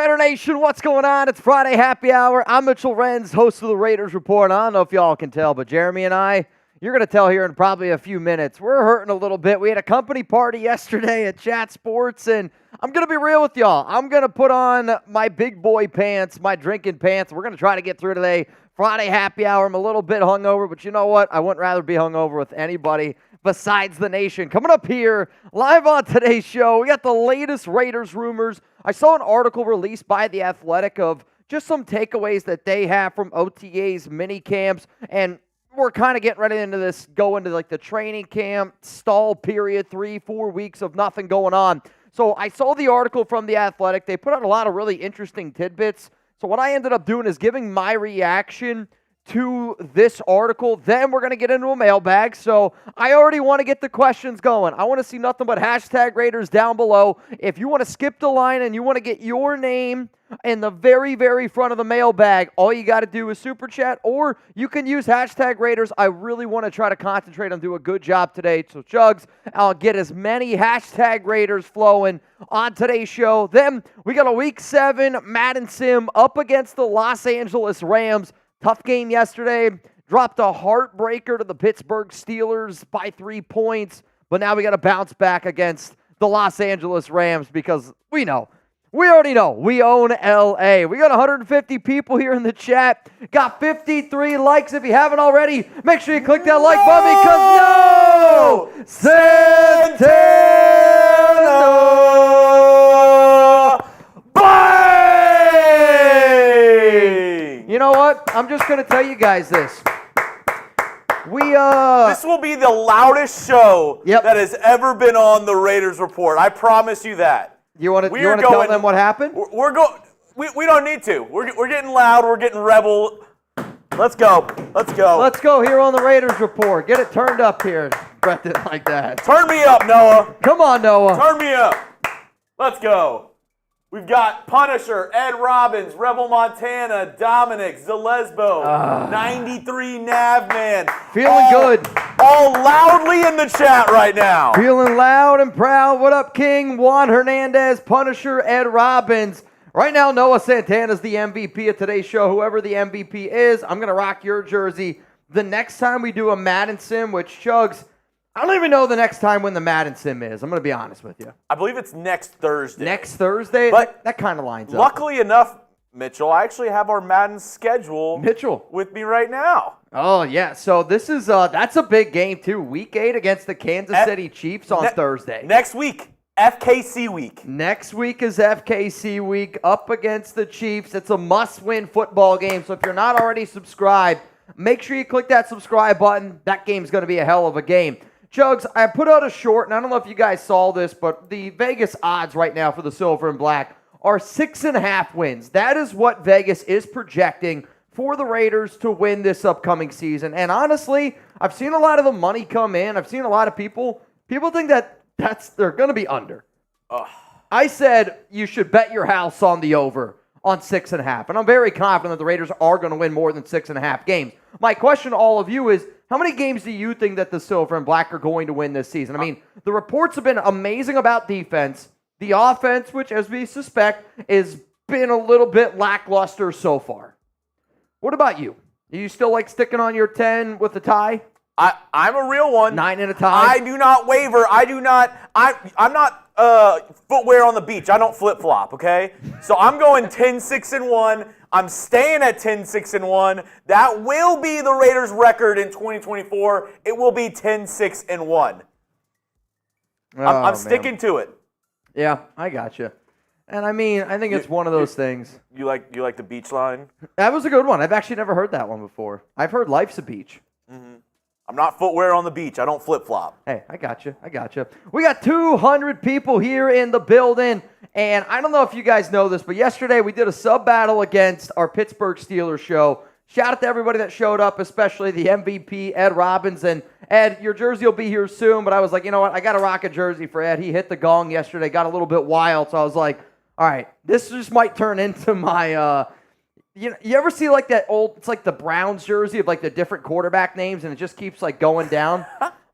Raider Nation, what's going on? It's Friday Happy Hour. I'm Mitchell Renz, host of the Raiders Report. I don't know if y'all can tell, but Jeremy and I, you're going to tell here in probably a few minutes, we're hurting a little bit. We had a company party yesterday at Chat Sports, and I'm going to be real with y'all. I'm going to put on my big boy pants, my drinking pants. We're going to try to get through today. Friday Happy Hour. I'm a little bit hungover, but you know what? I wouldn't rather be hungover with anybody besides the nation. Coming up here, live on today's show, we got the latest Raiders rumors. I saw an article released by The Athletic of just some takeaways that they have from OTAs, minicamps, and we're kind of getting ready into this, go into like the training camp, stall period, 3-4 weeks of nothing going on. So I saw the article from The Athletic. They put out a lot of really interesting tidbits. So what I ended up doing is giving my reaction to this article. Then we're going to get into a mailbag. So I already want to get the questions going. I want to see nothing but hashtag Raiders down below. If you want to skip the line and you want to get your name in the very, very front of the mailbag, all you got to do is super chat, or you can use hashtag Raiders. I really want to try to concentrate on do a good job today. So Chugs, I'll get as many hashtag Raiders flowing on today's show. Then we got a Week 7 Madden Sim up against the Los Angeles Rams. Tough game yesterday. Dropped a heartbreaker to the Pittsburgh Steelers by 3 points. But now we got to bounce back against the Los Angeles Rams because we already know, we own L.A. We got 150 people here in the chat. Got 53 likes. If you haven't already, make sure you click that like button because Santana! You know what? I'm just going to tell you guys this. This will be the loudest show that has ever been on the Raiders Report. I promise you that. You want to tell them what happened? We don't need to. We're getting loud. We're getting rebel. Let's go. Let's go. Let's go here on the Raiders Report. Get it turned up here. Brett didn't like that. Turn me up, Noah. Come on, Noah. Turn me up. Let's go. We've got Punisher, Ed Robbins, Rebel Montana, Dominic, Zalesbo, 93 Navman. Feeling good. All loudly in the chat right now. Feeling loud and proud. What up, King? Juan Hernandez, Punisher, Ed Robbins. Right now, Noah Santana's the MVP of today's show. Whoever the MVP is, I'm going to rock your jersey. The next time we do a Madden Sim, which Chugs, I don't even know the next time when the Madden Sim is. I'm going to be honest with you. I believe it's next Thursday. Next Thursday? But that kind of lines up. Luckily enough, Mitchell, I actually have our Madden schedule with me right now. Oh, yeah. So this is that's a big game, too. Week 8 against the Kansas City Chiefs on Thursday. Next week, FKC week. Next week is FKC week up against the Chiefs. It's a must-win football game. So if you're not already subscribed, make sure you click that subscribe button. That game's going to be a hell of a game. Chugs, I put out a short, and I don't know if you guys saw this, but the Vegas odds right now for the Silver and Black are 6.5 wins. That is what Vegas is projecting for the Raiders to win this upcoming season. And honestly, I've seen a lot of the money come in. I've seen a lot of people think that they're going to be under. I said you should bet your house on the over on 6.5. And I'm very confident that the Raiders are going to win more than 6.5 games. My question to all of you is, how many games do you think that the Silver and Black are going to win this season? I mean, the reports have been amazing about defense. The offense, which as we suspect, has been a little bit lackluster so far. What about you? Are you still sticking on your 10 with the tie? I'm a real one. 9 and a tie? I do not waver. I'm not footwear on the beach. I don't flip-flop, okay? So I'm going 10-6-1. I'm staying at 10-6-1. That will be the Raiders' record in 2024. It will be 10-6-1. I'm sticking to it. Yeah, I got you. And I mean, I think it's one of those things. You like the beach line? That was a good one. I've actually never heard that one before. I've heard life's a beach. Mm-hmm. I'm not footwear on the beach. I don't flip-flop. Hey, I got you. We got 200 people here in the building, and I don't know if you guys know this, but yesterday we did a sub-battle against our Pittsburgh Steelers show. Shout out to everybody that showed up, especially the MVP, Ed Robbins. And Ed, your jersey will be here soon, but I was like, you know what? I got to rock a jersey for Ed. He hit the gong yesterday, got a little bit wild, so I was like, all right, this just might turn into my you ever see that old, it's like the Browns jersey of the different quarterback names and it just keeps going down?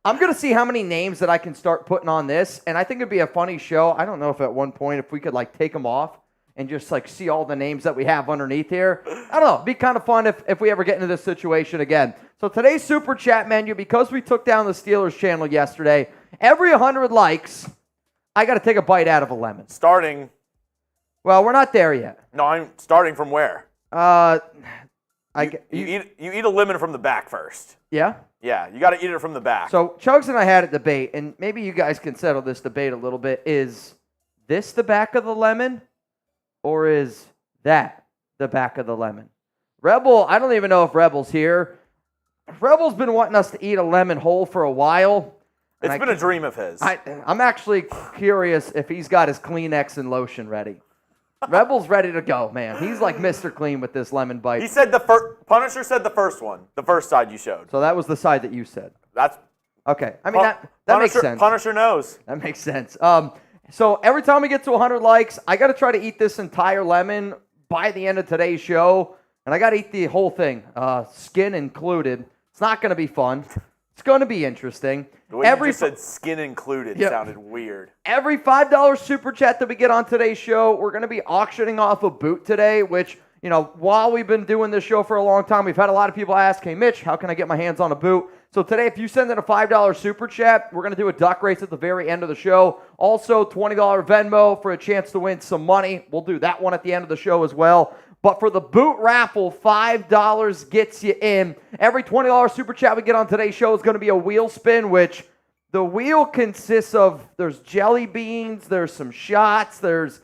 I'm going to see how many names that I can start putting on this, and I think it'd be a funny show. I don't know if at one point if we could take them off and just like see all the names that we have underneath here. I don't know. It'd be kind of fun if we ever get into this situation again. So today's Super Chat menu, because we took down the Steelers channel yesterday, every 100 likes, I got to take a bite out of a lemon. Starting. Well, we're not there yet. No, I'm starting from where? You eat a lemon from the back first. Yeah? Yeah, you got to eat it from the back. So Chugs and I had a debate, and maybe you guys can settle this debate a little bit. Is this the back of the lemon, or is that the back of the lemon? Rebel, I don't even know if Rebel's here. Rebel's been wanting us to eat a lemon whole for a while. It's been a dream of his. I'm actually curious if he's got his Kleenex and lotion ready. Rebel's ready to go, man. He's like Mr. Clean with this lemon bite. He said Punisher said the first one, the first side you showed. So that was the side that you said. That's okay. I mean, that makes sense. Punisher knows. That makes sense. So every time we get to 100 likes, I got to try to eat this entire lemon by the end of today's show. And I got to eat the whole thing, skin included. It's not going to be fun. It's going to be interesting. The way you just said skin included sounded weird. Every $5 super chat that we get on today's show, we're going to be auctioning off a boot today, which, you know, while we've been doing this show for a long time, we've had a lot of people ask, hey, Mitch, how can I get my hands on a boot? So today, if you send in a $5 super chat, we're going to do a duck race at the very end of the show. Also, $20 Venmo for a chance to win some money. We'll do that one at the end of the show as well. But for the boot raffle, $5 gets you in. Every $20 super chat we get on today's show is going to be a wheel spin, which the wheel consists of, there's jelly beans, there's some shots, there's,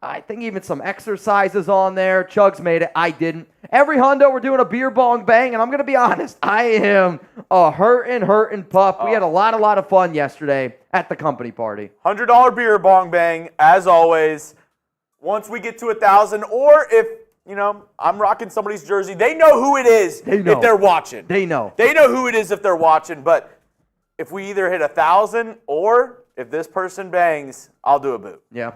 I think, even some exercises on there. Chugs made it. I didn't. Every hundo, we're doing a beer bong bang, and I'm going to be honest, I am a hurtin' pup. We had a lot of fun yesterday at the company party. $100 beer bong bang, as always. Once we get to 1,000, or if, you know, I'm rocking somebody's jersey, they know who it is if they're watching. They know. They know who it is if they're watching, but if we either hit 1,000 or if this person bangs, I'll do a boot. Yeah,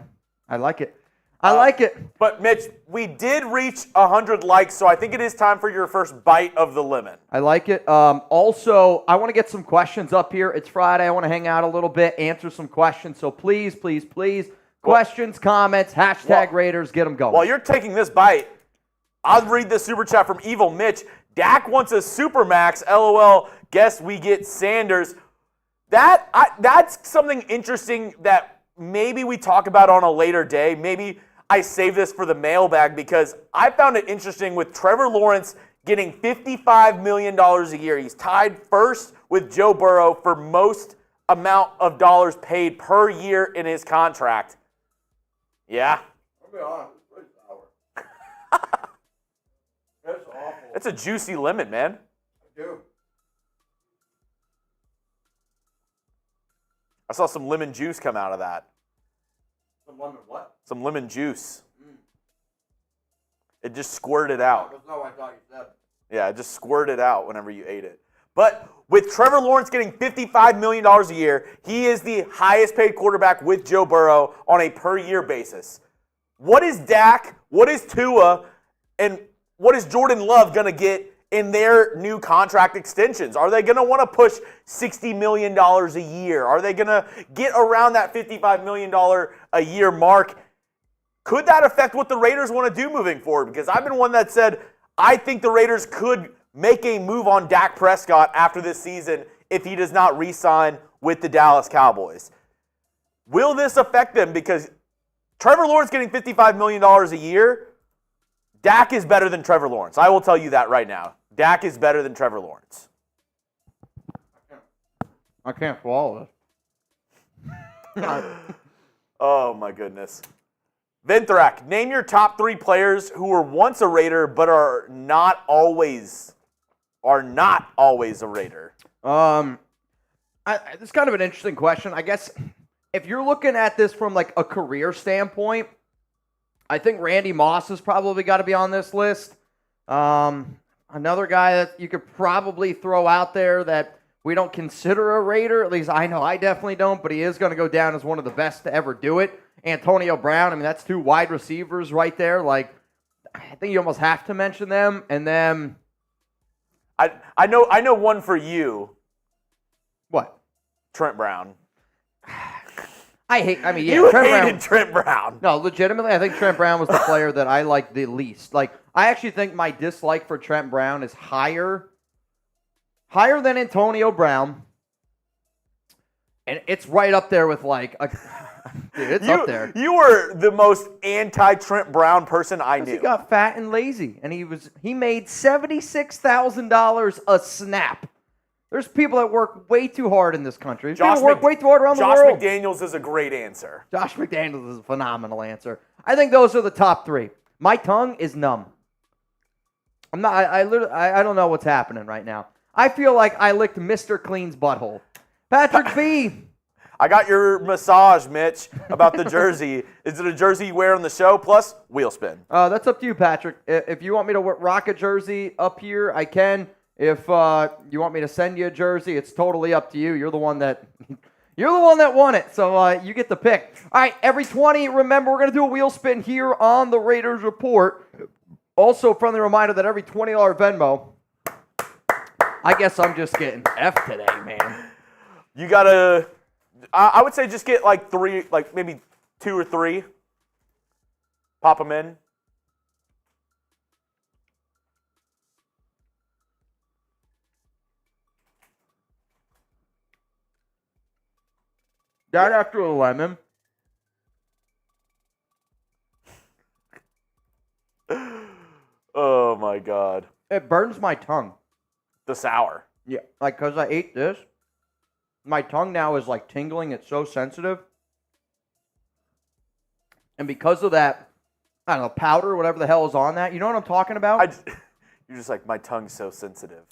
I like it. I like it. But, Mitch, we did reach 100 likes, so I think it is time for your first bite of the lemon. I like it. Also, I want to get some questions up here. It's Friday. I want to hang out a little bit, answer some questions. So please, questions, comments, hashtag Raiders, get them going. While you're taking this bite, I'll read this super chat from Evil Mitch. Dak wants a Supermax. LOL. Guess we get Sanders. That's something interesting that maybe we talk about on a later day. Maybe I save this for the mailbag because I found it interesting with Trevor Lawrence getting $55 million a year. He's tied first with Joe Burrow for most amount of dollars paid per year in his contract. Yeah? I'll be honest, it's pretty sour. That's awful. It's a juicy lemon, man. I do. I saw some lemon juice come out of that. Some lemon what? Some lemon juice. It just squirted out. That's not what I thought you said. Yeah, it just squirted out whenever you ate it. But with Trevor Lawrence getting $55 million a year, he is the highest paid quarterback with Joe Burrow on a per year basis. What is Dak, what is Tua, and what is Jordan Love going to get in their new contract extensions? Are they going to want to push $60 million a year? Are they going to get around that $55 million a year mark? Could that affect what the Raiders want to do moving forward? Because I've been one that said I think the Raiders could make a move on Dak Prescott after this season if he does not re-sign with the Dallas Cowboys. Will this affect them? Because Trevor Lawrence getting $55 million a year, Dak is better than Trevor Lawrence. I will tell you that right now. Dak is better than Trevor Lawrence. I can't swallow it. Oh, my goodness. Venthrak, name your top 3 players who were once a Raider but are not always a Raider. It's kind of an interesting question. I guess if you're looking at this from like a career standpoint, I think Randy Moss has probably got to be on this list. Another guy that you could probably throw out there that we don't consider a Raider, at least I know I definitely don't, but he is going to go down as one of the best to ever do it. Antonio Brown, I mean, that's 2 wide receivers right there. Like, I think you almost have to mention them. And then I know one for you. What? Trent Brown. I mean, yeah, You Trent hated Brown. Trent Brown. No, legitimately, I think Trent Brown was the player that I liked the least. Like, I actually think my dislike for Trent Brown is higher than Antonio Brown. And it's right up there with, like, dude, it's up there. You were the most anti-Trent Brown person I knew. He got fat and lazy, and he made $76,000 a snap. There's people that work way too hard in this country. People work way too hard around the world. Josh McDaniels is a great answer. Josh McDaniels is a phenomenal answer. I think those are the top three. My tongue is numb. I'm not. I don't know what's happening right now. I feel like I licked Mr. Clean's butthole. Patrick B. I got your massage, Mitch, about the jersey. Is it a jersey you wear on the show plus wheel spin? That's up to you, Patrick. If you want me to rock a jersey up here, I can. If you want me to send you a jersey, it's totally up to you. You're the one that won it, so you get the pick. All right, every 20, remember, we're going to do a wheel spin here on the Raiders Report. Also, friendly reminder that every $20 Venmo, I guess I'm just getting F today, man. You got to, I would say just get like three, like maybe 2 or 3. Pop them in. That after a lemon. Oh my God. It burns my tongue. The sour. Yeah, like because I ate this, my tongue now is like tingling. It's so sensitive. And because of that, I don't know, powder, whatever the hell is on that. You know what I'm talking about? You're just like, my tongue's so sensitive.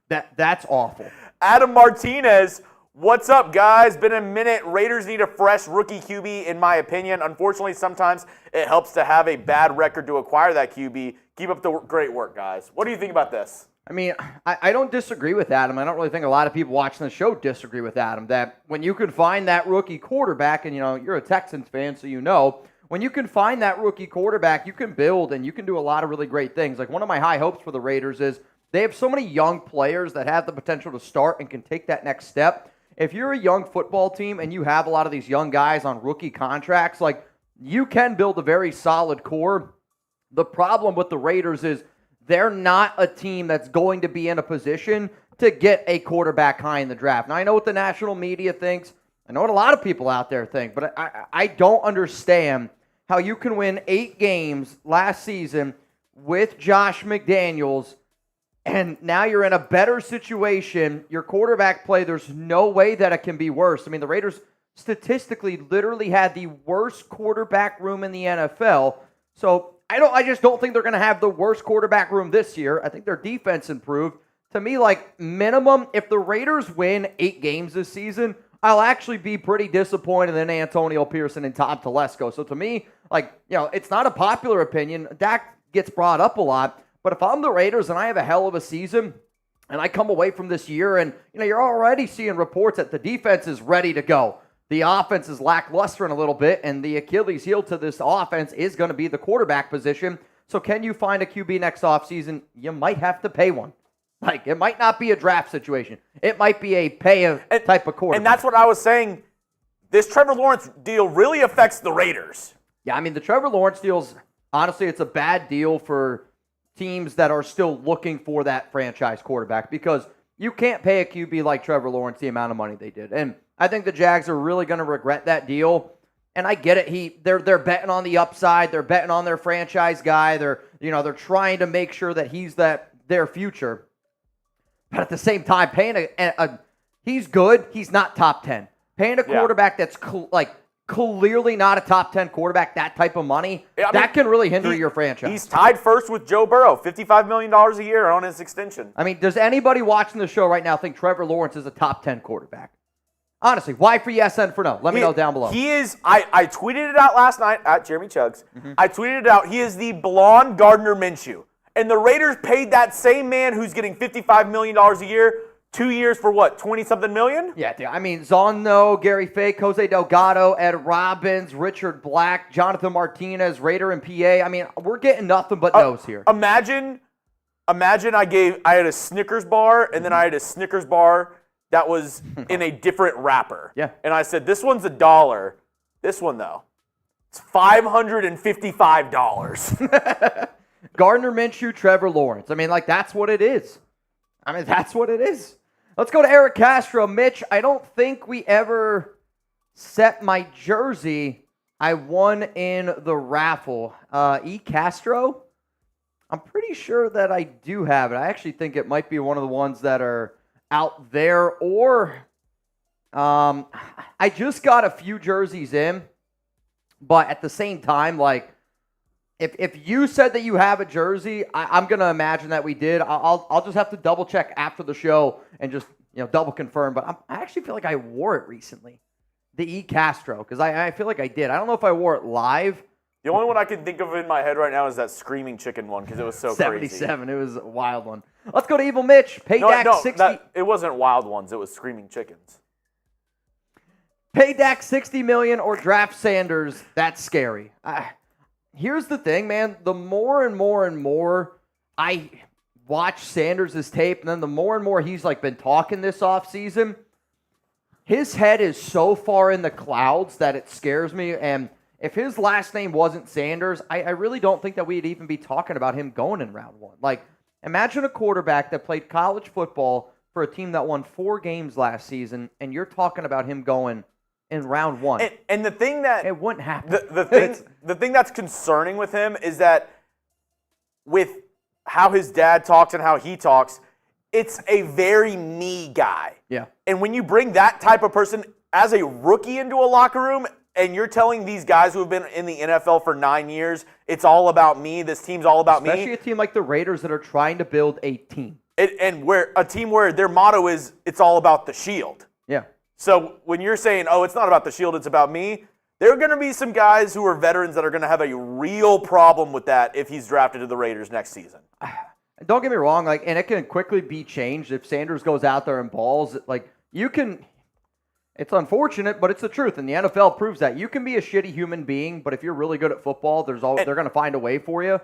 That's awful. Adam Martinez, what's up, guys? Been a minute. Raiders need a fresh rookie QB, in my opinion. Unfortunately, sometimes it helps to have a bad record to acquire that QB. Keep up the great work, guys. What do you think about this? I mean, I don't disagree with Adam. I don't really think a lot of people watching the show disagree with Adam. That when you can find that rookie quarterback, and you're a Texans fan, so when you can find that rookie quarterback, you can build and you can do a lot of really great things. Like one of my high hopes for the Raiders is they have so many young players that have the potential to start and can take that next step. If you're a young football team and you have a lot of these young guys on rookie contracts, like you can build a very solid core. The problem with the Raiders is they're not a team that's going to be in a position to get a quarterback high in the draft. Now, I know what the national media thinks. I know what a lot of people out there think, but I don't understand how you can win 8 games last season with Josh McDaniels, and now you're in a better situation. Your quarterback play, there's no way that it can be worse. I mean, the Raiders statistically literally had the worst quarterback room in the NFL. So I just don't think they're going to have the worst quarterback room this year. I think their defense improved. To me, like minimum, if the Raiders win 8 games this season, I'll actually be pretty disappointed in Antonio Pearson and Tom Telesco. So to me, it's not a popular opinion. Dak gets brought up a lot. But if I'm the Raiders and I have a hell of a season and I come away from this year and, you're already seeing reports that the defense is ready to go. The offense is lackluster in a little bit, and the Achilles heel to this offense is going to be the quarterback position. So can you find a QB next offseason? You might have to pay one. Like, it might not be a draft situation. It might be a type of quarterback. And that's what I was saying. This Trevor Lawrence deal really affects the Raiders. Yeah, I mean, the Trevor Lawrence deal's, honestly, it's a bad deal for teams that are still looking for that franchise quarterback because you can't pay a QB like Trevor Lawrence the amount of money they did. And I think the Jags are really going to regret that deal. And I get it. They're betting on the upside. They're betting on their franchise guy. They're trying to make sure that he's their future. But at the same time, paying he's good. He's not top 10. Paying a quarterback that's clearly not a top 10 quarterback, that type of money, that can really hinder your franchise. He's tied first with Joe Burrow, $55 million a year on his extension. I mean, does anybody watching the show right now think Trevor Lawrence is a top 10 quarterback? Honestly, why for yes and for no? Let me know down below. He is, I tweeted it out last night at Jeremy Chugs. Mm-hmm. I tweeted it out. He is the blonde Gardner Minshew. And the Raiders paid that same man who's getting $55 million a year, 2 years for what, 20-something million? Yeah, dude. I mean, Zonno, Gary Fake, Jose Delgado, Ed Robbins, Richard Black, Jonathan Martinez, Raider and PA. I mean, we're getting nothing but no's here. Imagine I had a Snickers bar, and then I had a Snickers bar that was in a different wrapper. Yeah. And I said, this one's $1. This one, though, it's $555. Gardner Minshew, Trevor Lawrence. I mean, like, that's what it is. I mean, that's what it is. Let's go to Eric Castro. Mitch, I don't think we ever set my jersey. I won in the raffle. E. Castro? I'm pretty sure that I do have it. I actually think it might be one of the ones that are out there, or I just got a few jerseys in, but at the same time, like, if you said that you have a jersey, I'm going to imagine that we did. I'll just have to double check after the show and just double confirm, but I actually feel like I wore it recently, the E. Castro, because I feel like I did. I don't know if I wore it live. The only one I can think of in my head right now is that Screaming Chicken one because it was so 77. crazy. It was a wild one. Let's go to Evil Mitch. Payback 60. It wasn't Wild Ones. It was Screaming Chickens. Pay Dak $60 million or draft Sanders. That's scary. Here's the thing, man. The more and more I watch Sanders' tape, and then the more and more he's been talking this offseason, his head is so far in the clouds that it scares me. And if his last name wasn't Sanders, I really don't think that we'd even be talking about him going in round one. Like, imagine a quarterback that played college football for a team that won 4 games last season, and you're talking about him going in round one. And the thing that it wouldn't happen. The thing that's concerning with him is that with how his dad talks and how he talks, it's a very me guy. Yeah. And when you bring that type of person as a rookie into a locker room, and you're telling these guys who have been in the NFL for 9 years, it's all about me, this team's all about me. Especially a team like the Raiders that are trying to build a team. And where a team where their motto is, it's all about the shield. Yeah. So when you're saying, oh, it's not about the shield, it's about me, there are going to be some guys who are veterans that are going to have a real problem with that if he's drafted to the Raiders next season. Don't get me wrong, and it can quickly be changed if Sanders goes out there and balls. You can. It's unfortunate, but it's the truth, and the NFL proves that. You can be a shitty human being, but if you're really good at football, they're going to find a way for you.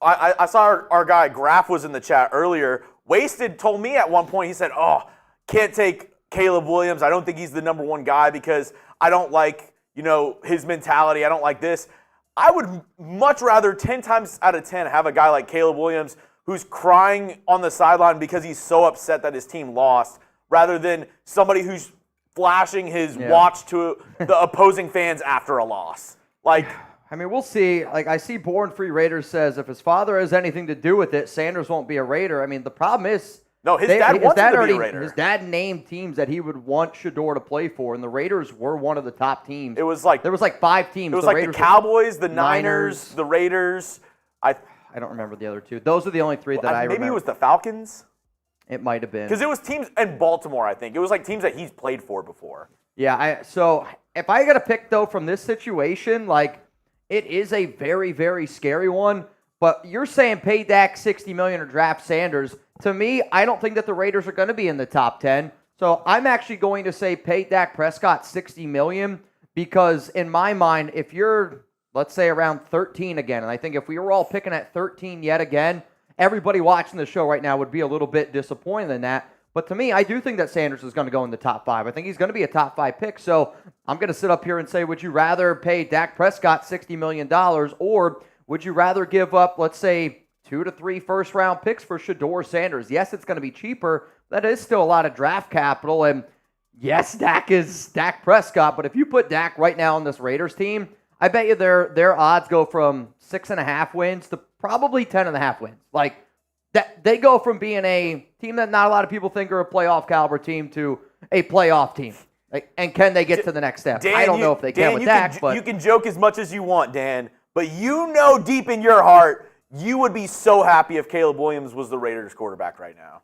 I saw our guy Graf was in the chat earlier. Wasted told me at one point, he said, oh, can't take Caleb Williams. I don't think he's the number one guy because I don't like, his mentality. I don't like this. I would much rather 10 times out of 10 have a guy like Caleb Williams who's crying on the sideline because he's so upset that his team lost, rather than somebody who's flashing his watch to the opposing fans after a loss. We'll see. I see Born Free Raiders says if his father has anything to do with it, Sanders won't be a Raider. The problem is, no, his dad wants him to be a Raider. His dad named teams that he would want Shador to play for, and the Raiders were one of the top teams. It was there was 5 teams. It was the Cowboys, the Niners, the Raiders. I don't remember the other 2. Those are the only 3 that I remember. Maybe it was the Falcons. It might have been. Because it was teams in Baltimore, I think. It was teams that he's played for before. Yeah, so if I got to pick, though, from this situation, it is a very, very scary one. But you're saying pay Dak $60 million or draft Sanders. To me, I don't think that the Raiders are going to be in the top 10. So I'm actually going to say pay Dak Prescott $60 million because in my mind, if you're, let's say, around 13 again, and I think if we were all picking at 13 yet again, everybody watching the show right now would be a little bit disappointed in that. But to me, I do think that Sanders is going to go in the top 5. I think he's going to be a top 5 pick. So I'm going to sit up here and say, would you rather pay Dak Prescott $60 million or would you rather give up, let's say, 2 to 3 first-round picks for Shador Sanders? Yes, it's going to be cheaper. That is still a lot of draft capital. And yes, Dak is Dak Prescott. But if you put Dak right now on this Raiders team, I bet you their odds go from 6.5 wins to probably 10.5 wins. That they go from being a team that not a lot of people think are a playoff caliber team to a playoff team. And can they get to the next step? Dan, I don't know if they can with Dak. But you can joke as much as you want, Dan, but deep in your heart, you would be so happy if Caleb Williams was the Raiders quarterback right now.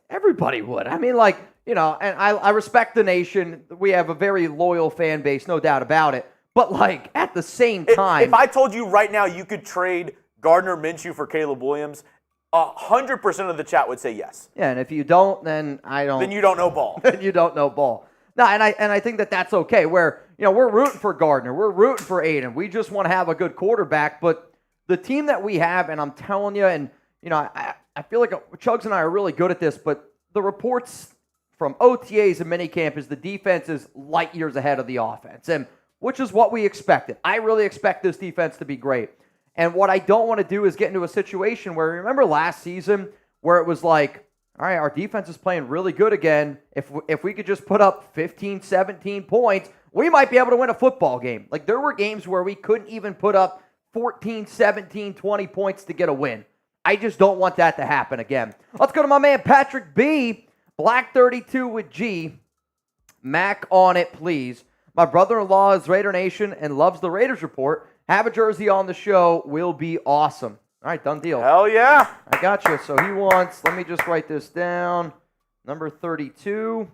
Everybody would. And I respect the nation. We have a very loyal fan base, no doubt about it. But, at the same time. If I told you right now you could trade Gardner Minshew for Caleb Williams, 100% of the chat would say yes. Yeah, and if you don't, then I don't. Then you don't know ball. Then you don't know ball. No, and I think that that's okay. Where we're rooting for Gardner, we're rooting for Aiden. We just want to have a good quarterback. But the team that we have, and I'm telling you, and I feel like Chugs and I are really good at this. But the reports from OTAs and minicamp is the defense is light years ahead of the offense, and which is what we expected. I really expect this defense to be great. And what I don't want to do is get into a situation where, remember last season where it was like, all right, our defense is playing really good again. If we could just put up 15, 17 points, we might be able to win a football game. Like there were games where we couldn't even put up 14, 17, 20 points to get a win. I just don't want that to happen again. Let's go to my man Patrick B. Black 32 with G. Mac on it, please. My brother-in-law is Raider Nation and loves the Raiders Report. Have a jersey on the show. Will be awesome. All right, done deal. Hell yeah. I got you. So he wants, let me just write this down, number 32,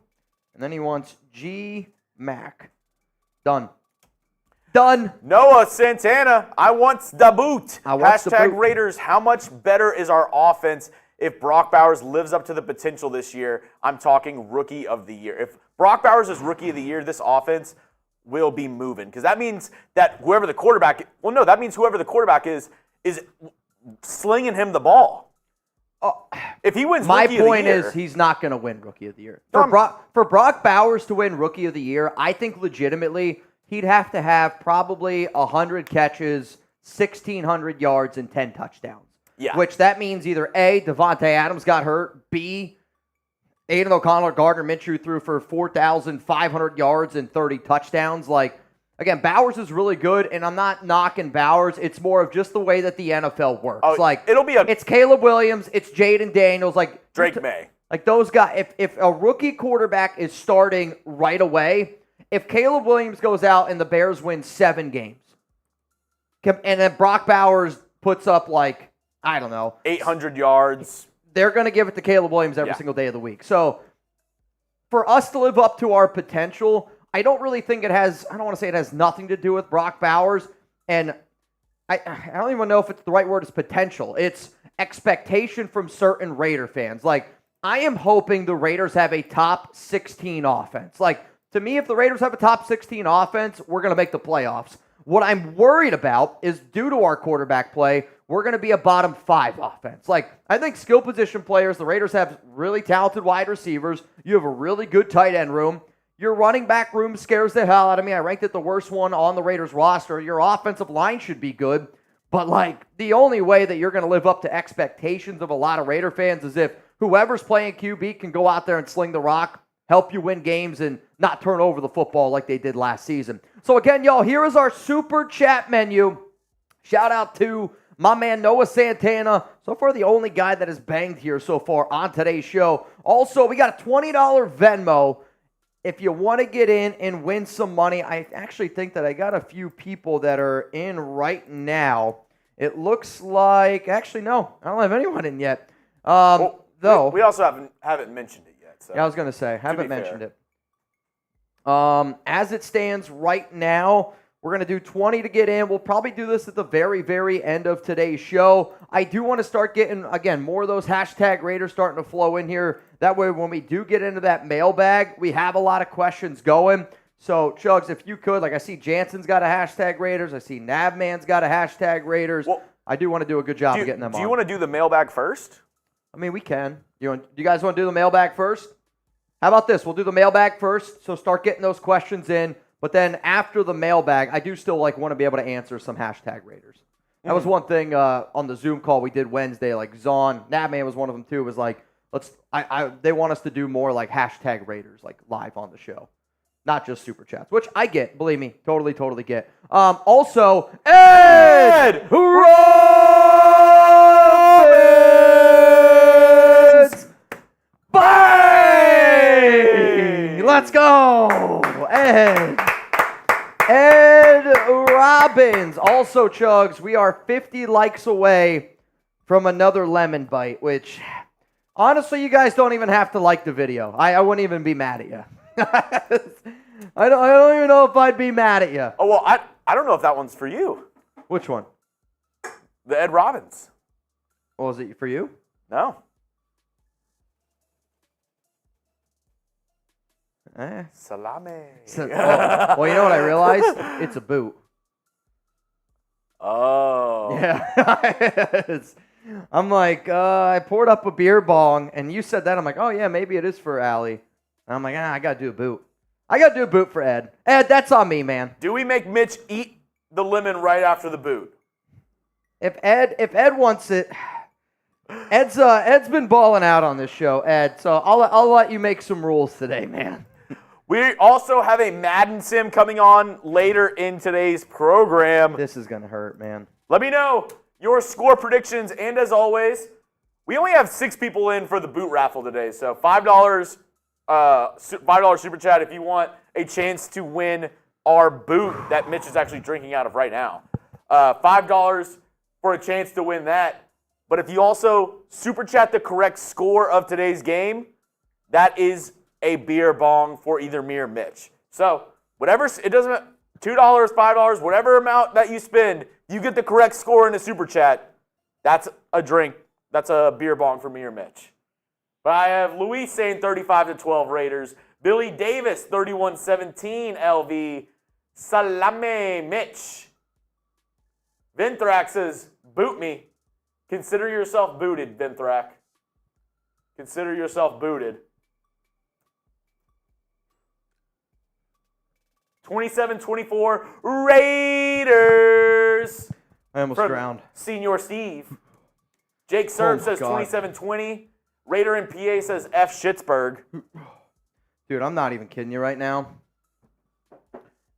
and then he wants G. Mac. Done. Done. Noah Santana, I want the boot. Hashtag Raiders, how much better is our offense if Brock Bowers lives up to the potential this year? I'm talking rookie of the year. If Brock Bowers is rookie of the year, this offense will be moving. Because that means that whoever the quarterback is slinging him the ball. If he wins my rookie of the point year, is he's not going to win rookie of the year. For Brock Bowers to win rookie of the year, I think legitimately he'd have to have probably 100 catches, 1,600 yards, and 10 touchdowns. Yeah. Which that means either A, Devontae Adams got hurt, B, Aiden O'Connell or Gardner Minshew threw for 4,500 yards and 30 touchdowns. Like, again, Bowers is really good, and I'm not knocking Bowers. It's more of just the way that the NFL works. It's Caleb Williams, it's Jaden Daniels, like Drake May. Like those guys, if a rookie quarterback is starting right away, if Caleb Williams goes out and the Bears win 7 games, and then Brock Bowers puts up 800 yards. They're going to give it to Caleb Williams every single day of the week. So for us to live up to our potential, I don't really think I don't want to say it has nothing to do with Brock Bowers. And I don't even know if it's the right word is potential. It's expectation from certain Raider fans. Like, I am hoping the Raiders have a top 16 offense. Like, to me, if the Raiders have a top 16 offense, we're going to make the playoffs. What I'm worried about is due to our quarterback play, we're going to be a bottom 5 offense. Like, I think skill position players, the Raiders have really talented wide receivers. You have a really good tight end room. Your running back room scares the hell out of me. I ranked it the worst one on the Raiders roster. Your offensive line should be good. But, the only way that you're going to live up to expectations of a lot of Raider fans is if whoever's playing QB can go out there and sling the rock, help you win games, and not turn over the football like they did last season. So, again, y'all, here is our super chat menu. Shout out to my man Noah Santana, so far the only guy that has banged here so far on today's show. Also, we got a $20 Venmo. If you want to get in and win some money, I actually think that I got a few people that are in right now. It looks like, actually, no, I don't have anyone in yet. We also haven't mentioned it yet. So. Yeah, I was going to say, haven't mentioned it. As it stands right now, we're going to do 20 to get in. We'll probably do this at the very, very end of today's show. I do want to start getting, again, more of those hashtag Raiders starting to flow in here. That way, when we do get into that mailbag, we have a lot of questions going. So, Chugs, if you could, I see Jansen's got a hashtag Raiders. I see Navman's got a hashtag Raiders. Well, I do want to do a good job of getting them on. Do you want to do the mailbag first? I mean, we can. Do you guys want to do the mailbag first? How about this? We'll do the mailbag first, so start getting those questions in. But then after the mailbag, I do still want to be able to answer some hashtag Raiders. That was one thing on the Zoom call we did Wednesday. Zon, Navman was one of them too. Was they want us to do more hashtag Raiders live on the show, not just super chats, which I get. Believe me, totally get. Also, Ed Robbins, bang! Let's go, Ed. Ed Robbins. Also, Chugs, we are 50 likes away from another lemon bite, which, honestly, you guys don't even have to like the video. I wouldn't even be mad at you. I don't even know if I'd be mad at you. Oh, well, I don't know if that one's for you. Which one? The Ed Robbins. Well, is it for you? No. Salami. Well, you know what I realized? It's a boot. Oh. Yeah. I'm I poured up a beer bong, and you said that. I'm like, oh, yeah, maybe it is for Allie. I'm like, I got to do a boot. I got to do a boot for Ed. Ed, that's on me, man. Do we make Mitch eat the lemon right after the boot? If Ed wants it, Ed's been balling out on this show, Ed. So I'll let you make some rules today, man. We also have a Madden Sim coming on later in today's program. This is gonna hurt, man. Let me know your score predictions, and as always, we only have 6 people in for the boot raffle today, so $5 super chat if you want a chance to win our boot that Mitch is actually drinking out of right now. $5 for a chance to win that. But if you also super chat the correct score of today's game, that is a beer bong for either me or Mitch. So whatever, it doesn't, $2, $5, whatever amount that you spend, you get the correct score in the super chat. That's a drink. That's a beer bong for me or Mitch. But I have Luis saying 35-12 Raiders. Billy Davis, 31-17 LV. Salame Mitch. Vinthrak says, boot me. Consider yourself booted, Vinthrak. Consider yourself booted. 27-24 Raiders. I almost drowned. Senior Steve. Jake Serb says 27-20. Raider in PA says F. Schittsburg. Dude, I'm not even kidding you right now.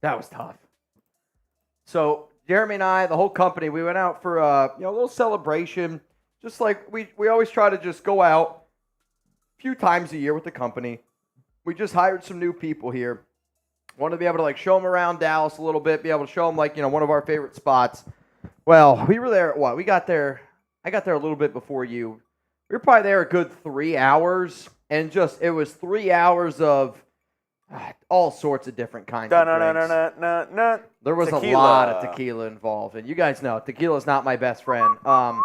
That was tough. So Jeremy and I, the whole company, we went out for a little celebration. Just like we always try to just go out a few times a year with the company. We just hired some new people here. Wanted to be able to show them around Dallas a little bit, be able to show them one of our favorite spots. Well, we were there at what? I got there a little bit before you. We were probably there a good 3 hours, and it was 3 hours of all sorts of different kinds of drinks. There was a lot of tequila involved, and you guys know tequila is not my best friend. A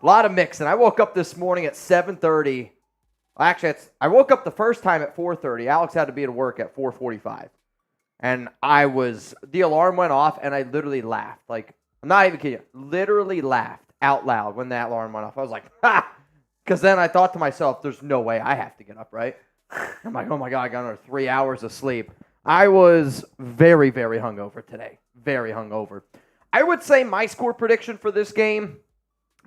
lot of mixing. I woke up this morning at 7:30. Actually, I woke up the first time at 4:30. Alex had to be at work at 4:45. And the alarm went off, and I literally laughed. I'm not even kidding you. Literally laughed out loud when that alarm went off. I was like, ha! Because then I thought to myself, there's no way I have to get up, right? I'm like, oh my God, I got another 3 hours of sleep. I was very, very hungover today. Very hungover. I would say my score prediction for this game,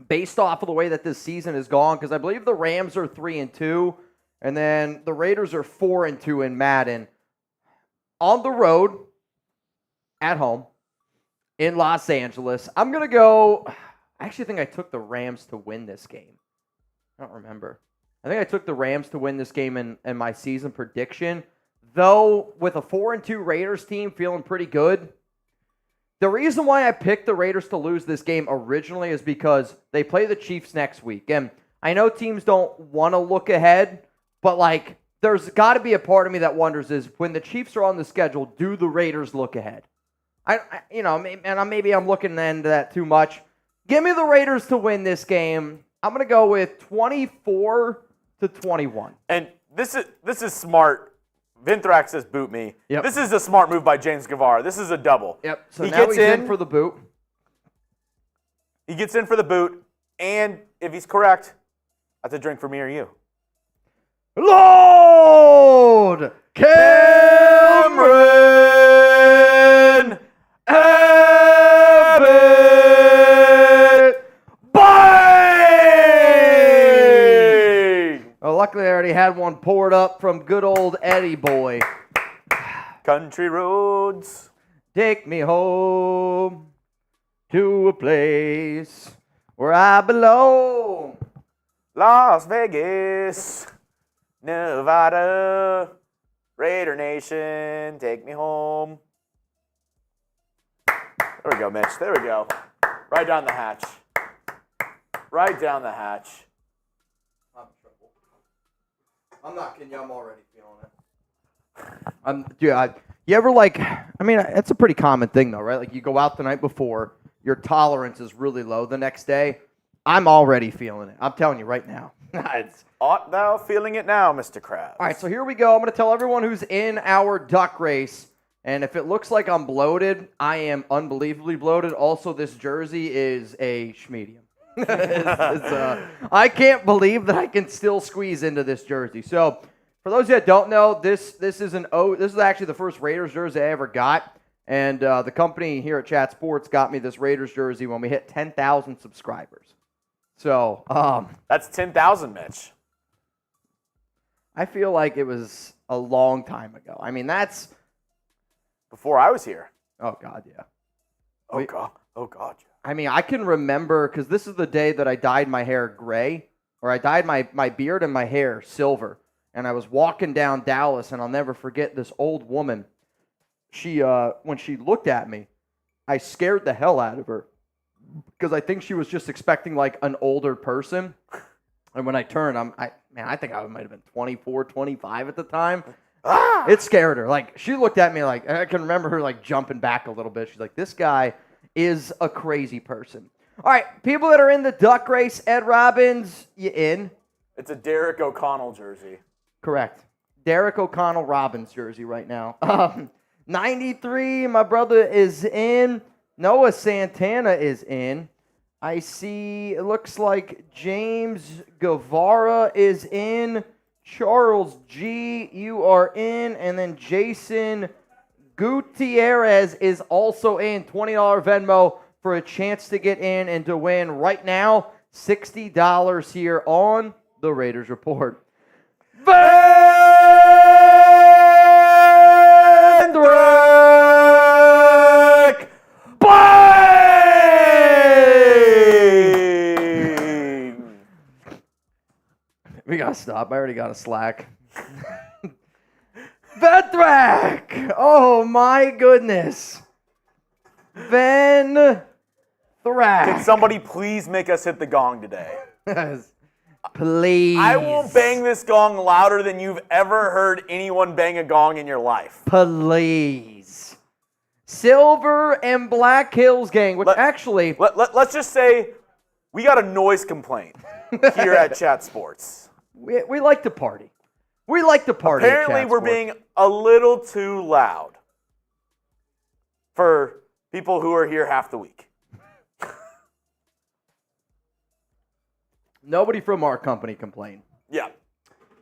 based off of the way that this season has gone, because I believe the Rams are 3-2, and then the Raiders are 4-2 in Madden. On the road, at home, in Los Angeles, I'm going to go. I actually think I took the Rams to win this game. I don't remember. I think I took the Rams to win this game in my season prediction. Though, with a 4-2 Raiders team feeling pretty good, the reason why I picked the Raiders to lose this game originally is because they play the Chiefs next week. And I know teams don't want to look ahead, but there's got to be a part of me that wonders is when the Chiefs are on the schedule, do the Raiders look ahead? Maybe I'm looking into that too much. Give me the Raiders to win this game. I'm going to go with 24-21. And this is smart. Vinthrak says boot me. Yep. This is a smart move by James Guevara. This is a double. Yep. So now he's in for the boot. He gets in for the boot, and if he's correct, that's a drink for me or you. Lord Cameron Abbott. Bang! Well, luckily, I already had one poured up from good old Eddie boy. Country roads. Take me home to a place where I belong. Las Vegas. Nevada, Raider Nation, take me home. There we go, Mitch. There we go. Right down the hatch. Right down the hatch. I'm not kidding you. I'm already feeling it. You ever it's a pretty common thing though, right? You go out the night before, your tolerance is really low the next day. I'm already feeling it. I'm telling you right now. Art thou feeling it now, Mr. Krabs? All right, so here we go. I'm going to tell everyone who's in our duck race, and if it looks like I'm bloated, I am unbelievably bloated. Also, this jersey is a schmedium. I can't believe that I can still squeeze into this jersey. So, For those that don't know, this is actually the first Raiders jersey I ever got. And the company here at Chat Sports got me this Raiders jersey when we hit 10,000 subscribers. So, That's 10,000, Mitch. I feel like it was a long time ago. I mean, that's... Before I was here. Oh, God, yeah. Oh, God. I mean, I can remember, because this is the day that I dyed my hair gray, or I dyed my beard and my hair silver. And I was walking down Dallas, and I'll never forget this old woman. She, when she looked at me, I scared the hell out of her because I think she was just expecting like an older person. And when I turned, I think I might have been 24, 25 at the time. It scared her. Like she looked at me like I can remember her like jumping back a little bit. She's like, "This guy is a crazy person." All right, people that are in the duck race, Ed Robbins, you in? It's a Derek O'Connell jersey. Correct. Derek O'Connell Robbins jersey right now. 93, my brother is in. Noah Santana is in. I see, it looks like James Guevara is in. Charles G, you are in. And then Jason Gutierrez is also in. $20 Venmo for a chance to get in and to win right now. $60 here on the Raiders Report. We gotta stop. I already got a slack. Vendrak! Oh my goodness. Vendrak. Can somebody please make us hit the gong today? Please. I will bang this gong louder than you've ever heard anyone bang a gong in your life. Please. Silver and Black Hills gang, which actually... Let's just say we got a noise complaint here at Chat Sports. We like to party. We like to party. Apparently, we're being a little too loud for people who are here half the week. Nobody from our company complained. Yeah.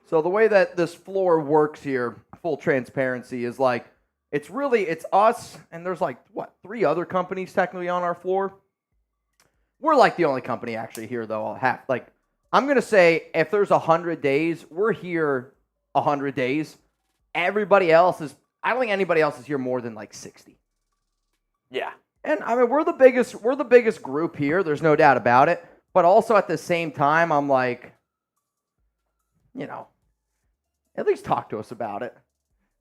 So the way that this floor works here, full transparency, is like, it's us, and there's like, 3 other companies technically on our floor? We're like the only company actually here, though. I'm going to say if there's 100 days, we're here 100 days. Everybody else is, I don't think anybody else is here more than like 60. Yeah. And I mean, we're the biggest group here. There's no doubt about it. But also at the same time, I'm like, at least talk to us about it.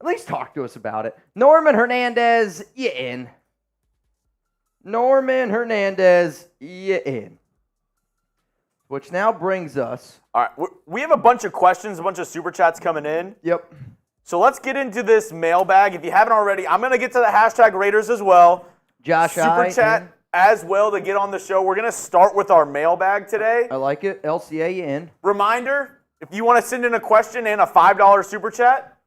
At least talk to us about it. Norman Hernandez, you in. Norman Hernandez, you in. Which now brings us... All right, we have a bunch of questions, a bunch of Super Chats coming in. Yep. So let's get into this mailbag. If you haven't already, I'm going to get to the hashtag Raiders as well. Josh, Super Chat as well to get on the show. We're going to start with our mailbag today. I like it. LCA, you in. Reminder, if you want to send in a question and a $5 Super Chat,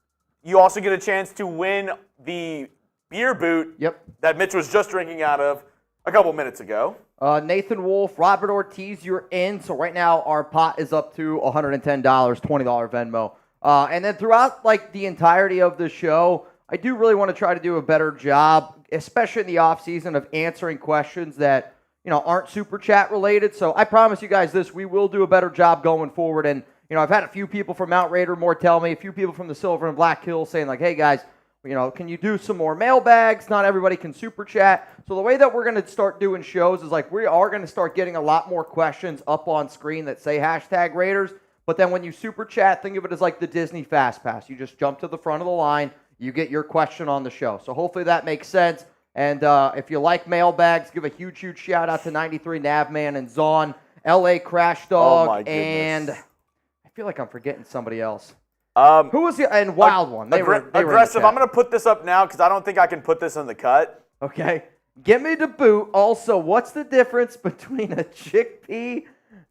you also get a chance to win the beer boot that Mitch was just drinking out of a couple minutes ago. Nathan Wolf, Robert Ortiz, you're in. So right now our pot is up to $110, $20 Venmo. And then throughout the entirety of the show, I do really want to try to do a better job, especially in the off season, of answering questions that aren't Super Chat related. So I promise you guys this: we will do a better job going forward. And I've had a few people from Mount Raider more tell me, a few people from the Silver and Black Hills saying like, "Hey guys, can you do some more mailbags? Not everybody can Super Chat." So the way that we're going to start doing shows is we are going to start getting a lot more questions up on screen that say hashtag Raiders. But then when you Super Chat, think of it as like the Disney Fast Pass. You just jump to the front of the line, you get your question on the show. So hopefully that makes sense. And if you like mailbags, give a huge, huge shout out to 93 Navman and Zon, LA Crash Dog, and I feel like I'm forgetting somebody else. Who was the and Wild One? They were aggressive. I'm going to put this up now because I don't think I can put this in the cut. Okay. Get me to boot. Also, what's the difference between a chickpea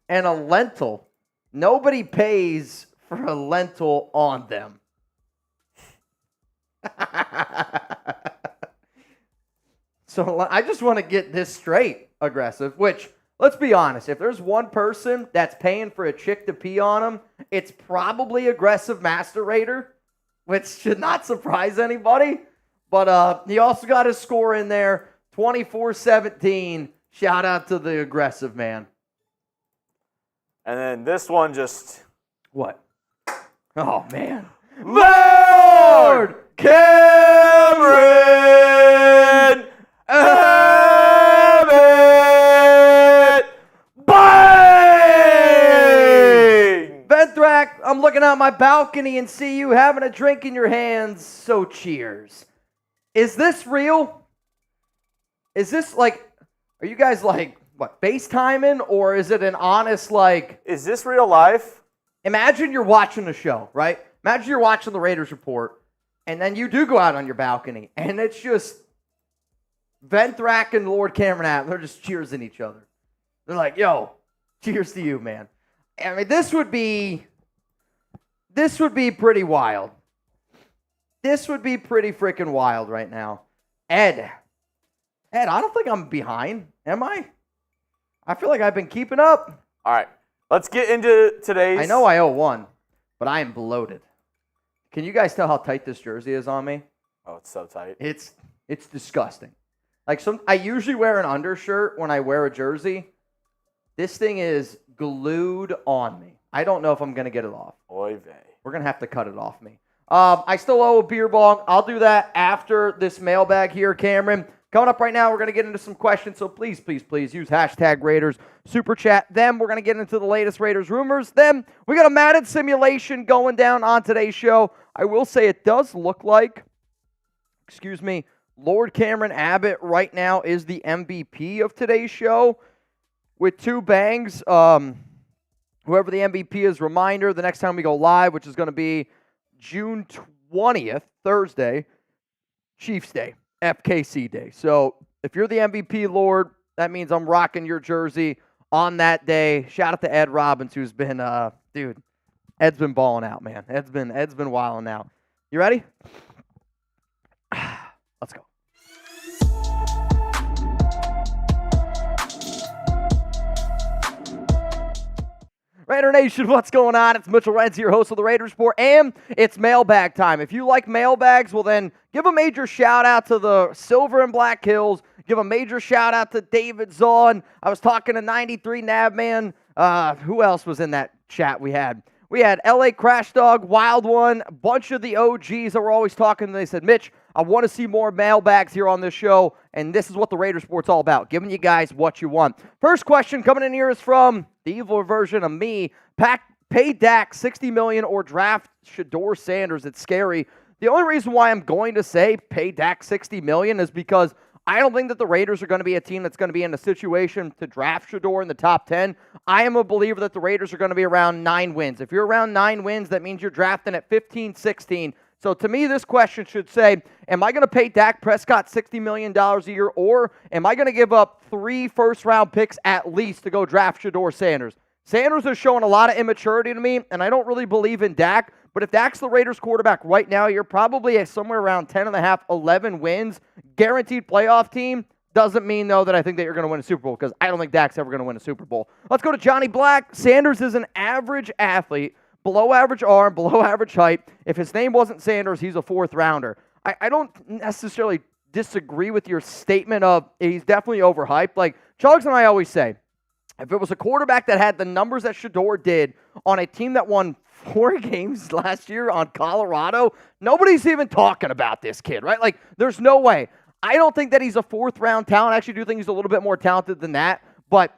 and a lentil? Nobody pays for a lentil on them. So I just want to get this straight, aggressive, which, let's be honest. If there's one person that's paying for a chick to pee on him, it's probably aggressive Master Raider, which should not surprise anybody. But he also got his score in there, 24-17. Shout out to the aggressive man. And then this one just... What? Oh, man. Lord Cameron Abbott! Bang! Venthrak, I'm looking out my balcony and see you having a drink in your hands, so cheers. Is this real? Is this like, are you guys like, what, FaceTiming? Or is it an honest, like... Is this real life? Imagine you're watching a show, right? Imagine you're watching the Raiders Report, and then you do go out on your balcony, and it's just Venthrak and Lord Cameron Abbott. They're just cheersing each other. They're like, yo, cheers to you, man. I mean, this would be pretty wild. This would be pretty freaking wild right now. Ed, I don't think I'm behind, am I? I feel like I've been keeping up. All right, let's get into today's... I know I owe one, but I am bloated. Can you guys tell how tight this jersey is on me? Oh, it's so tight. It's disgusting. Like I usually wear an undershirt when I wear a jersey. This thing is glued on me. I don't know if I'm going to get it off. Oy vey. We're going to have to cut it off me. I still owe a beer bong. I'll do that after this mailbag here, Cameron. Coming up right now, we're going to get into some questions, so please, please, please use hashtag Raiders Super Chat. Then we're going to get into the latest Raiders rumors. Then we got a Madden Simulation going down on today's show. I will say it does look like, Lord Cameron Abbott right now is the MVP of today's show with 2 bangs. Whoever the MVP is, reminder, the next time we go live, which is going to be June 20th, Thursday, Chiefs Day. FKC Day. So if you're the MVP, Lord, that means I'm rocking your jersey on that day. Shout out to Ed Robbins, who's been, dude, Ed's been balling out, man. Ed's been wilding out. You ready? Let's go. Raider Nation, what's going on? It's Mitchell Renz, your host of the Raiders Report, and it's mailbag time. If you like mailbags, well then give a major shout out to the Silver and Black Hills. Give a major shout out to David Zahn. I was talking to 93 Nabman. Who else was in that chat we had? We had LA Crash Dog, Wild One, a bunch of the OGs that were always talking. They said, Mitch, I want to see more mailbags here on this show, and this is what the Raiders Report's all about, giving you guys what you want. First question coming in here is from the evil version of me. Pay Dak $60 million or draft Shedeur Sanders. It's scary. The only reason why I'm going to say pay Dak $60 million is because I don't think that the Raiders are going to be a team that's going to be in a situation to draft Shedeur in the top 10. I am a believer that the Raiders are going to be around 9 wins. If you're around 9 wins, that means you're drafting at 15, 16. So to me, this question should say, am I going to pay Dak Prescott $60 million a year, or am I going to give up 3 first-round picks at least to go draft Shedeur Sanders? Sanders is showing a lot of immaturity to me, and I don't really believe in Dak. But if Dak's the Raiders quarterback right now, you're probably at somewhere around 10.5, 11 wins. Guaranteed playoff team. Doesn't mean, though, that I think that you're going to win a Super Bowl, because I don't think Dak's ever going to win a Super Bowl. Let's go to Johnny Black. Sanders is an average athlete, below average arm, below average height. If his name wasn't Sanders, he's a 4th rounder. I don't necessarily disagree with your statement of he's definitely overhyped. Like Chugs and I always say, if it was a quarterback that had the numbers that Shedeur did on a team that won 4 games last year on Colorado, nobody's even talking about this kid, right? Like, there's no way. I don't think that he's a 4th-round talent. I actually do think he's a little bit more talented than that. But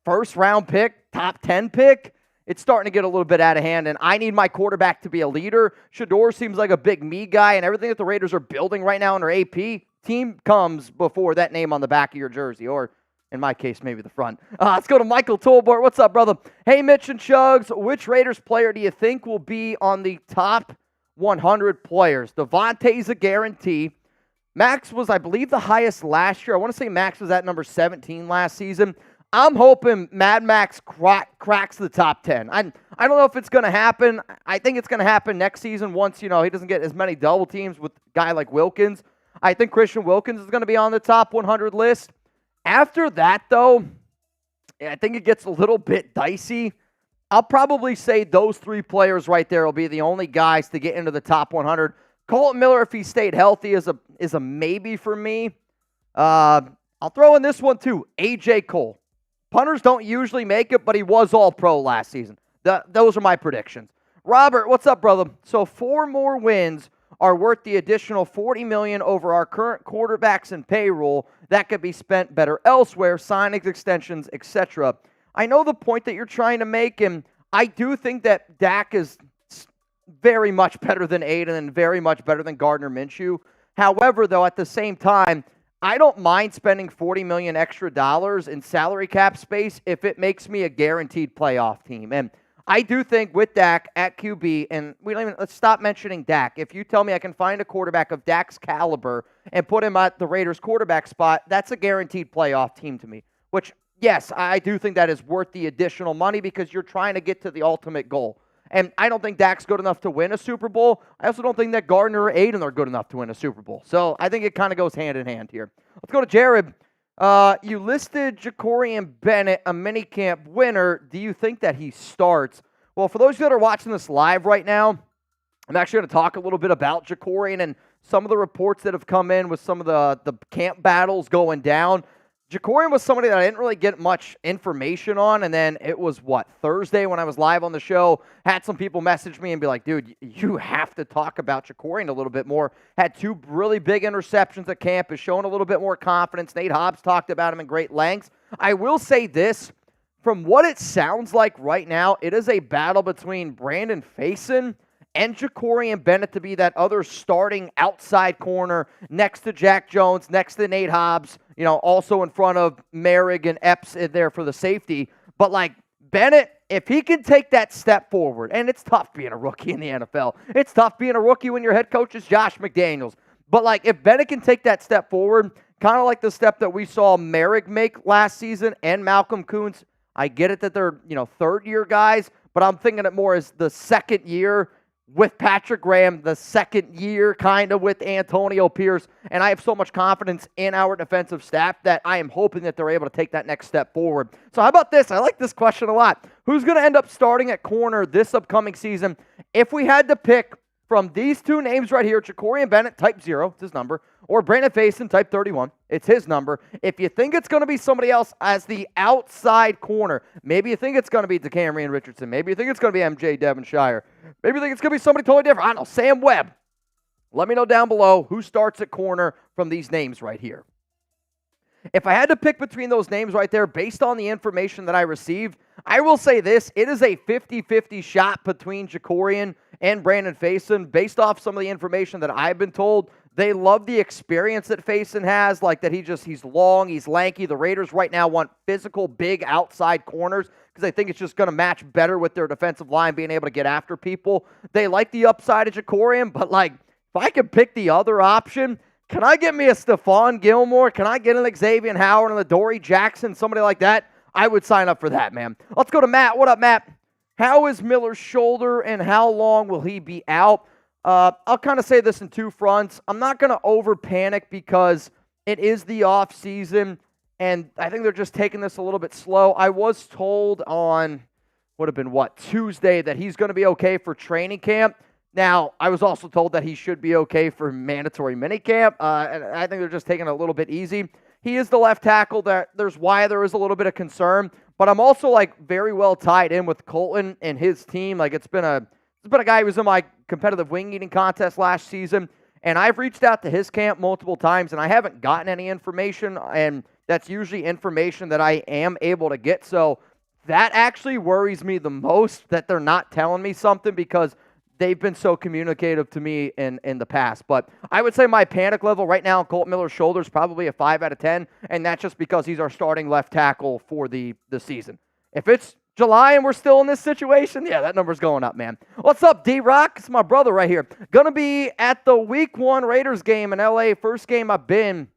first-round pick, top 10 pick, it's starting to get a little bit out of hand, and I need my quarterback to be a leader. Shedeur seems like a big me guy, and everything that the Raiders are building right now in their AP team comes before that name on the back of your jersey, or in my case, maybe the front. Let's go to Michael Tolbert. What's up, brother? Hey, Mitch and Chugs, which Raiders player do you think will be on the top 100 players? Devontae's a guarantee. Max was, I believe, the highest last year. I want to say Max was at number 17 last season. I'm hoping Mad Max cracks the top 10. I don't know if it's going to happen. I think it's going to happen next season once, he doesn't get as many double teams with a guy like Wilkins. I think Christian Wilkins is going to be on the top 100 list. After that, though, I think it gets a little bit dicey. I'll probably say those 3 players right there will be the only guys to get into the top 100. Colton Miller, if he stayed healthy, is a maybe for me. I'll throw in this one too, A.J. Cole. Punters don't usually make it, but he was all-pro last season. Those are my predictions. Robert, what's up, brother? So 4 more wins are worth the additional $40 million over our current quarterbacks and payroll that could be spent better elsewhere, signings, extensions, etc. I know the point that you're trying to make, and I do think that Dak is very much better than Aiden and very much better than Gardner Minshew. However, though, at the same time, I don't mind spending $40 million extra dollars in salary cap space if it makes me a guaranteed playoff team. And I do think with Dak at QB, and let's stop mentioning Dak. If you tell me I can find a quarterback of Dak's caliber and put him at the Raiders quarterback spot, that's a guaranteed playoff team to me. Which, yes, I do think that is worth the additional money because you're trying to get to the ultimate goal. And I don't think Dak's good enough to win a Super Bowl. I also don't think that Gardner or Aiden are good enough to win a Super Bowl. So I think it kind of goes hand in hand here. Let's go to Jared. You listed Ja'Cory Bennett a minicamp winner. Do you think that he starts? Well, for those that are watching this live right now, I'm actually going to talk a little bit about Ja'Cory and some of the reports that have come in with some of the camp battles going down. Ja'Cory was somebody that I didn't really get much information on, and then it was, Thursday when I was live on the show, had some people message me and be like, dude, you have to talk about Ja'Cory a little bit more. Had 2 really big interceptions at camp, is showing a little bit more confidence. Nate Hobbs talked about him in great lengths. I will say this, from what it sounds like right now, it is a battle between Brandon Faison and Ja'Cory Bennett to be that other starting outside corner next to Jack Jones, next to Nate Hobbs, also in front of Merrick and Epps in there for the safety. But Bennett, if he can take that step forward, and it's tough being a rookie in the NFL. It's tough being a rookie when your head coach is Josh McDaniels. But if Bennett can take that step forward, kind of like the step that we saw Merrick make last season and Malcolm Koonce, I get it that they're, third-year guys, but I'm thinking it more as the second year with Patrick Graham, the second year kind of with Antonio Pierce, and I have so much confidence in our defensive staff that I am hoping that they're able to take that next step forward. So how about this? I like this question a lot. Who's going to end up starting at corner this upcoming season? If we had to pick from these 2 names right here, Ja'Cory Bennett, type 0, it's his number, or Brandon Faison, type 31, it's his number. If you think it's going to be somebody else as the outside corner, maybe you think it's going to be DeCamerion Richardson, maybe you think it's going to be MJ Devonshire, maybe you think it's going to be somebody totally different, I don't know, Sam Webb. Let me know down below who starts at corner from these names right here. If I had to pick between those names right there, based on the information that I received, I will say this, it is a 50-50 shot between Ja'Cory and Brandon Faison. Based off some of the information that I've been told, they love the experience that Faison has, that he's long, he's lanky. The Raiders right now want physical, big outside corners because they think it's just going to match better with their defensive line being able to get after people. They like the upside of Ja'Cory, but if I could pick the other option, can I get me a Stephon Gilmore? Can I get an Xavier Howard and a Dory Jackson, somebody like that? I would sign up for that, man. Let's go to Matt. What up, Matt? How is Miller's shoulder and how long will he be out? I'll kind of say this in 2 fronts. I'm not going to over-panic because it is the off-season, and I think they're just taking this a little bit slow. I was told on, Tuesday, that he's going to be okay for training camp. Now, I was also told that he should be okay for mandatory minicamp, and I think they're just taking it a little bit easy. He is the left tackle. There's why there is a little bit of concern, but I'm also very well tied in with Colton and his team. It's been a guy who was in my competitive wing eating contest last season, and I've reached out to his camp multiple times, and I haven't gotten any information, and that's usually information that I am able to get. So that actually worries me the most, that they're not telling me something, because they've been so communicative to me in the past. But I would say my panic level right now on Colt Miller's shoulder is probably a 5 out of 10, and that's just because he's our starting left tackle for the season. If it's July and we're still in this situation, yeah, that number's going up, man. What's up, D-Rock? It's my brother right here. Gonna be at the Week 1 Raiders game in L.A. First game I've been.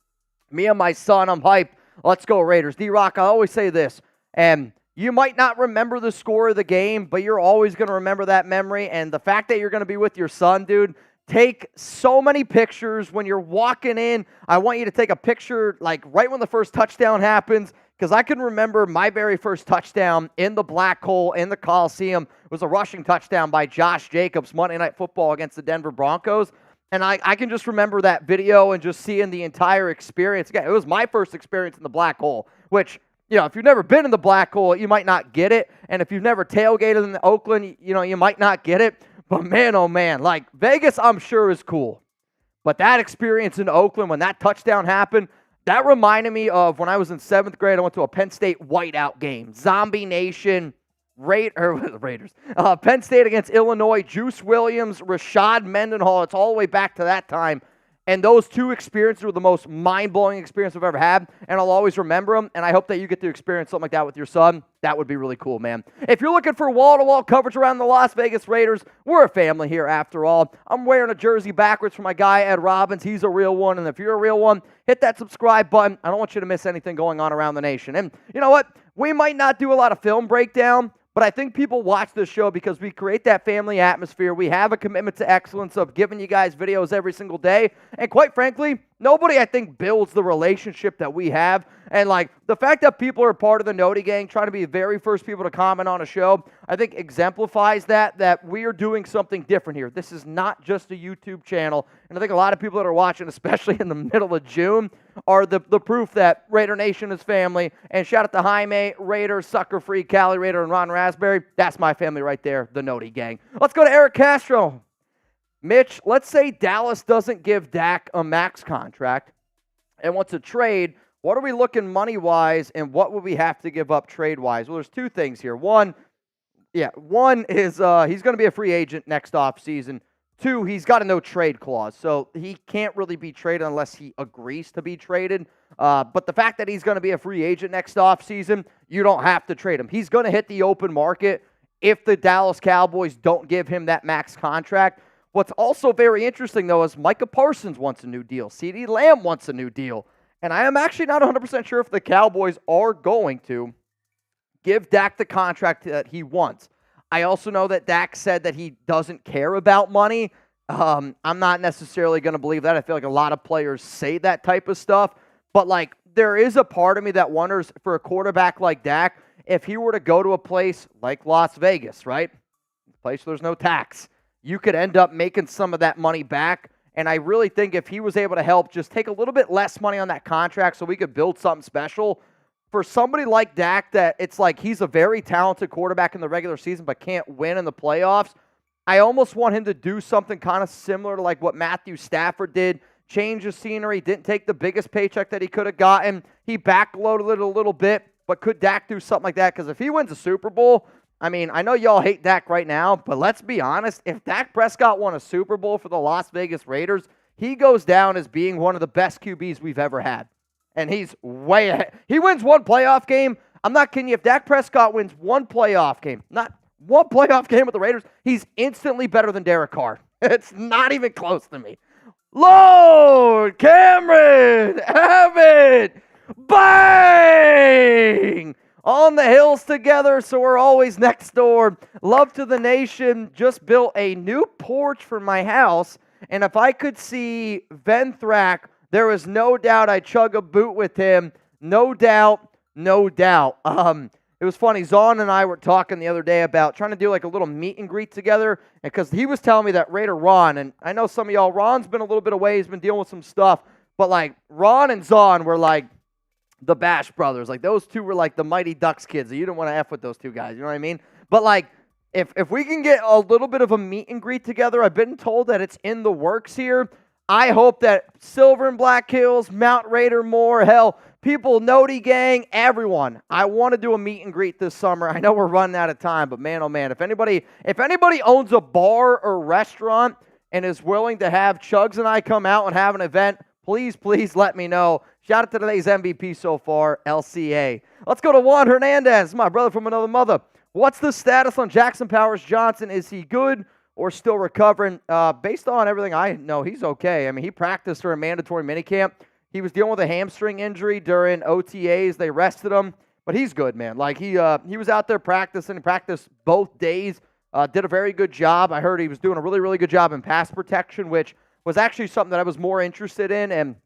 Me and my son, I'm hyped. Let's go, Raiders. D-Rock, I always say this, and you might not remember the score of the game, but you're always going to remember that memory. And the fact that you're going to be with your son, dude, take so many pictures when you're walking in. I want you to take a picture right when the first touchdown happens. because I can remember my very first touchdown in the black hole in the Coliseum was a rushing touchdown by Josh Jacobs, Monday Night Football against the Denver Broncos. And I can just remember that video and just seeing the entire experience. Again, it was my first experience in the black hole, which, if you've never been in the black hole, you might not get it. And if you've never tailgated in Oakland, you might not get it. But man, oh man, like Vegas, I'm sure is cool. But that experience in Oakland, when that touchdown happened, that reminded me of when I was in 7th grade. I went to a Penn State whiteout game. Zombie Nation, Raiders. Penn State against Illinois. Juice Williams, Rashad Mendenhall. It's all the way back to that time. And those two experiences were the most mind-blowing experience I've ever had, and I'll always remember them, and I hope that you get to experience something like that with your son. That would be really cool, man. If you're looking for wall-to-wall coverage around the Las Vegas Raiders, we're a family here after all. I'm wearing a jersey backwards for my guy, Ed Robbins. He's a real one, and if you're a real one, hit that subscribe button. I don't want you to miss anything going on around the nation. And you know what? We might not do a lot of film breakdown, but I think people watch this show because we create that family atmosphere. We have a commitment to excellence of giving you guys videos every single day. And quite frankly, nobody, I think, builds the relationship that we have. And like the fact that people are part of the Noti Gang, trying to be the very first people to comment on a show, I think exemplifies that we are doing something different here. This is not just a YouTube channel. And I think a lot of people that are watching, especially in the middle of June, are the proof that Raider Nation is family. And shout out to Jaime, Raider, Sucker Free, Cali Raider, and Ron Raspberry. That's my family right there, the Noti Gang. Let's go to Eric Castro. Mitch, let's say Dallas doesn't give Dak a max contract and wants to trade. What are we looking money-wise, and what would we have to give up trade-wise? Well, there's two things here. One is he's going to be a free agent next offseason. Two, he's got a no-trade clause, so he can't really be traded unless he agrees to be traded. But the fact that he's going to be a free agent next offseason, you don't have to trade him. He's going to hit the open market if the Dallas Cowboys don't give him that max contract. What's also very interesting, though, is Micah Parsons wants a new deal. CeeDee Lamb wants a new deal. And I am actually not 100% sure if the Cowboys are going to give Dak the contract that he wants. I also know that Dak said that he doesn't care about money. I'm not necessarily going to believe that. I feel like a lot of players say that type of stuff. But, like, there is a part of me that wonders for a quarterback like Dak, if he were to go to a place like Las Vegas, right? A place where there's no tax, you could end up making some of that money back. And I really think if he was able to help just take a little bit less money on that contract so we could build something special, for somebody like Dak that it's like he's a very talented quarterback in the regular season but can't win in the playoffs, I almost want him to do something kind of similar to like what Matthew Stafford did, change the scenery, didn't take the biggest paycheck that he could have gotten. He backloaded it a little bit, but could Dak do something like that? Because if he wins a Super Bowl, I mean, I know y'all hate Dak right now, but let's be honest. If Dak Prescott won a Super Bowl for the Las Vegas Raiders, he goes down as being one of the best QBs we've ever had. And he's way ahead. He wins one playoff game. I'm not kidding you. If Dak Prescott wins one playoff game, not one playoff game with the Raiders, he's instantly better than Derek Carr. It's not even close to me. Lord, Cameron, Abbott, bang! On the hills together, so we're always next door. Love to the nation. Just built a new porch for my house, and if I could see Venthrak, there is no doubt I'd chug a boot with him. No doubt, no doubt. It was funny. Zahn and I were talking the other day about trying to do like a little meet and greet together, because he was telling me that Raider Ron, and I know some of y'all, Ron's been a little bit away. He's been dealing with some stuff, but like Ron and Zahn were like the Bash brothers. Like those two were like the Mighty Ducks kids. You didn't want to F with those two guys. You know what I mean? But like if we can get a little bit of a meet and greet together, I've been told that it's in the works here. I hope that Silver and Black Hills, Mount Raider Moore, hell, people, Noti Gang, everyone. I want to do a meet and greet this summer. I know we're running out of time, but man, oh man, if anybody owns a bar or restaurant and is willing to have Chugs and I come out and have an event, please let me know. Shout out to today's MVP so far, LCA. Let's go to Juan Hernandez, my brother from another mother. What's the status on Jackson Powers Johnson? Is he good or still recovering? Based on everything I know, he's okay. I mean, he practiced for a mandatory minicamp. He was dealing with a hamstring injury during OTAs. They rested him, but he's good, man. Like he was out there practicing, practiced both days, did a very good job. I heard he was doing a really, really good job in pass protection, which was actually something that I was more interested in, and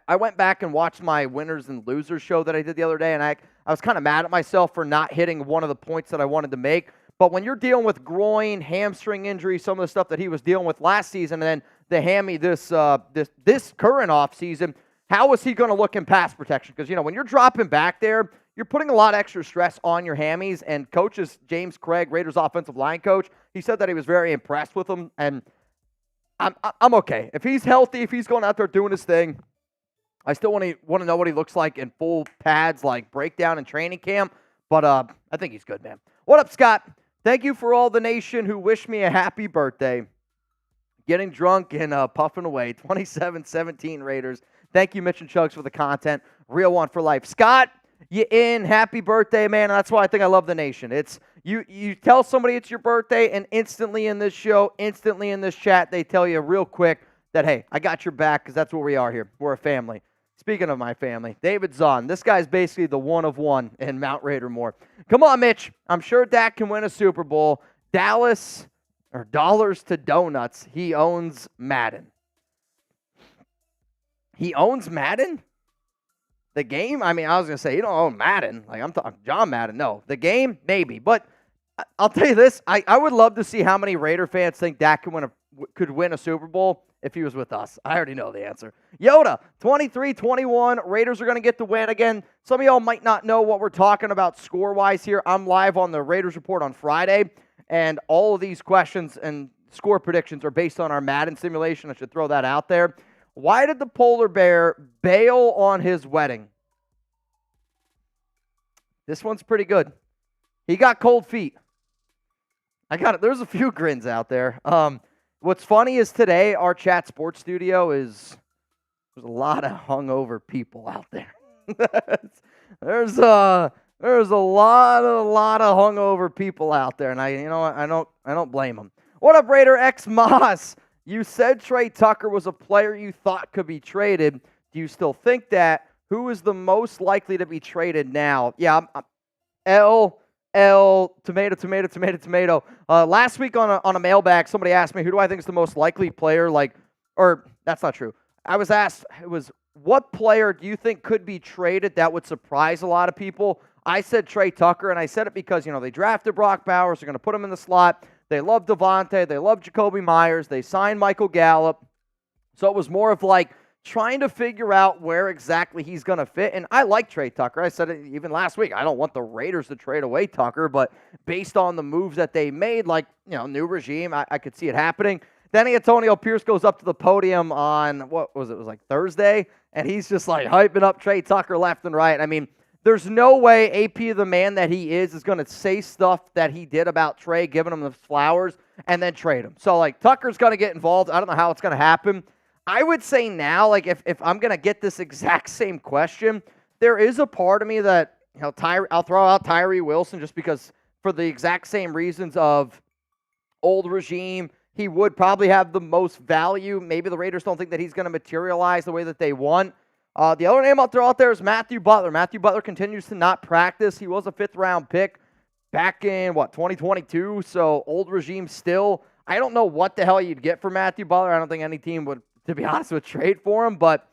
I went back and watched my winners and losers show that I did the other day, and I was kind of mad at myself for not hitting one of the points that I wanted to make. But when you're dealing with groin, hamstring injury, some of the stuff that he was dealing with last season, and then the hammy this current offseason, how is he going to look in pass protection? Because, when you're dropping back there, you're putting a lot of extra stress on your hammies. And coaches, James Craig, Raiders offensive line coach, he said that he was very impressed with him. And I'm okay. If he's healthy, if he's going out there doing his thing, I still want to know what he looks like in full pads, like breakdown and training camp. But I think he's good, man. What up, Scott? Thank you for all the nation who wished me a happy birthday. Getting drunk and puffing away. 27-17 Raiders. Thank you, Mitch and Chugs, for the content. Real one for life. Scott, you in. Happy birthday, man. That's why I think I love the nation. It's you tell somebody it's your birthday, and instantly in this show, instantly in this chat, they tell you real quick that, hey, I got your back, because that's what we are here. We're a family. Speaking of my family, David Zahn. This guy's basically the one of one in Mount Raidermore. Come on, Mitch. I'm sure Dak can win a Super Bowl. Dallas, or dollars to donuts, he owns Madden. He owns Madden? The game? I mean, I was going to say, you don't own Madden. Like, I'm talking John Madden. No. The game? Maybe. But I'll tell you this. I would love to see how many Raider fans think Dak could win a Super Bowl if he was with us. I already know the answer. Yoda, 23-21. Raiders are going to get the win again. Some of y'all might not know what we're talking about score-wise here. I'm live on the Raiders Report on Friday, and all of these questions and score predictions are based on our Madden simulation. I should throw that out there. Why did the polar bear bail on his wedding? This one's pretty good. He got cold feet. I got it. There's a few grins out there. What's funny is today our chat sports studio there's a lot of hungover people out there. there's a lot of hungover people out there, and I don't blame them. What up, Raider X Moss? You said Trey Tucker was a player you thought could be traded. Do you still think that? Who is the most likely to be traded now? Yeah, tomato. Last week on a mailbag, somebody asked me, who do I think is the most likely player? Or that's not true. I was asked, what player do you think could be traded that would surprise a lot of people? I said Trey Tucker, and I said it because, they drafted Brock Bowers. They're going to put him in the slot. They love Devontae. They love Jacoby Myers. They signed Michael Gallup. So it was more of trying to figure out where exactly he's going to fit. And I like Trey Tucker. I said it even last week. I don't want the Raiders to trade away Tucker, but based on the moves that they made, new regime, I could see it happening. Then Antonio Pierce goes up to the podium on, what was it? It was Thursday, and he's just hyping up Trey Tucker left and right. I mean, there's no way AP, the man that he is going to say stuff that he did about Trey, giving him the flowers, and then trade him. So, Tucker's going to get involved. I don't know how it's going to happen. I would say now, if I'm going to get this exact same question, there is a part of me that, I'll throw out Tyree Wilson just because for the exact same reasons of old regime, he would probably have the most value. Maybe the Raiders don't think that he's going to materialize the way that they want. The other name I'll throw out there is Matthew Butler. Matthew Butler continues to not practice. He was a 5th-round pick back in, 2022, so old regime still. I don't know what the hell you'd get for Matthew Butler. I don't think any team would, to be honest, would trade for him, but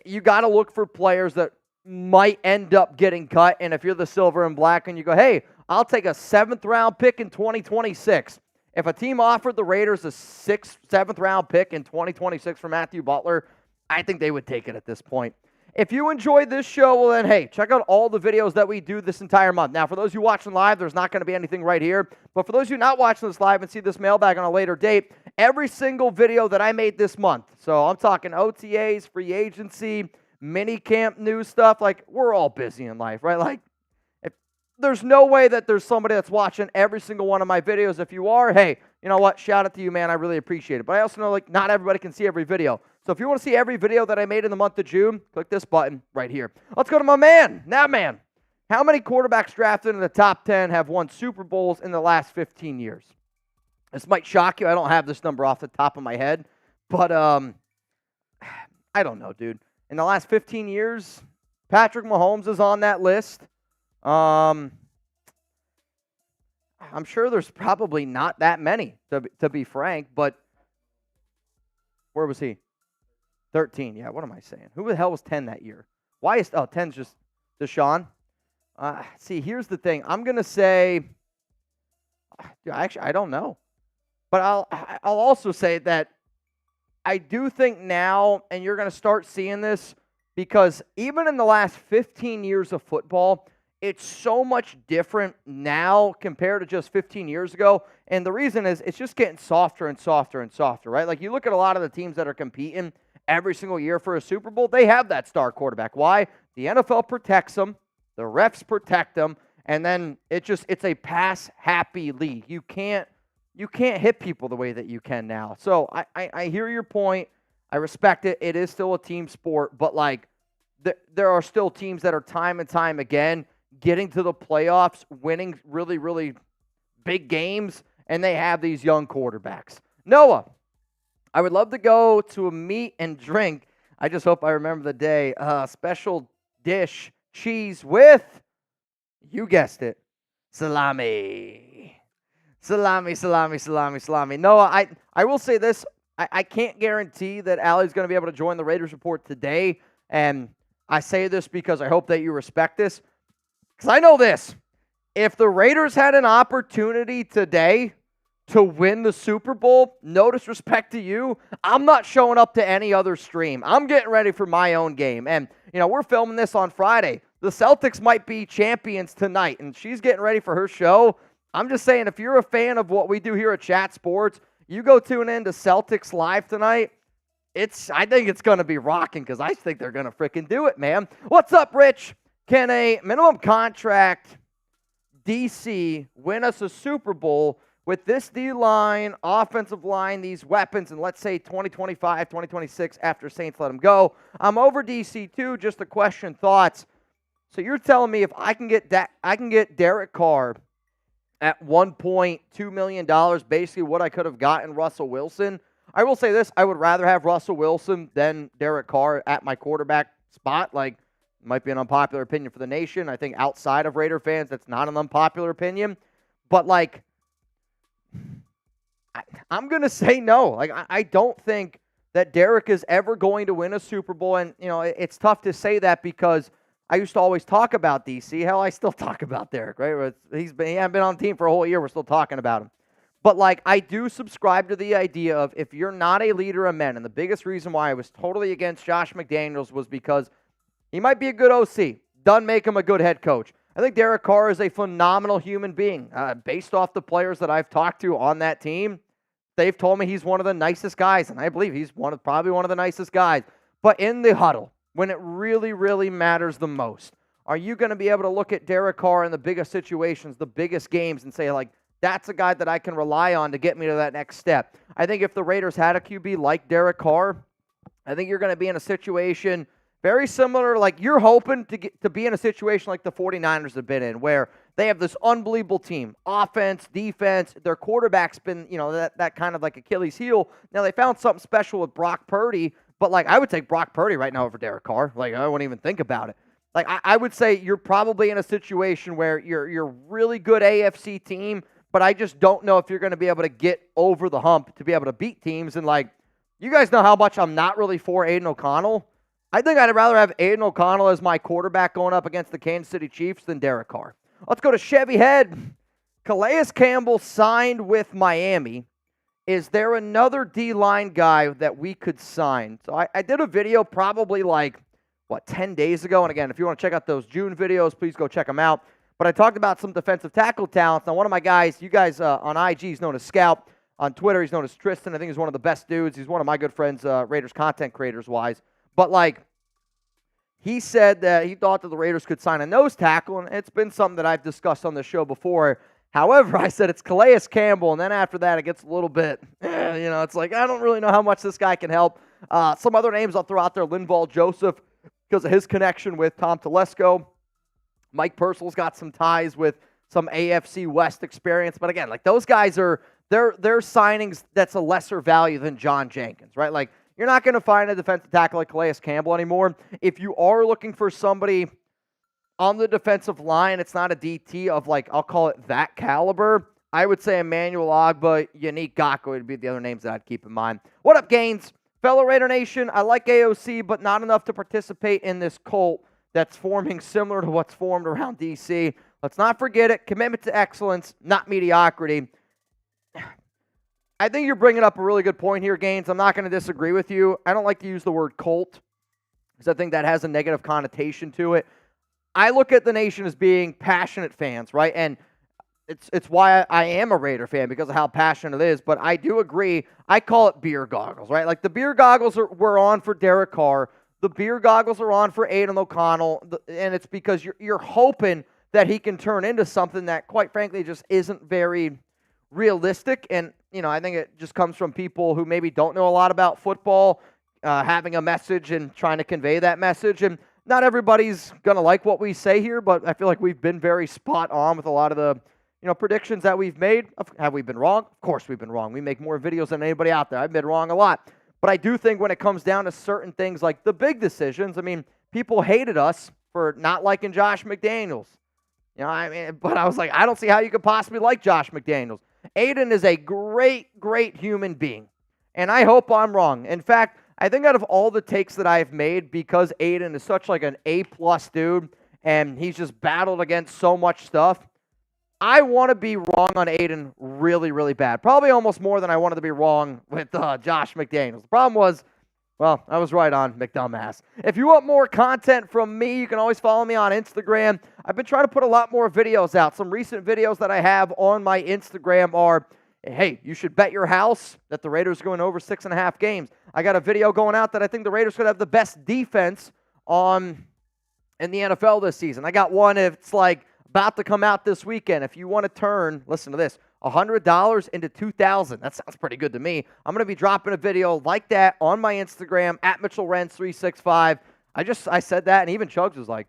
you got to look for players that might end up getting cut, and if you're the silver and black and you go, hey, I'll take a 7th-round pick in 2026. If a team offered the Raiders a 7th-round pick in 2026 for Matthew Butler, I think they would take it at this point. If you enjoyed this show, well then, hey, check out all the videos that we do this entire month. Now, for those of you watching live, there's not going to be anything right here. But for those of you not watching this live and see this mailbag on a later date, every single video that I made this month, so I'm talking OTAs, free agency, minicamp news stuff, we're all busy in life, right? There's no way that there's somebody that's watching every single one of my videos. If you are, hey, you know what? Shout out to you, man. I really appreciate it. But I also know, not everybody can see every video. So if you want to see every video that I made in the month of June, click this button right here. Let's go to my man, Navman. How many quarterbacks drafted in the top 10 have won Super Bowls in the last 15 years? This might shock you. I don't have this number off the top of my head. But I don't know, dude. In the last 15 years, Patrick Mahomes is on that list. I'm sure there's probably not that many, to be frank, but where was he? 13, yeah. What am I saying? Who the hell was 10 that year? Why is 10's just Deshaun? See, here's the thing. I'm going to say, actually, I don't know. But I'll also say that I do think now, and you're going to start seeing this, because even in the last 15 years of football, it's so much different now compared to just 15 years ago. And the reason is it's just getting softer and softer and softer, right? Like you look at a lot of the teams that are competing every single year for a Super Bowl, they have that star quarterback. Why? The NFL protects them, the refs protect them, and then it's a pass-happy league. You can't hit people the way that you can now. So I hear your point. I respect it. It is still a team sport, but like there are still teams that are time and time again getting to the playoffs, winning really, really big games, and they have these young quarterbacks. Noah, I would love to go to a meat and drink. I just hope I remember the day. Special dish, cheese with, you guessed it, salami. Salami. Noah, I will say this. I can't guarantee that Allie's going to be able to join the Raiders Report today, and I say this because I hope that you respect this. Because I know this. If the Raiders had an opportunity today to win the Super Bowl, no disrespect to you, I'm not showing up to any other stream. I'm getting ready for my own game. And, we're filming this on Friday. The Celtics might be champions tonight, and she's getting ready for her show. I'm just saying, if you're a fan of what we do here at Chat Sports, you go tune in to Celtics Live tonight. I think it's going to be rocking because I think they're going to freaking do it, man. What's up, Rich? Can a minimum contract DC win us a Super Bowl with this D-line, offensive line, these weapons, and let's say 2025, 2026 after Saints let them go? I'm over DC too. Just a question, thoughts. So you're telling me if I can get Derek Carr at $1.2 million, basically what I could have gotten Russell Wilson. I will say this, I would rather have Russell Wilson than Derek Carr at my quarterback spot. Like, might be an unpopular opinion for the nation. I think outside of Raider fans, that's not an unpopular opinion. But, like, I'm going to say no. Like, I don't think that Derek is ever going to win a Super Bowl. And, it's tough to say that because I used to always talk about DC. Hell, I still talk about Derek, right? He hasn't been on the team for a whole year. We're still talking about him. But, like, I do subscribe to the idea of if you're not a leader of men, and the biggest reason why I was totally against Josh McDaniels was because he might be a good OC. Doesn't make him a good head coach. I think Derek Carr is a phenomenal human being. Based off the players that I've talked to on that team, they've told me he's one of the nicest guys, and I believe he's probably one of the nicest guys. But in the huddle, when it really, really matters the most, are you going to be able to look at Derek Carr in the biggest situations, the biggest games, and say, like, that's a guy that I can rely on to get me to that next step? I think if the Raiders had a QB like Derek Carr, I think you're going to be in a situation very similar, like you're hoping to be in a situation like the 49ers have been in, where they have this unbelievable team, offense, defense. Their quarterback's been, that kind of like Achilles heel. Now, they found something special with Brock Purdy, but, like, I would take Brock Purdy right now over Derek Carr. Like, I wouldn't even think about it. Like, I would say you're probably in a situation where you're really good AFC team, but I just don't know if you're going to be able to get over the hump to be able to beat teams. And, like, you guys know how much I'm not really for Aiden O'Connell. I think I'd rather have Aiden O'Connell as my quarterback going up against the Kansas City Chiefs than Derek Carr. Let's go to Chevy Head. Calais Campbell signed with Miami. Is there another D-line guy that we could sign? So I did a video probably 10 days ago. And again, if you want to check out those June videos, please go check them out. But I talked about some defensive tackle talents. Now, one of my guys, you guys on IG, he's known as Scout. On Twitter, he's known as Tristan. I think he's one of the best dudes. He's one of my good friends, Raiders content creators-wise. But, like, he said that he thought that the Raiders could sign a nose tackle, and it's been something that I've discussed on the show before. However, I said it's Calais Campbell, and then after that, it gets a little bit, it's like, I don't really know how much this guy can help. Some other names I'll throw out there, Linval Joseph, because of his connection with Tom Telesco. Mike Purcell's got some ties with some AFC West experience. But again, like, those guys are, they're signings that's a lesser value than John Jenkins, right? Like, you're not going to find a defensive tackle like Calais Campbell anymore. If you are looking for somebody on the defensive line, it's not a DT of, like, I'll call it that caliber. I would say Emmanuel Ogba, Yannick Ngakoue would be the other names that I'd keep in mind. What up, Gaines? fellow Raider Nation, I like AOC, but not enough to participate in this cult that's forming similar to what's formed around DC. Let's not forget it. Commitment to excellence, not mediocrity. I think you're bringing up a really good point here, Gaines. I'm not going to disagree with you. I don't like to use the word cult because I think that has a negative connotation to it. I look at the Nation as being passionate fans, right? And it's why I am a Raider fan, because of how passionate it is. But I do agree. I call it beer goggles, right? Like the beer goggles were on for Derek Carr. The beer goggles are on for Aiden O'Connell. And it's because you're hoping that he can turn into something that, quite frankly, just isn't very realistic. And, I think it just comes from people who maybe don't know a lot about football, having a message and trying to convey that message. And not everybody's going to like what we say here, but I feel like we've been very spot on with a lot of the predictions that we've made. Have we been wrong? Of course we've been wrong. We make more videos than anybody out there. I've been wrong a lot. But I do think when it comes down to certain things like the big decisions, people hated us for not liking Josh McDaniels. But I was like, I don't see how you could possibly like Josh McDaniels. Aiden is a great, great human being. And I hope I'm wrong. In fact, I think out of all the takes that I've made, because Aiden is such like an A-plus dude, and he's just battled against so much stuff, I want to be wrong on Aiden really, really bad. Probably almost more than I wanted to be wrong with Josh McDaniels. The problem was, I was right on McDumbass. If you want more content from me, you can always follow me on Instagram. I've been trying to put a lot more videos out. Some recent videos that I have on my Instagram are, hey, you should bet your house that the Raiders are going over 6.5 games. I got a video going out that I think the Raiders could have the best defense in the NFL this season. I got one, it's like about to come out this weekend. If you want to turn, listen to this, $100 into $2,000. That sounds pretty good to me. I'm going to be dropping a video like that on my Instagram at MitchellRenz365. I said that, and even Chugs was like,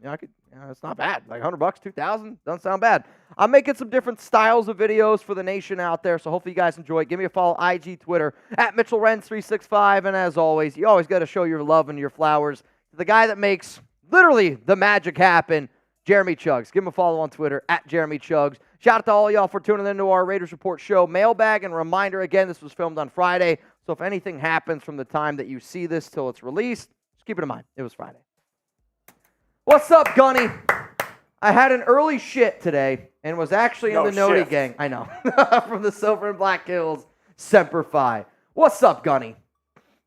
it's not bad. Like $100, $2,000, doesn't sound bad. I'm making some different styles of videos for the Nation out there, so hopefully you guys enjoy it. Give me a follow, IG, Twitter, at MitchellRenz365. And as always, you always got to show your love and your flowers to the guy that makes literally the magic happen, Jeremy Chugs. Give him a follow on Twitter, at Jeremy Chugs. Shout out to all y'all for tuning into our Raiders Report show mailbag. And reminder, again, this was filmed on Friday, so if anything happens from the time that you see this till it's released, just keep it in mind. It was Friday. What's up, Gunny? I had an early shit today and was actually in the Noti gang. I know. From the Silver and Black Hills, Semper Fi. What's up, Gunny?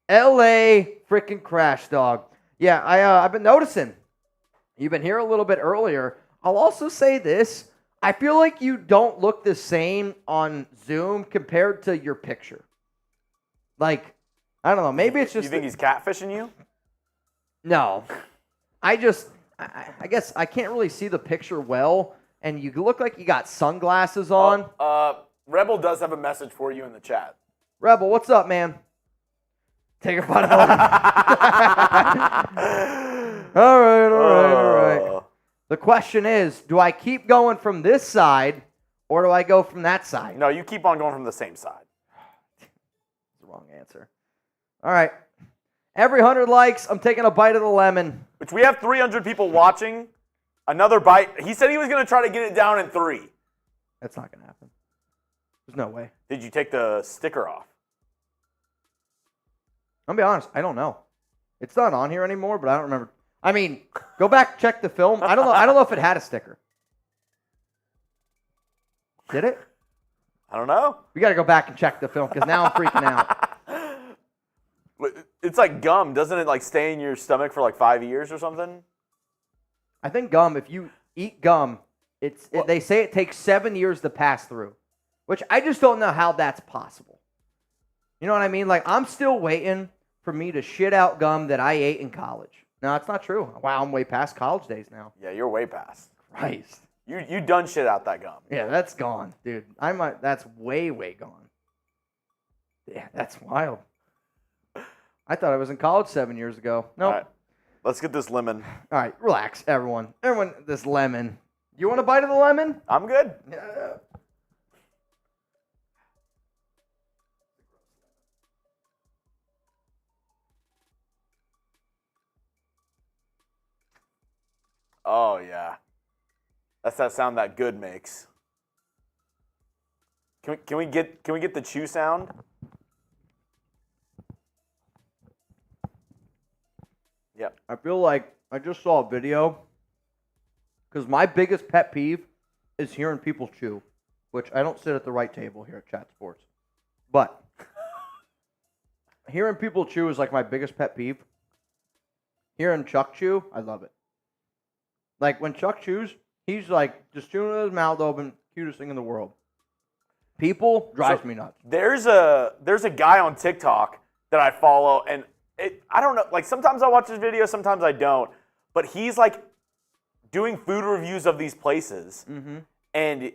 L.A. freaking crash dog. Yeah, I've been noticing. You've been here a little bit earlier. I'll also say this. I feel like you don't look the same on Zoom compared to your picture. Like, I don't know. Maybe it's just... You think he's catfishing you? No. I guess I can't really see the picture well, and you look like you got sunglasses on. Rebel does have a message for you in the chat. Rebel, what's up, man? Take a bite of All right. The question is, do I keep going from this side, or do I go from that side? No, you keep on going from the same side. That's the wrong answer. All right. Every 100 likes, I'm taking a bite of the lemon. Which we have 300 people watching. Another bite. He said he was going to try to get it down in 3. That's not going to happen. There's no way. Did you take the sticker off? I'll be honest, I don't know. It's not on here anymore, but I don't remember. Go back, check the film. I don't know if it had a sticker. Did it? I don't know. We got to go back and check the film because now I'm freaking out. It's like gum. Doesn't it like stay in your stomach for like 5 years or something? I think gum, if you eat gum, they say it takes 7 years to pass through, which I just don't know how that's possible. You know what I mean? Like, I'm still waiting for me to shit out gum that I ate in college. No, it's not true. Wow, I'm way past college days now. Yeah, you're way past. Christ. You done shit out that gum. Yeah, that's gone, dude. That's way, way gone. Yeah, that's wild. I thought I was in college 7 years ago. No. Nope. All right. Let's get this lemon. All right, relax, everyone. Everyone, this lemon. You want a bite of the lemon? I'm good. Yeah. Oh, yeah. That's that sound that good makes. Can we get the chew sound? Yep. I feel like I just saw a video because my biggest pet peeve is hearing people chew, which I don't sit at the right table here at Chat Sports. But hearing people chew is like my biggest pet peeve. Hearing Chuck chew, I love it. Like when Chuck chews, he's like just chewing with his mouth open, cutest thing in the world. People drives me nuts. There's a guy on TikTok that I follow, and I don't know, like sometimes I watch his videos, sometimes I don't, but he's like doing food reviews of these places, and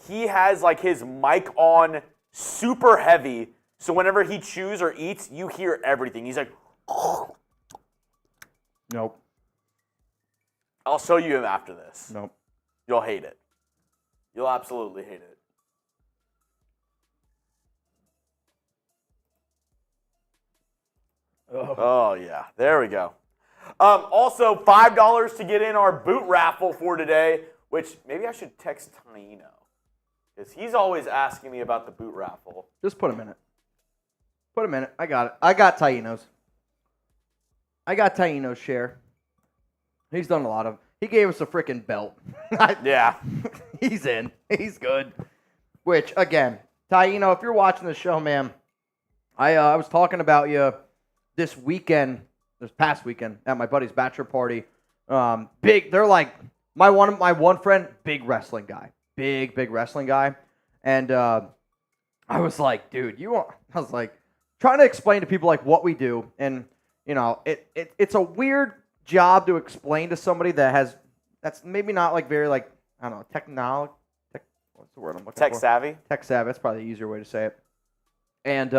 he has like his mic on super heavy, so whenever he chews or eats, you hear everything. He's like, Nope. I'll show you him after this. Nope. You'll hate it. You'll absolutely hate it. Oh, yeah. There we go. Also, $5 to get in our boot raffle for today, which maybe I should text Taino, because he's always asking me about the boot raffle. Just put him in it. Put him in it. I got it. I got Taino's. I got Taino's share. He's done a lot of. He gave us a freaking belt. Yeah. He's in. He's good. Which, again, Taino, if you're watching the show, man, I was talking about you this past weekend at my buddy's bachelor party. They're like my one friend, big wrestling guy, big wrestling guy, and I was like, dude, I was like trying to explain to people like what we do, and you know, it's a weird job to explain to somebody that's maybe not like very like I don't know what's the word I'm looking for? Tech savvy. Tech savvy. That's probably the easier way to say it. And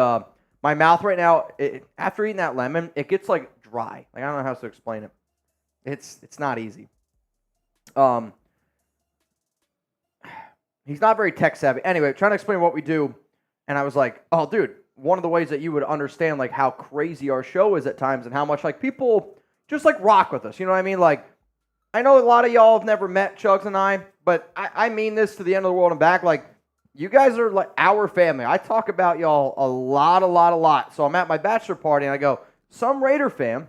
my mouth right now, after eating that lemon, it gets like dry. Like I don't know how to explain it. It's not easy. He's not very tech savvy. Anyway, trying to explain what we do, and I was like, "Oh, dude, one of the ways that you would understand like how crazy our show is at times, and how much like people just like rock with us. You know what I mean? Like, I know a lot of y'all have never met Chugs and I, but I mean this to the end of the world and back. Like, you guys are like our family. I talk about y'all a lot. So I'm at my bachelor party, and I go, some Raider fan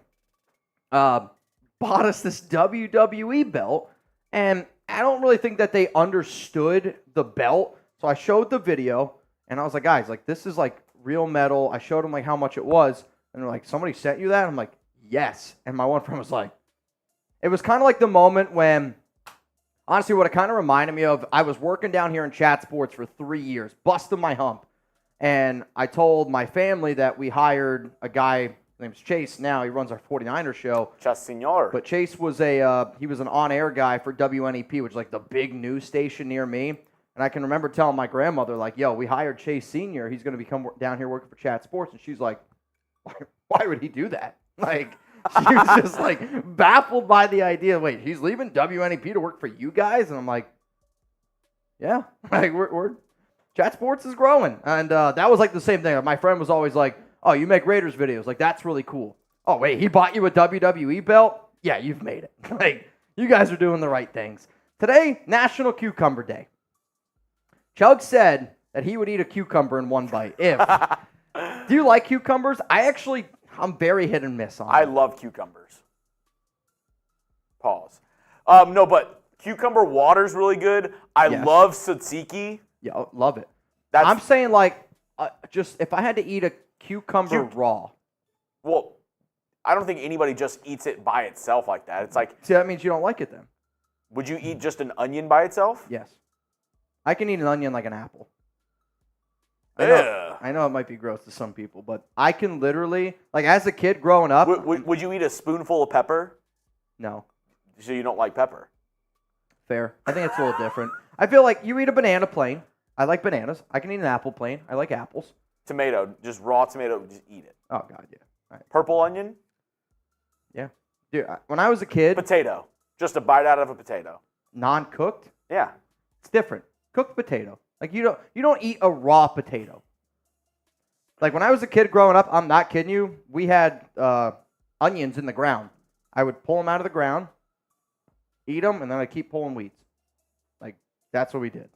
bought us this WWE belt, and I don't really think that they understood the belt. So I showed the video, and I was like, guys, like this is like real metal. I showed them like how much it was, and they're like, somebody sent you that? I'm like, yes. And my one friend was like, it was kind of like the moment when, honestly, what it kind of reminded me of, I was working down here in Chat Sports for 3 years, busting my hump. And I told my family that we hired a guy, his name's Chase now, he runs our 49ers show. Chas Senor. But Chase was he was an on-air guy for WNEP, which is like the big news station near me. And I can remember telling my grandmother, like, yo, we hired Chase Sr., he's going to come down here working for Chat Sports. And she's like, why would he do that? Like, she was just like baffled by the idea. Wait, he's leaving WNEP to work for you guys? And I'm like, yeah, like we're Chat Sports is growing, and that was like the same thing. My friend was always like, oh, you make Raiders videos, like that's really cool. Oh wait, he bought you a WWE belt? Yeah, you've made it. Like you guys are doing the right things. Today, National Cucumber Day. Chug said that he would eat a cucumber in one bite. Do you like cucumbers? I'm very hit and miss on them. I love cucumbers. Pause. No, but cucumber water's really good. I love tzatziki. Yeah, love it. I'm saying like, just if I had to eat a cucumber raw. Well, I don't think anybody just eats it by itself like that. It's like. See, that means you don't like it then. Would you eat just an onion by itself? Yes. I can eat an onion like an apple. I know it might be gross to some people, but I can literally, like as a kid growing up. Would you eat a spoonful of pepper? No. So you don't like pepper? Fair. I think it's a little different. I feel like you eat a banana plain. I like bananas. I can eat an apple plain. I like apples. Tomato, just raw tomato, just eat it. Oh, God, yeah. All right. Purple onion? Yeah. Dude, when I was a kid. Potato. Just a bite out of a potato. Non-cooked? Yeah. It's different. Cooked potato. Like you don't eat a raw potato. Like when I was a kid growing up, I'm not kidding you, we had onions in the ground. I would pull them out of the ground, eat them, and then I'd keep pulling weeds. Like that's what we did.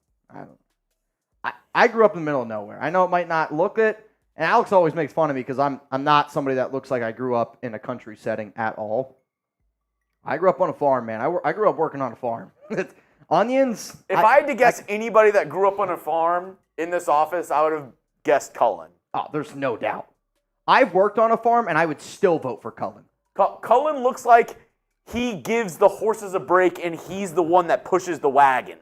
I grew up in the middle of nowhere. I know it might not look it. And Alex always makes fun of me because I'm not somebody that looks like I grew up in a country setting at all. I grew up on a farm, man. I grew up working on a farm. Onions. If I had to guess anybody that grew up on a farm in this office, I would have guessed Cullen. Oh, there's no doubt. I've worked on a farm, and I would still vote for Cullen. Cullen looks like he gives the horses a break, and he's the one that pushes the wagon.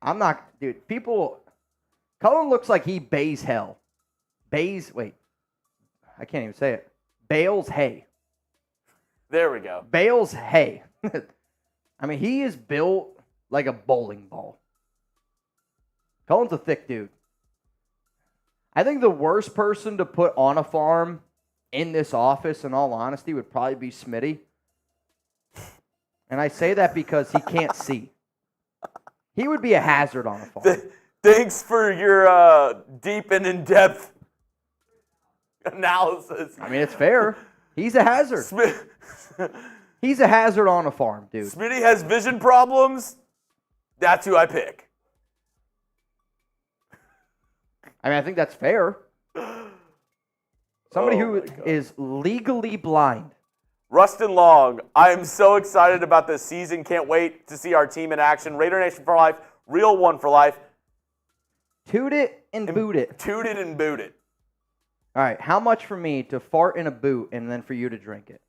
I'm not, dude. Cullen looks like he bays hell. Wait. I can't even say it. Bales hay. There we go. Bales hay. I mean, he is built like a bowling ball. Cullen's a thick dude. I think the worst person to put on a farm in this office, in all honesty, would probably be Smitty. And I say that because he can't see. He would be a hazard on a farm. Thanks for your deep and in-depth analysis. I mean, it's fair. He's a hazard. He's a hazard on a farm, dude. Smitty has vision problems. That's who I pick. I mean, I think that's fair. Somebody who is legally blind. Rustin Long, I am so excited about this season. Can't wait to see our team in action. Raider Nation for life. Real one for life. Toot it and boot it. Toot it and boot it. All right, how much for me to fart in a boot and then for you to drink it?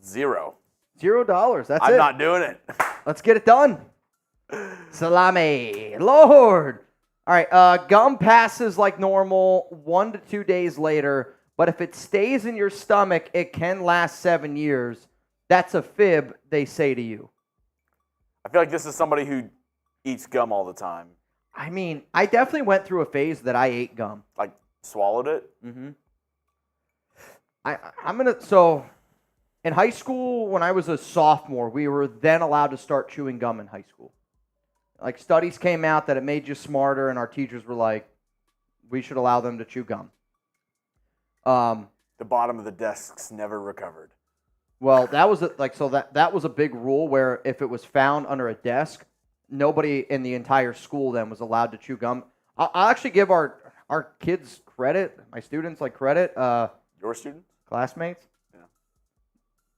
$0. $0. That's it. I'm not doing it. Let's get it done. Salami. Lord. All right, gum passes like normal 1 to 2 days later, but if it stays in your stomach, it can last 7 years. That's a fib, they say to you. I feel like this is somebody who eats gum all the time. I mean, I definitely went through a phase that I ate gum. Like, swallowed it? Mm-hmm. I'm going to, so in high school, when I was a sophomore, we were then allowed to start chewing gum in high school. Like, studies came out that it made you smarter, and our teachers were like, we should allow them to chew gum. The bottom of the desks never recovered. Well, that was that was a big rule where if it was found under a desk, nobody in the entire school then was allowed to chew gum. I'll actually give our kids credit, my students credit. Your students? Classmates. Yeah.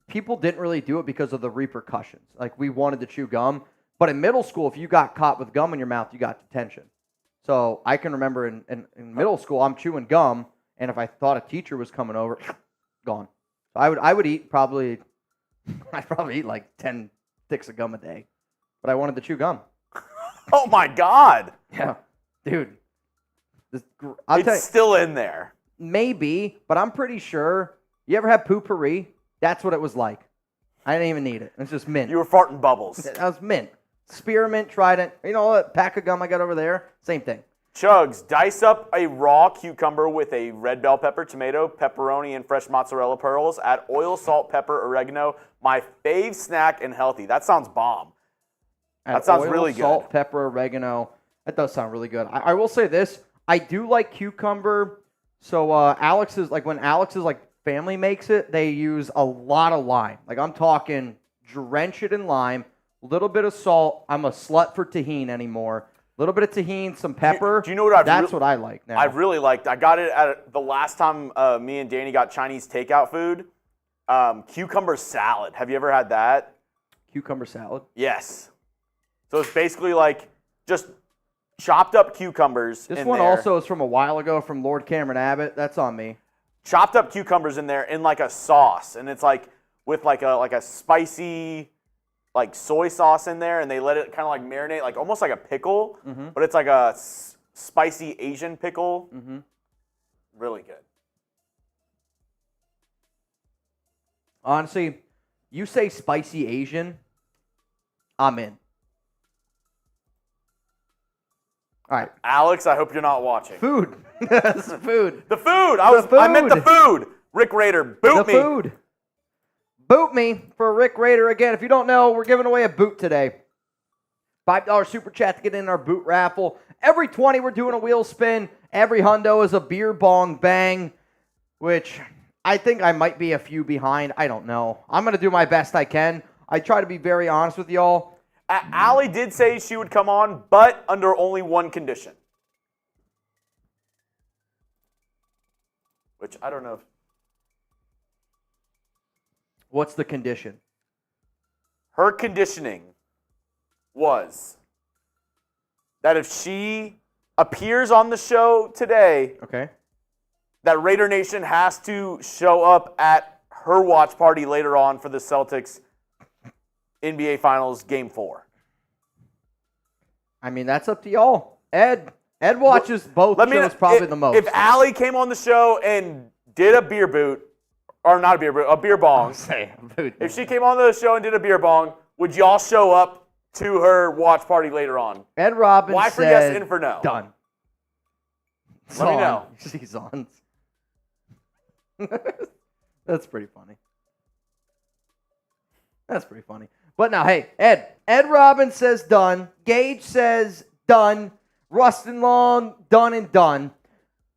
People didn't really do it because of the repercussions. Like, we wanted to chew gum. But in middle school, if you got caught with gum in your mouth, you got detention. So I can remember in middle school, I'm chewing gum, and if I thought a teacher was coming over, gone. So I would eat I'd probably eat like 10 sticks of gum a day. But I wanted to chew gum. Oh my God. Yeah. Dude. It's still in there. Maybe, but I'm pretty sure. You ever had poopery? That's what it was like. I didn't even need it. It's just mint. You were farting bubbles. That was mint. Spearmint, Trident. You know what pack of gum I got over there? Same thing. Chugs, dice up a raw cucumber with a red bell pepper, tomato, pepperoni, and fresh mozzarella pearls. Add oil, salt, pepper, oregano. My fave snack and healthy. That sounds bomb. That sounds really good. Salt, pepper, oregano. That does sound really good. I will say this. I do like cucumber. So when Alex's family makes it, they use a lot of lime. Like, I'm talking drench it in lime, a little bit of salt. I'm a slut for tahini anymore. A little bit of tahini, some pepper. Do you know what That's what I like now. I really liked. I got it at the last time me and Danny got Chinese takeout food. Cucumber salad. Have you ever had that? Cucumber salad? Yes. So it's basically like just chopped up cucumbers. This one also is from a while ago from Lord Cameron Abbott. That's on me. Chopped up cucumbers in there in like a sauce, and it's like with like a spicy like soy sauce in there, and they let it kind of like marinate, like almost like a pickle, but it's like a spicy Asian pickle. Mm-hmm. Really good. Honestly, you say spicy Asian, I'm in. All right. Alex, I hope you're not watching. Food. That's food. The food. I meant the food. Rick Raider, boot me. The food. Boot me for Rick Raider. Again, if you don't know, we're giving away a boot today. $5 super chat to get in our boot raffle. Every 20, we're doing a wheel spin. Every hundo is a beer bong bang, which I think I might be a few behind. I don't know. I'm going to do my best I can. I try to be very honest with y'all. Allie did say she would come on, but under only one condition. which I don't know if What's the condition? her conditioning was that if she appears on the show today, Okay. that Raider Nation has to show up at her watch party later on for the Celtics NBA Finals Game 4. I mean, that's up to y'all. Ed watches both shows probably the most. If Allie came on the show and did a beer boot, or not a beer boot, a beer bong. If she came on the show and did a beer bong, would y'all show up to her watch party later on? Ed Robbins Why for said, yes and for no? done. Let me know. She's on. That's pretty funny. That's pretty funny. But now, hey, Ed Robbins says done. Gage says done. Rustin Long, done and done.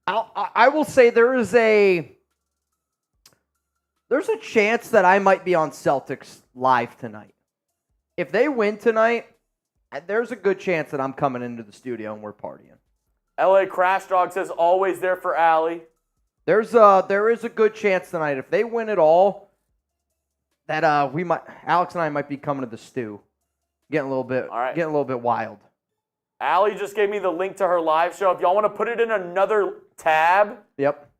I will say there's a chance that I might be on Celtics Live tonight. If they win tonight, there's a good chance that I'm coming into the studio and we're partying. LA Crash Dog says always there for Allie. There is a good chance tonight if they win it all that Alex and I might be coming to the stew, getting a little bit wild. Allie just gave me the link to her live show. If y'all want to put it in another tab, Yep.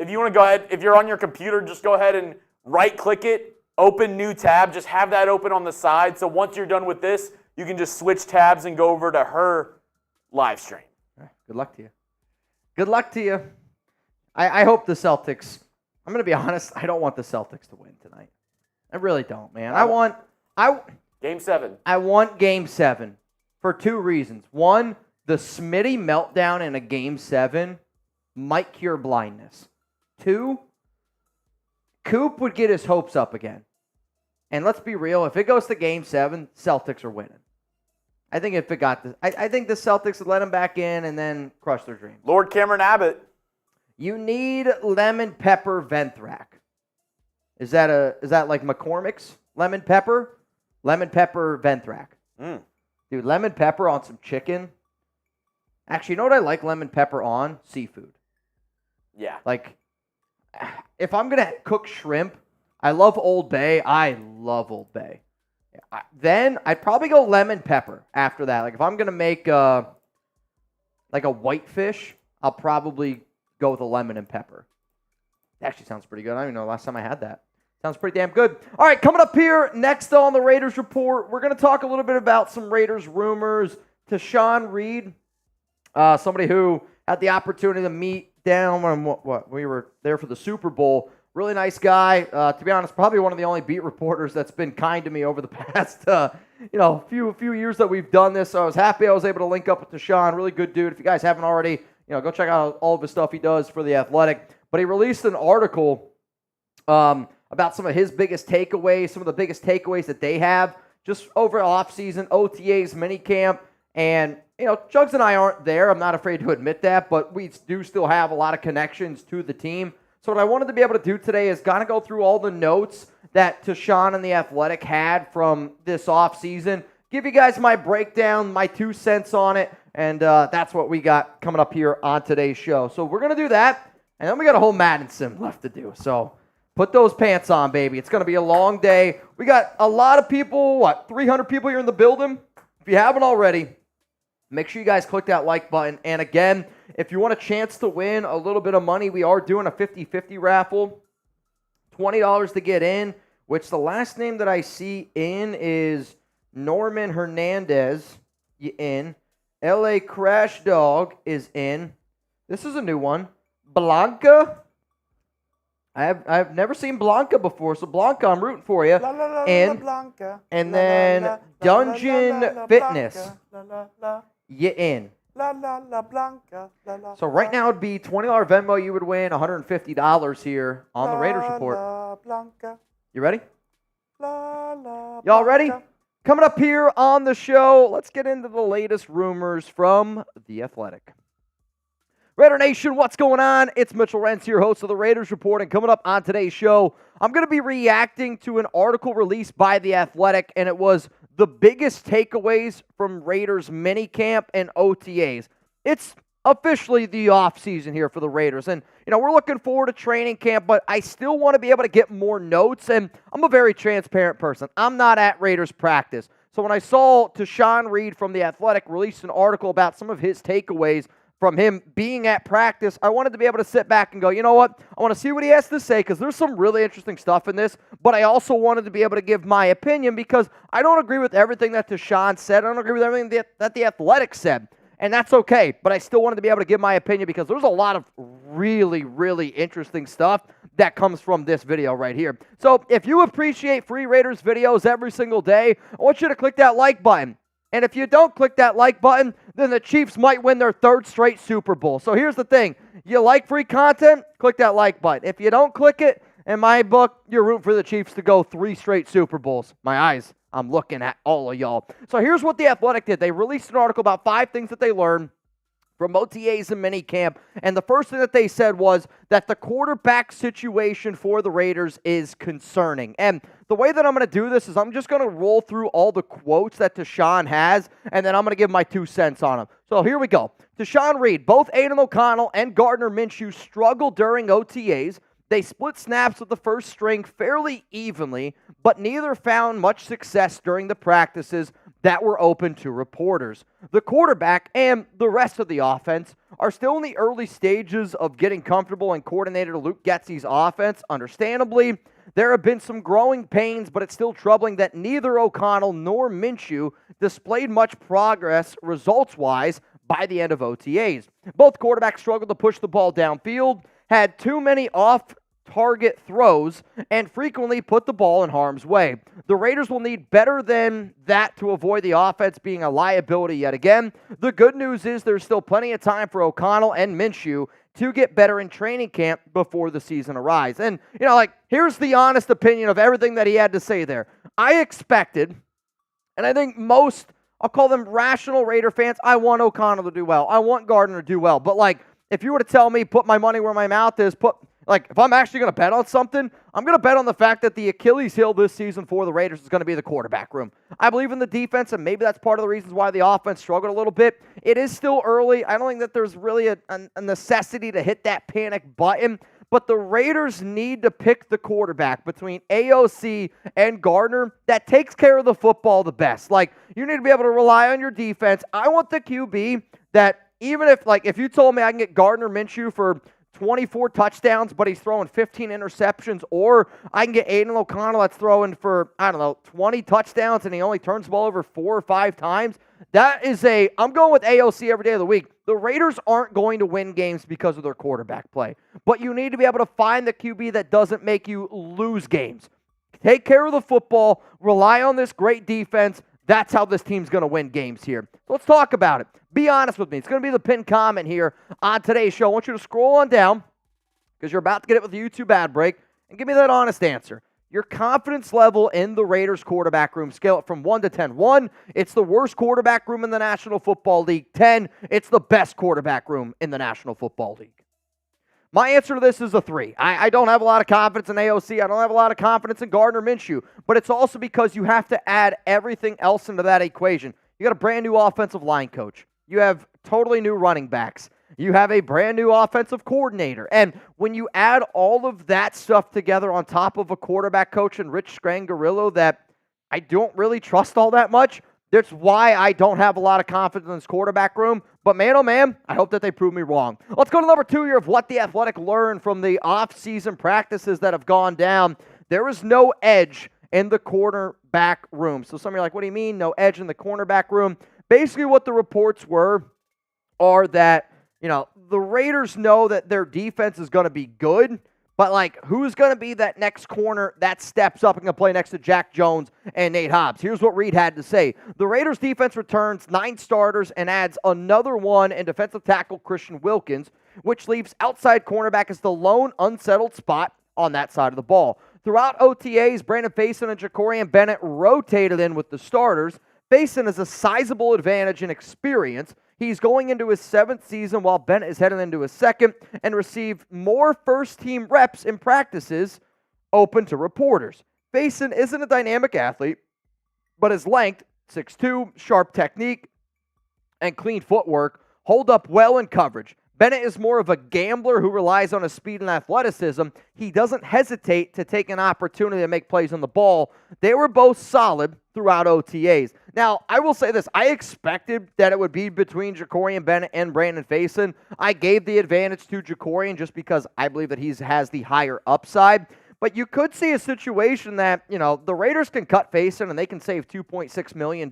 if you want to go ahead, if you're on your computer, just go ahead and right-click it, open new tab, just have that open on the side. So once you're done with this, you can just switch tabs and go over to her live stream. Good luck to you. Good luck to you. I hope the Celtics, I'm going to be honest, I don't want the Celtics to win tonight. I really don't, man. Game 7. I want Game 7 for two reasons. One, the Smitty meltdown in a Game 7 might cure blindness. Two, Coop would get his hopes up again. And let's be real, if it goes to Game 7, Celtics are winning. I think if it got this, I think the Celtics would let him back in and then crush their dreams. Lord Cameron Abbott. You need lemon pepper Venthrak. Is that like McCormick's lemon pepper? Lemon pepper Venthrak. Dude, lemon pepper on some chicken. Actually, you know what I like lemon pepper on? Seafood. Yeah. Like, if I'm going to cook shrimp, I love Old Bay. I love Old Bay. Then I'd probably go lemon pepper after that. Like, if I'm going to make like a whitefish, I'll probably go with a lemon and pepper. It actually sounds pretty good. I don't even know the last time I had that. Sounds pretty damn good. All right, coming up here next on the Raiders Report, we're going to talk a little bit about some Raiders rumors. Tashawn Reed, somebody who had the opportunity to meet down when we were there for the Super Bowl. Really nice guy. To be honest, probably one of the only beat reporters that's been kind to me over the past few years that we've done this. So I was happy I was able to link up with Tashawn. Really good dude. If you guys haven't already, go check out all of the stuff he does for The Athletic. But he released an article about some of his biggest takeaways, some of the biggest takeaways that they have just over offseason, OTAs, minicamp. And, Jugs and I aren't there. I'm not afraid to admit that, but we do still have a lot of connections to the team. So what I wanted to be able to do today is kind of go through all the notes that Tashawn and The Athletic had from this offseason, give you guys my breakdown, my 2 cents on it, and that's what we got coming up here on today's show. So we're going to do that, and then we got a whole Madden sim left to do. So put those pants on, baby. It's going to be a long day. We got a lot of people, 300 people here in the building? If you haven't already, make sure you guys click that like button. And again, if you want a chance to win a little bit of money, we are doing a 50-50 raffle. $20 to get in, which the last name that I see in is Norman Hernandez. You in. LA Crash Dog is in. This is a new one. Blanca. I've never seen Blanca before, so Blanca, I'm rooting for you. And Blanca. And then Dungeon Fitness. You in. So right now it'd be $20 Venmo. You would win $150 here on the Raiders Report. You ready? Y'all ready? Coming up here on the show, let's get into the latest rumors from The Athletic. Raider Nation, what's going on? It's Mitchell Renz here, host of the Raiders Report, and coming up on today's show, I'm going to be reacting to an article released by The Athletic, and it was the biggest takeaways from Raiders minicamp and OTAs. It's officially the offseason here for the Raiders, and we're looking forward to training camp, but I still want to be able to get more notes, and I'm a very transparent person. I'm not at Raiders practice. So when I saw Tashawn Reed from The Athletic release an article about some of his takeaways from him being at practice, I wanted to be able to sit back and go, you know what? I want to see what he has to say because there's some really interesting stuff in this, but I also wanted to be able to give my opinion because I don't agree with everything that Tashawn said. I don't agree with everything that The Athletic said, and that's okay, but I still wanted to be able to give my opinion because there's a lot of really, really interesting stuff that comes from this video right here. So if you appreciate Free Raiders videos every single day, I want you to click that like button. And if you don't click that like button, then the Chiefs might win their 3rd straight Super Bowl. So here's the thing. You like free content? Click that like button. If you don't click it, in my book, you're rooting for the Chiefs to go 3 straight Super Bowls. My eyes, I'm looking at all of y'all. So here's what The Athletic did. They released an article about 5 things that they learned from OTAs and minicamp, and the first thing that they said was that the quarterback situation for the Raiders is concerning. And the way that I'm going to do this is I'm just going to roll through all the quotes that Tashawn has, and then I'm going to give my 2 cents on them. So here we go. Tashawn Reed, both Aiden O'Connell and Gardner Minshew struggled during OTAs. They split snaps with the first string fairly evenly, but neither found much success during the practices that were open to reporters. The quarterback and the rest of the offense are still in the early stages of getting comfortable in coordinator Luke Getsy's offense. Understandably, there have been some growing pains, but it's still troubling that neither O'Connell nor Minshew displayed much progress results-wise by the end of OTAs. Both quarterbacks struggled to push the ball downfield, had too many off-target throws, and frequently put the ball in harm's way. The Raiders will need better than that to avoid the offense being a liability yet again. The good news is there's still plenty of time for O'Connell and Minshew to get better in training camp before the season arrives. And, here's the honest opinion of everything that he had to say there. I expected, and I think most, I'll call them rational Raider fans, I want O'Connell to do well. I want Gardner to do well. But, if you were to tell me, put my money where my mouth is, if I'm actually going to bet on something, I'm going to bet on the fact that the Achilles heel this season for the Raiders is going to be the quarterback room. I believe in the defense, and maybe that's part of the reasons why the offense struggled a little bit. It is still early. I don't think that there's really a necessity to hit that panic button, but the Raiders need to pick the quarterback between AOC and Gardner that takes care of the football the best. You need to be able to rely on your defense. I want the QB that even if you told me I can get Gardner Minshew for 24 touchdowns, but he's throwing 15 interceptions, or I can get Aiden O'Connell that's throwing for, 20 touchdowns and he only turns the ball over 4 or 5 times. I'm going with AOC every day of the week. The Raiders aren't going to win games because of their quarterback play, but you need to be able to find the QB that doesn't make you lose games. Take care of the football, rely on this great defense. That's how this team's going to win games here. So let's talk about it. Be honest with me. It's going to be the pinned comment here on today's show. I want you to scroll on down because you're about to get it with the YouTube ad break and give me that honest answer. Your confidence level in the Raiders quarterback room, scale it from 1 to 10. 1, it's the worst quarterback room in the National Football League. 10, it's the best quarterback room in the National Football League. My answer to this is a 3. I don't have a lot of confidence in AOC. I don't have a lot of confidence in Gardner Minshew. But it's also because you have to add everything else into that equation. You got a brand new offensive line coach. You have totally new running backs. You have a brand new offensive coordinator. And when you add all of that stuff together on top of a quarterback coach and Rich Scangarillo that I don't really trust all that much, that's why I don't have a lot of confidence in this quarterback room. But man, oh man, I hope that they prove me wrong. Let's go to number 2 here of what the Athletic learned from the off-season practices that have gone down. There is no edge in the cornerback room. So some of you are like, what do you mean, no edge in the cornerback room? Basically what the reports are that, the Raiders know that their defense is going to be good, but who's going to be that next corner that steps up and can play next to Jack Jones and Nate Hobbs? Here's what Reed had to say. The Raiders defense returns 9 starters and adds another one in defensive tackle Christian Wilkins, which leaves outside cornerback as the lone unsettled spot on that side of the ball. Throughout OTAs, Brandon Faison and Jacorian Bennett rotated in with the starters. Faison has a sizable advantage in experience. He's going into his 7th season while Bennett is heading into his 2nd and received more first-team reps in practices open to reporters. Faison isn't a dynamic athlete, but his length, 6'2", sharp technique, and clean footwork hold up well in coverage. Bennett is more of a gambler who relies on his speed and athleticism. He doesn't hesitate to take an opportunity to make plays on the ball. They were both solid throughout OTAs. Now, I will say this. I expected that it would be between Jacorian Bennett and Brandon Faison. I gave the advantage to Jacorian just because I believe that he has the higher upside. But you could see a situation that, the Raiders can cut Faison and they can save $2.6 million.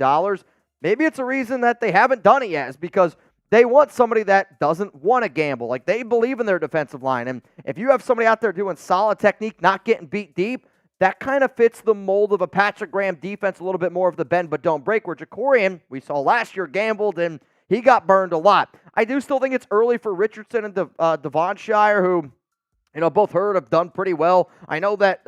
Maybe it's a reason that they haven't done it yet is because they want somebody that doesn't want to gamble. Like, they believe in their defensive line. And if you have somebody out there doing solid technique, not getting beat deep, that kind of fits the mold of a Patrick Graham defense, a little bit more of the bend but don't break, where Jacorian, we saw last year, gambled and he got burned a lot. I do still think it's early for Richardson and Devonshire, who, both have done pretty well. I know that,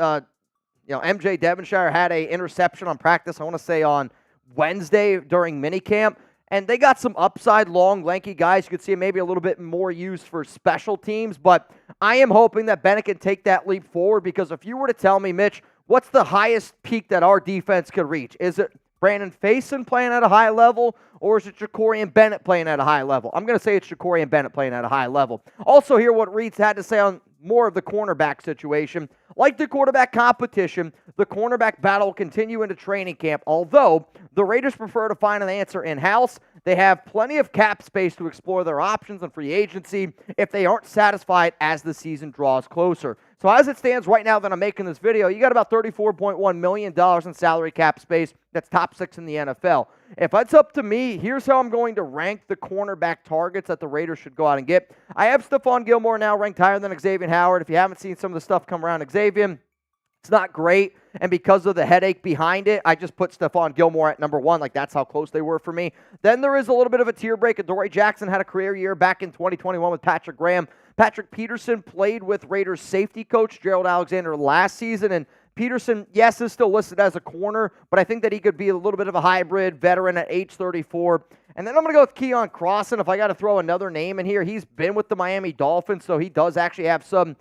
MJ Devonshire had an interception on practice, I want to say on Wednesday during minicamp. And they got some upside, long, lanky guys. You could see maybe a little bit more used for special teams. But I am hoping that Bennett can take that leap forward, because if you were to tell me, Mitch, what's the highest peak that our defense could reach? Is it Brandon Faison playing at a high level, or is it Jacorian Bennett playing at a high level? I'm going to say it's Jacorian Bennett playing at a high level. Also hear what Reeds had to say on more of the cornerback situation. Like the quarterback competition, the cornerback battle will continue into training camp. Although the Raiders prefer to find an answer in-house, they have plenty of cap space to explore their options on free agency if they aren't satisfied as the season draws closer. So as it stands right now that I'm making this video, you got about $34.1 million in salary cap space. That's top 6 in the NFL. If it's up to me, here's how I'm going to rank the cornerback targets that the Raiders should go out and get. I have Stephon Gilmore now ranked higher than Xavier Howard. If you haven't seen some of the stuff come around Xavier, it's not great, and because of the headache behind it, I just put Stephon Gilmore at number 1. Like, that's how close they were for me. Then there is a little bit of a tier break. Adoree Jackson had a career year back in 2021 with Patrick Graham. Patrick Peterson played with Raiders safety coach Gerald Alexander last season, and Peterson, yes, is still listed as a corner, but I think that he could be a little bit of a hybrid veteran at age 34. And then I'm going to go with Keon Crossan. If I got to throw another name in here, he's been with the Miami Dolphins, so he does actually have some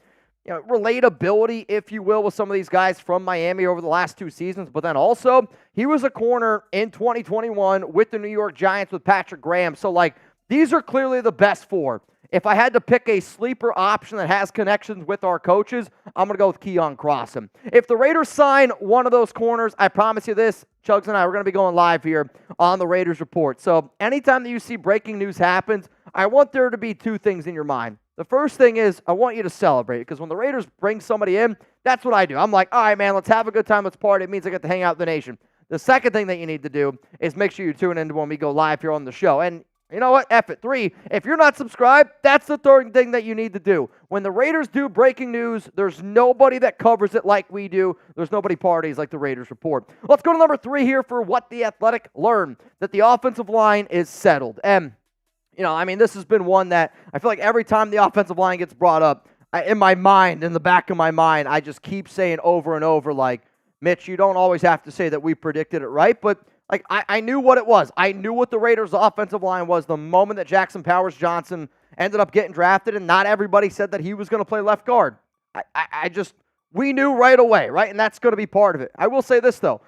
relatability, if you will, with some of these guys from Miami over the last 2 seasons. But then also, he was a corner in 2021 with the New York Giants with Patrick Graham. So, these are clearly the best 4. If I had to pick a sleeper option that has connections with our coaches, I'm going to go with Keon Crossan. If the Raiders sign one of those corners, I promise you this, Chugs and I, we're going to be going live here on the Raiders Report. So anytime that you see breaking news happens, I want there to be 2 things in your mind. The first thing is I want you to celebrate, because when the Raiders bring somebody in, that's what I do. I'm like, all right, man, let's have a good time. Let's party. It means I get to hang out with the nation. The second thing that you need to do is make sure you tune in when we go live here on the show. And you know what? F it. 3, if you're not subscribed, that's the third thing that you need to do. When the Raiders do breaking news, there's nobody that covers it like we do. There's nobody parties like the Raiders Report. Let's go to number 3 here for what the Athletic learned, that the offensive line is settled. And, this has been one that I feel like every time the offensive line gets brought up, in the back of my mind, I just keep saying over and over, Mitch, you don't always have to say that we predicted it right, but I knew what it was. I knew what the Raiders' offensive line was the moment that Jackson Powers-Johnson ended up getting drafted, and not everybody said that he was going to play left guard. We knew right away, right? And that's going to be part of it. I will say this, though.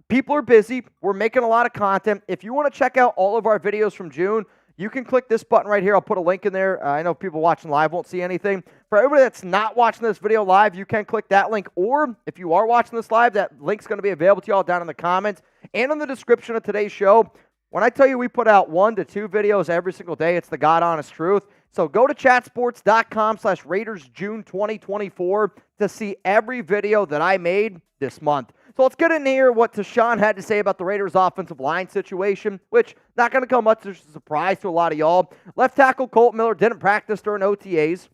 People are busy. We're making a lot of content. If you want to check out all of our videos from June, you can click this button right here. I'll put a link in there. I know people watching live won't see anything. For everybody that's not watching this video live, you can click that link. Or if you are watching this live, that link's going to be available to you all down in the comments and in the description of today's show. When I tell you we put out 1 to 2 videos every single day, it's the God honest truth. So go to chatsports.com/RaidersJune 2024 to see every video that I made this month. So let's get in here what Tashawn had to say about the Raiders' offensive line situation, which not going to come much as a surprise to a lot of y'all. Left tackle Colt Miller didn't practice during OTAs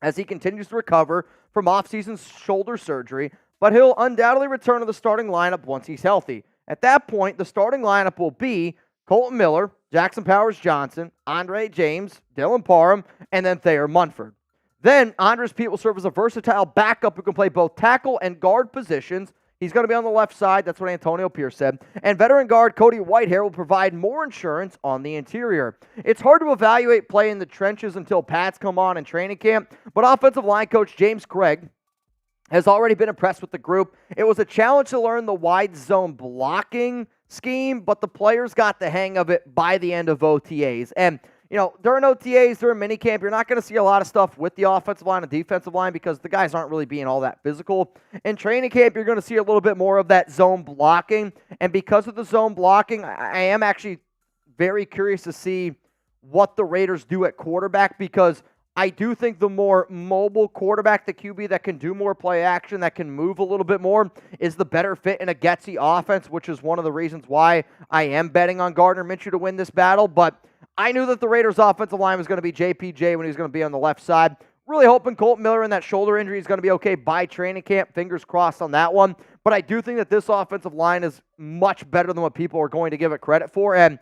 as he continues to recover from offseason shoulder surgery, but he'll undoubtedly return to the starting lineup once he's healthy. At that point, the starting lineup will be Colton Miller, Jackson Powers-Johnson, Andre James, Dylan Parham, and then Thayer Munford. Then Andres Pete will serve as a versatile backup who can play both tackle and guard positions. He's going to be on the left side. That's what Antonio Pierce said. And veteran guard Cody Whitehair will provide more insurance on the interior. It's hard to evaluate play in the trenches until pads come on in training camp, but offensive line coach James Craig has already been impressed with the group. It was a challenge to learn the wide zone blocking scheme, but the players got the hang of it by the end of OTAs. And during OTAs, during minicamp, you're not going to see a lot of stuff with the offensive line and defensive line because the guys aren't really being all that physical. In training camp, you're going to see a little bit more of that zone blocking. And because of the zone blocking, I am actually very curious to see what the Raiders do at quarterback, because I do think the more mobile quarterback, the QB that can do more play action, that can move a little bit more, is the better fit in a Getsy offense, which is one of the reasons why I am betting on Gardner Minshew to win this battle. But I knew that the Raiders' offensive line was going to be JPJ when he was going to be on the left side. Really hoping Colton Miller and that shoulder injury is going to be okay by training camp. Fingers crossed on that one. But I do think that this offensive line is much better than what people are going to give it credit for. And,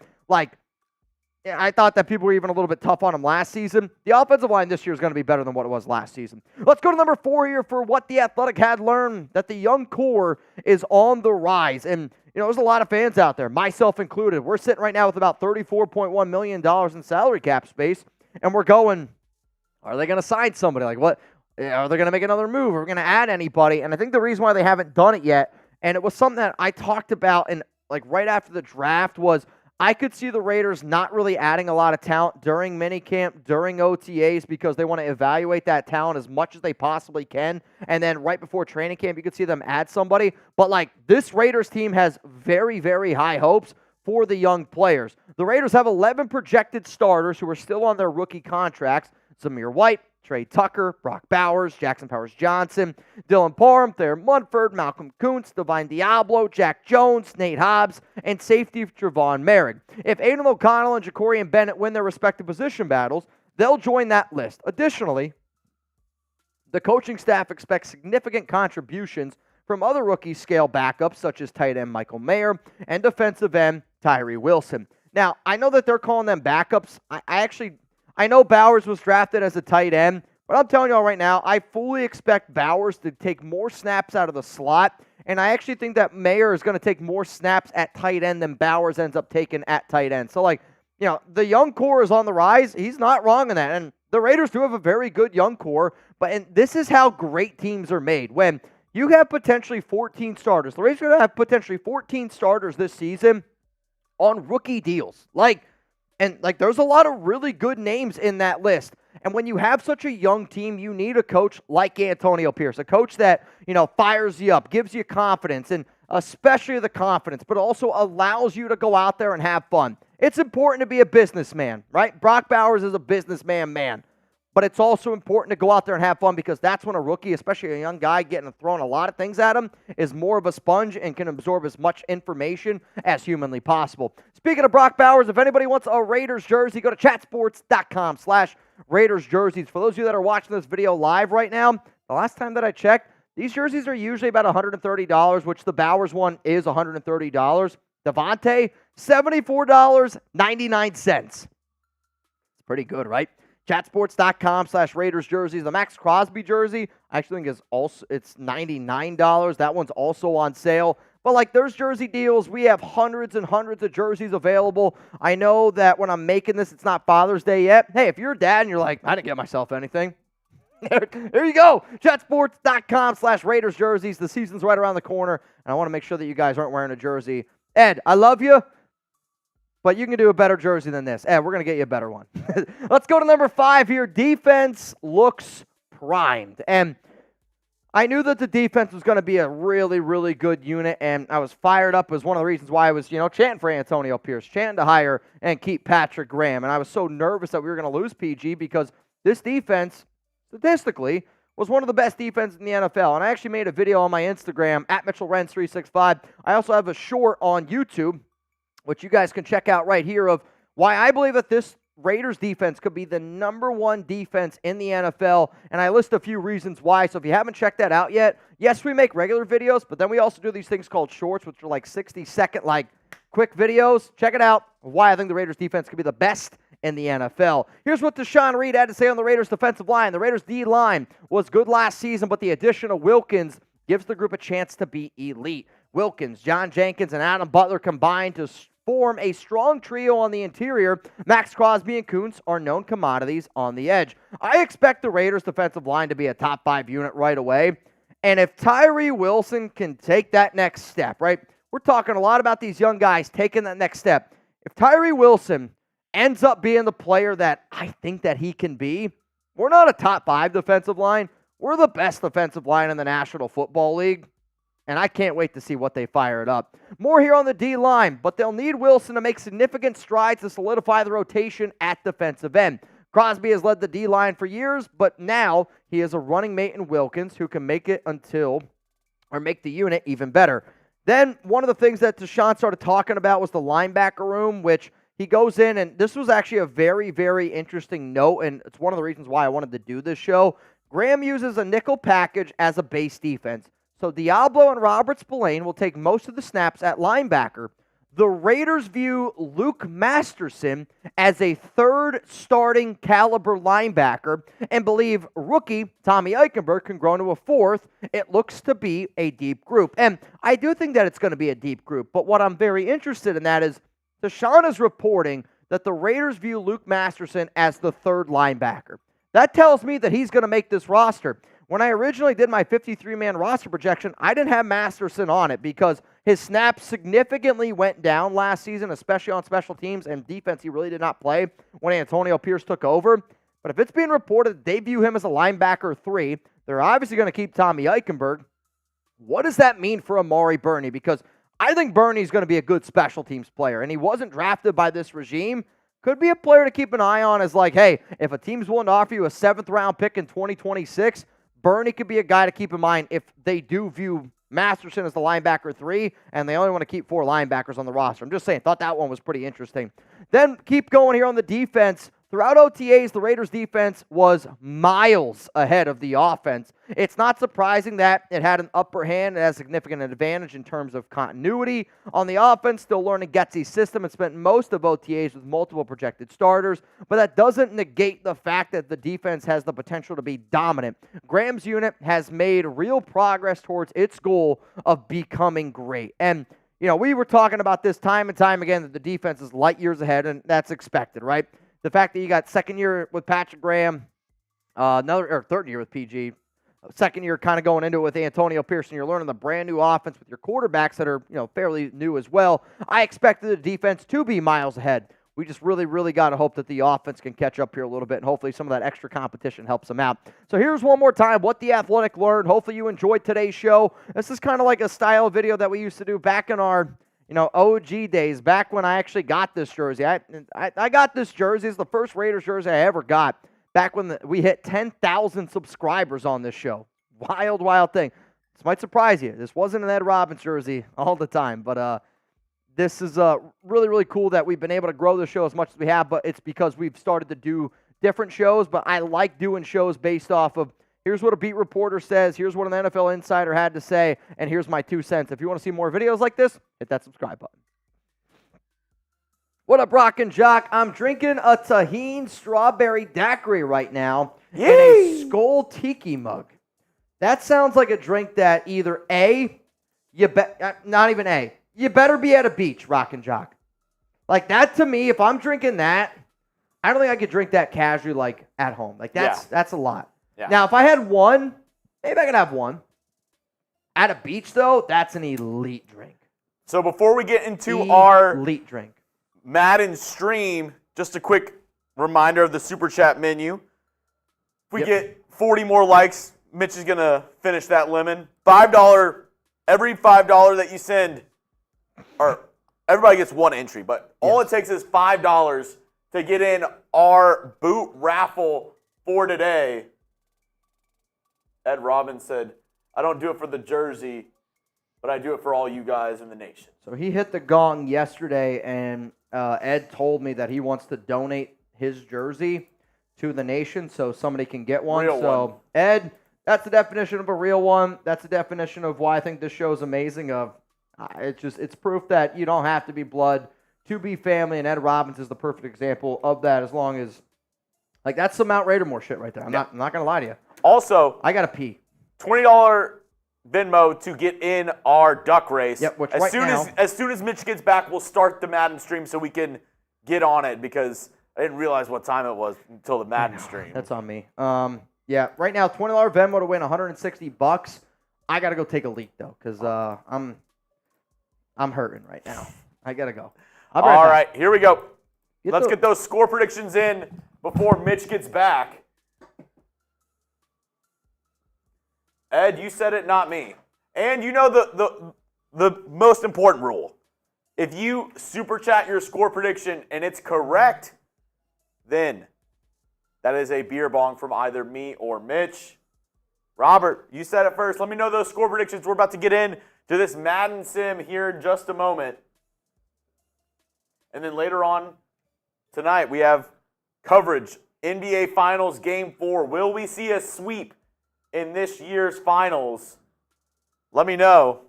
I thought that people were even a little bit tough on him last season. The offensive line this year is going to be better than what it was last season. Let's go to number 4 here for what The Athletic had learned, that the young core is on the rise. And, there's a lot of fans out there, myself included. We're sitting right now with about $34.1 million in salary cap space, and we're going, are they going to sign somebody? Like, what? Are they going to make another move? Are we going to add anybody? And I think the reason why they haven't done it yet, and it was something that I talked about right after the draft, was I could see the Raiders not really adding a lot of talent during minicamp, during OTAs, because they want to evaluate that talent as much as they possibly can. And then right before training camp, you could see them add somebody. But this Raiders team has very, very high hopes for the young players. The Raiders have 11 projected starters who are still on their rookie contracts. Zamir White, Trey Tucker, Brock Bowers, Jackson Powers-Johnson, Dylan Parham, Thayer Munford, Malcolm Kuntz, Divine Diablo, Jack Jones, Nate Hobbs, and safety Trevon Merrick. If Aiden O'Connell and Jacorian Bennett win their respective position battles, they'll join that list. Additionally, the coaching staff expects significant contributions from other rookie scale backups such as tight end Michael Mayer and defensive end Tyree Wilson. Now, I know that they're calling them backups. I know Bowers was drafted as a tight end, but I'm telling you all right now, I fully expect Bowers to take more snaps out of the slot, and I actually think that Mayer is going to take more snaps at tight end than Bowers ends up taking at tight end. So, the young core is on the rise. He's not wrong in that, and the Raiders do have a very good young core, and this is how great teams are made. When you have potentially 14 starters, the Raiders are going to have potentially 14 starters this season on rookie deals. There's a lot of really good names in that list. And when you have such a young team, you need a coach like Antonio Pierce, a coach that, fires you up, gives you confidence, and especially the confidence, but also allows you to go out there and have fun. It's important to be a businessman, right? Brock Bowers is a businessman, man. But it's also important to go out there and have fun, because that's when a rookie, especially a young guy getting thrown a lot of things at him, is more of a sponge and can absorb as much information as humanly possible. Speaking of Brock Bowers, if anybody wants a Raiders jersey, go to chatsports.com/Raiders jerseys. For those of you that are watching this video live right now, the last time that I checked, these jerseys are usually about $130, which the Bowers one is $130. Devontae, $74.99. It's pretty good, right? Chatsports.com/Raiders jerseys. The Max Crosby jersey, I actually think it's $99. That one's also on sale. But there's jersey deals. We have hundreds and hundreds of jerseys available. I know that when I'm making this, it's not Father's Day yet. Hey, if you're a dad and you're like, I didn't get myself anything, there you go. Chatsports.com/Raiders jerseys. The season's right around the corner, and I want to make sure that you guys aren't wearing a jersey. Ed, I love you, but you can do a better jersey than this. Ed, we're going to get you a better one. Let's go to number 5 here. Defense looks primed. And I knew that the defense was going to be a really, really good unit, and I was fired up. It was one of the reasons why I was, chanting for Antonio Pierce, chanting to hire and keep Patrick Graham. And I was so nervous that we were going to lose PG, because this defense, statistically, was one of the best defenses in the NFL. And I actually made a video on my Instagram, @MitchellRenz365. I also have a short on YouTube, which you guys can check out right here, of why I believe that this Raiders defense could be the #1 defense in the NFL, and I list a few reasons why. So if you haven't checked that out yet, yes, we make regular videos, but then we also do these things called shorts, which are 60-second, quick videos. Check it out, why I think the Raiders defense could be the best in the NFL. Here's what Deshaun Reed had to say on the Raiders defensive line. The Raiders D-line was good last season, but the addition of Wilkins gives the group a chance to be elite. Wilkins, John Jenkins, and Adam Butler combined to form a strong trio on the interior. Max Crosby and Kuntz are known commodities on the edge. I expect the Raiders defensive line to be a top 5 unit right away. And if Tyree Wilson can take that next step, right? We're talking a lot about these young guys taking that next step. If Tyree Wilson ends up being the player that I think that he can be, we're not a top 5 defensive line. We're the best defensive line in the National Football League. And I can't wait to see what they fire it up. More here on the D-line, but they'll need Wilson to make significant strides to solidify the rotation at defensive end. Crosby has led the D-line for years, but now he has a running mate in Wilkins who can make the unit even better. Then one of the things that Deshaun started talking about was the linebacker room, which he goes in, and this was actually a very, very interesting note, and it's one of the reasons why I wanted to do this show. Graham uses a nickel package as a base defense. So Diablo and Robert Spillane will take most of the snaps at linebacker. The Raiders view Luke Masterson as a third starting caliber linebacker and believe rookie Tommy Eichenberg can grow into a fourth. It looks to be a deep group. And I do think that it's going to be a deep group. But what I'm very interested in that is Deshaun is reporting that the Raiders view Luke Masterson as the third linebacker. That tells me that he's going to make this roster. When I originally did my 53-man roster projection, I didn't have Masterson on it because his snaps significantly went down last season, especially on special teams and defense. He really did not play when Antonio Pierce took over. But if it's being reported that they view him as a linebacker 3, they're obviously going to keep Tommy Eichenberg. What does that mean for Amari Burney? Because I think Burney's going to be a good special teams player, and he wasn't drafted by this regime. Could be a player to keep an eye on as like, hey, if a team's willing to offer you a 7th-round pick in 2026, Burney could be a guy to keep in mind if they do view Masterson as the linebacker 3, and they only want to keep 4 linebackers on the roster. I'm just saying, thought that one was pretty interesting. Then keep going here on the defense. Throughout OTAs, the Raiders' defense was miles ahead of the offense. It's not surprising that it had an upper hand. It has significant advantage in terms of continuity. On the offense, still learning Getsy's system and spent most of OTAs with multiple projected starters, but that doesn't negate the fact that the defense has the potential to be dominant. Graham's unit has made real progress towards its goal of becoming great. And we were talking about this time and time again that the defense is light years ahead, and that's expected, right? The fact that you got second year with Patrick Graham, third year with PG, second year kind of going into it with Antonio Pearson, you're learning the brand new offense with your quarterbacks that are fairly new as well. I expected the defense to be miles ahead. We just really, really got to hope that the offense can catch up here a little bit, and hopefully some of that extra competition helps them out. So here's one more time what The Athletic learned. Hopefully you enjoyed today's show. This is kind of like a style video that we used to do back in our OG days, back when I actually got this jersey. I got this jersey. It's the first Raiders jersey I ever got back when we hit 10,000 subscribers on this show. Wild, wild thing. This might surprise you. This wasn't an Ed Robbins jersey all the time, but this is really, really cool that we've been able to grow the show as much as we have, but it's because we've started to do different shows, but I like doing shows based off of here's what a beat reporter says, here's what an NFL insider had to say, and here's my 2 cents. If you want to see more videos like this, hit that subscribe button. What up, Rock and Jock? I'm drinking a Tahine strawberry daiquiri right now in a Skull Tiki mug. That sounds like a drink that either not even A, you better be at a beach, Rock and Jock. Like that to me, if I'm drinking that, I don't think I could drink that casually like at home. Like that's a lot. Yeah. Now, if I had one, maybe I could have one. At a beach, though, that's an elite drink. So before we get into our elite drink, Madden stream, just a quick reminder of the Super Chat menu. If we get 40 more likes, Mitch is going to finish that lemon. $5, every $5 that you send, or everybody gets one entry, but all it takes is $5 to get in our boot raffle for today. Ed Robbins said, I don't do it for the jersey, but I do it for all you guys in the nation. So he hit the gong yesterday, and Ed told me that he wants to donate his jersey to the nation so somebody can get one. One. Ed, that's the definition of a real one. That's the definition of why I think this show is amazing. It's proof that you don't have to be blood to be family, and Ed Robbins is the perfect example of that as long as, that's some Mount Raider more shit right there. I'm not going to lie to you. Also, I got to pee. $20 Venmo to get in our duck race. Yep, which as soon as Mitch gets back, we'll start the Madden stream so we can get on it because I didn't realize what time it was until the Madden stream. That's on me. Right now, $20 Venmo to win $160. I got to go take a leak, though, because I'm hurting right now. I got to go. All right, here we go. Let's get those score predictions in before Mitch gets back. Ed, you said it, not me. And you know the most important rule. If you super chat your score prediction and it's correct, then that is a beer bong from either me or Mitch. Robert, you said it first. Let me know those score predictions. We're about to get in to this Madden Sim here in just a moment. And then later on tonight, we have coverage. NBA Finals Game 4. Will we see a sweep in this year's finals? Let me know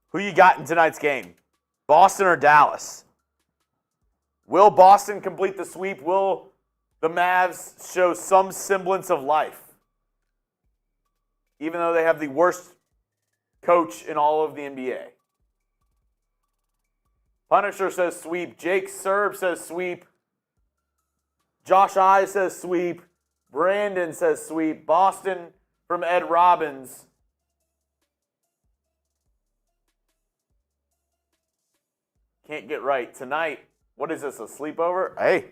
who you got in tonight's game. Boston or Dallas? Will Boston complete the sweep? Will the Mavs show some semblance of life? Even though they have the worst coach in all of the NBA. Punisher says sweep. Jake Serb says sweep. Josh I says sweep. Brandon says sweep. Boston from Ed Robbins. Can't get right. Tonight, what is this, a sleepover? Hey,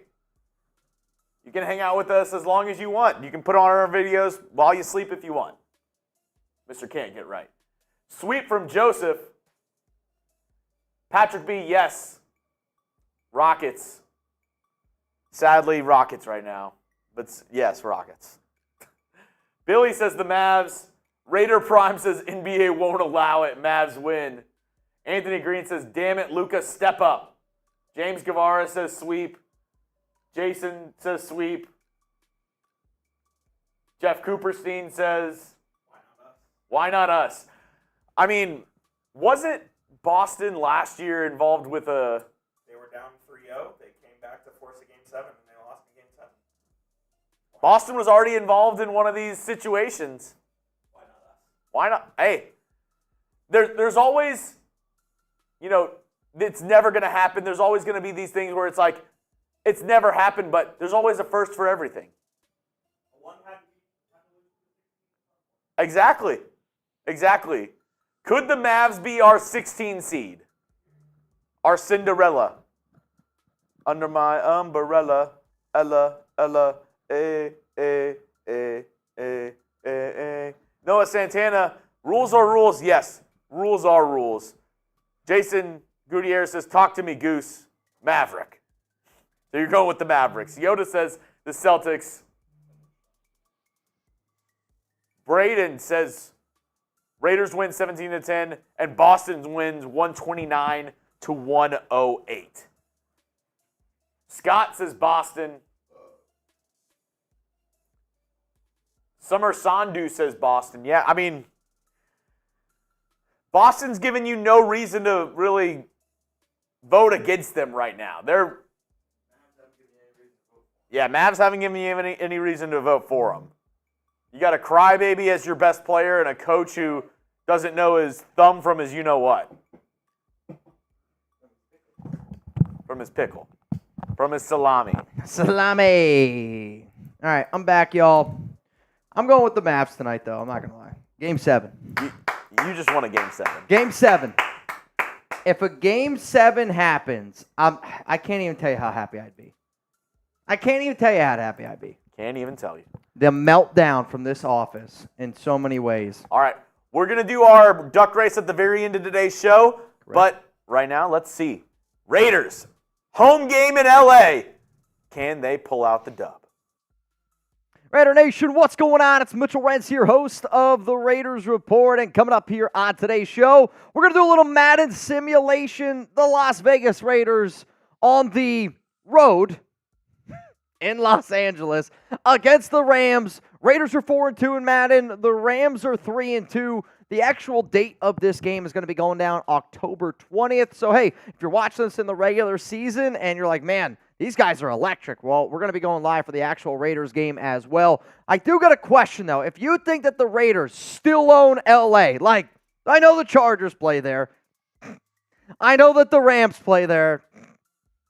you can hang out with us as long as you want. You can put on our videos while you sleep if you want. Mr. Can't Get Right. Sweep from Joseph. Patrick B, yes. Rockets. Sadly, Rockets right now. But yes, Rockets. Billy says the Mavs. Raider Prime says NBA won't allow it. Mavs win. Anthony Green says, damn it, Luka, step up. James Guevara says sweep. Jason says sweep. Jeff Cooperstein says, why not us? I mean, wasn't Boston last year involved with a... They were down 3-0. They came back to force a Game 7, and they lost in Game 7. Boston was already involved in one of these situations. Why not us? Why not? Hey, there's always, you know, it's never going to happen. There's always going to be these things where it's like, it's never happened, but there's always a first for everything. Exactly. Exactly. Could the Mavs be our 16 seed? Our Cinderella. Under my umbrella, Ella, eh, eh, eh, eh, eh, eh. Noah Santana, rules are rules. Yes, rules are rules. Jason Gutierrez says, talk to me, Goose. Maverick. So you're going with the Mavericks. Yoda says the Celtics. Braden says Raiders win 17-10, and Boston wins 129-108. Scott says Boston. Summer Sandu says Boston. Yeah, I mean, Boston's giving you no reason to really vote against them right now. Mavs haven't given you any reason to vote for them. You got a crybaby as your best player and a coach who doesn't know his thumb from his you-know-what. From his pickle. From his salami. Salami. All right, I'm back, y'all. I'm going with the Mavs tonight, though. I'm not going to lie. Game 7. You just won a Game 7. Game 7. If a Game 7 happens, I can't even tell you how happy I'd be. I can't even tell you how happy I'd be. Can't even tell you. The meltdown from this office in so many ways. All right. We're going to do our duck race at the very end of today's show. Correct. But right now, let's see. Raiders, home game in L.A. Can they pull out the dub? Raider Nation, what's going on? It's Mitchell Renz here, host of the Raiders Report. And coming up here on today's show, we're going to do a little Madden Simulation. The Las Vegas Raiders on the road in Los Angeles against the Rams. Raiders are 4-2 in Madden. The Rams are 3-2. The actual date of this game is going to be going down October 20th. So, hey, if you're watching this in the regular season and you're like, man, these guys are electric, well, we're going to be going live for the actual Raiders game as well. I do got a question, though. If you think that the Raiders still own L.A., like, I know the Chargers play there. I know that the Rams play there.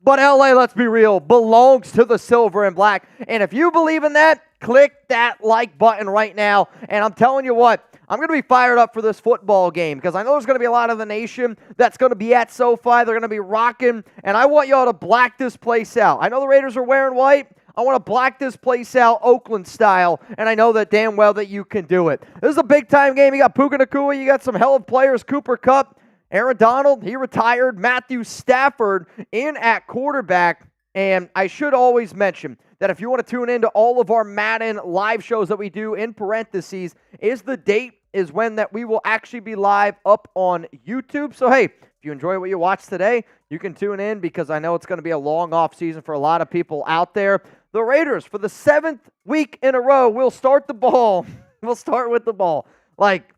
But L.A., let's be real, belongs to the silver and black. And if you believe in that, click that like button right now. And I'm telling you what, I'm going to be fired up for this football game because I know there's going to be a lot of the nation that's going to be at SoFi. They're going to be rocking, and I want y'all to black this place out. I know the Raiders are wearing white. I want to black this place out Oakland style, and I know that damn well that you can do it. This is a big-time game. You got Puka Nacua. You got some hell of players. Cooper Kupp, Aaron Donald, he retired. Matthew Stafford in at quarterback. And I should always mention that if you want to tune into all of our Madden live shows that we do, in parentheses, is the date is when that we will actually be live up on YouTube. So, hey, if you enjoy what you watch today, you can tune in because I know it's going to be a long off season for a lot of people out there. The Raiders, for the 7th week in a row, will start the ball. We'll start with the ball. Like,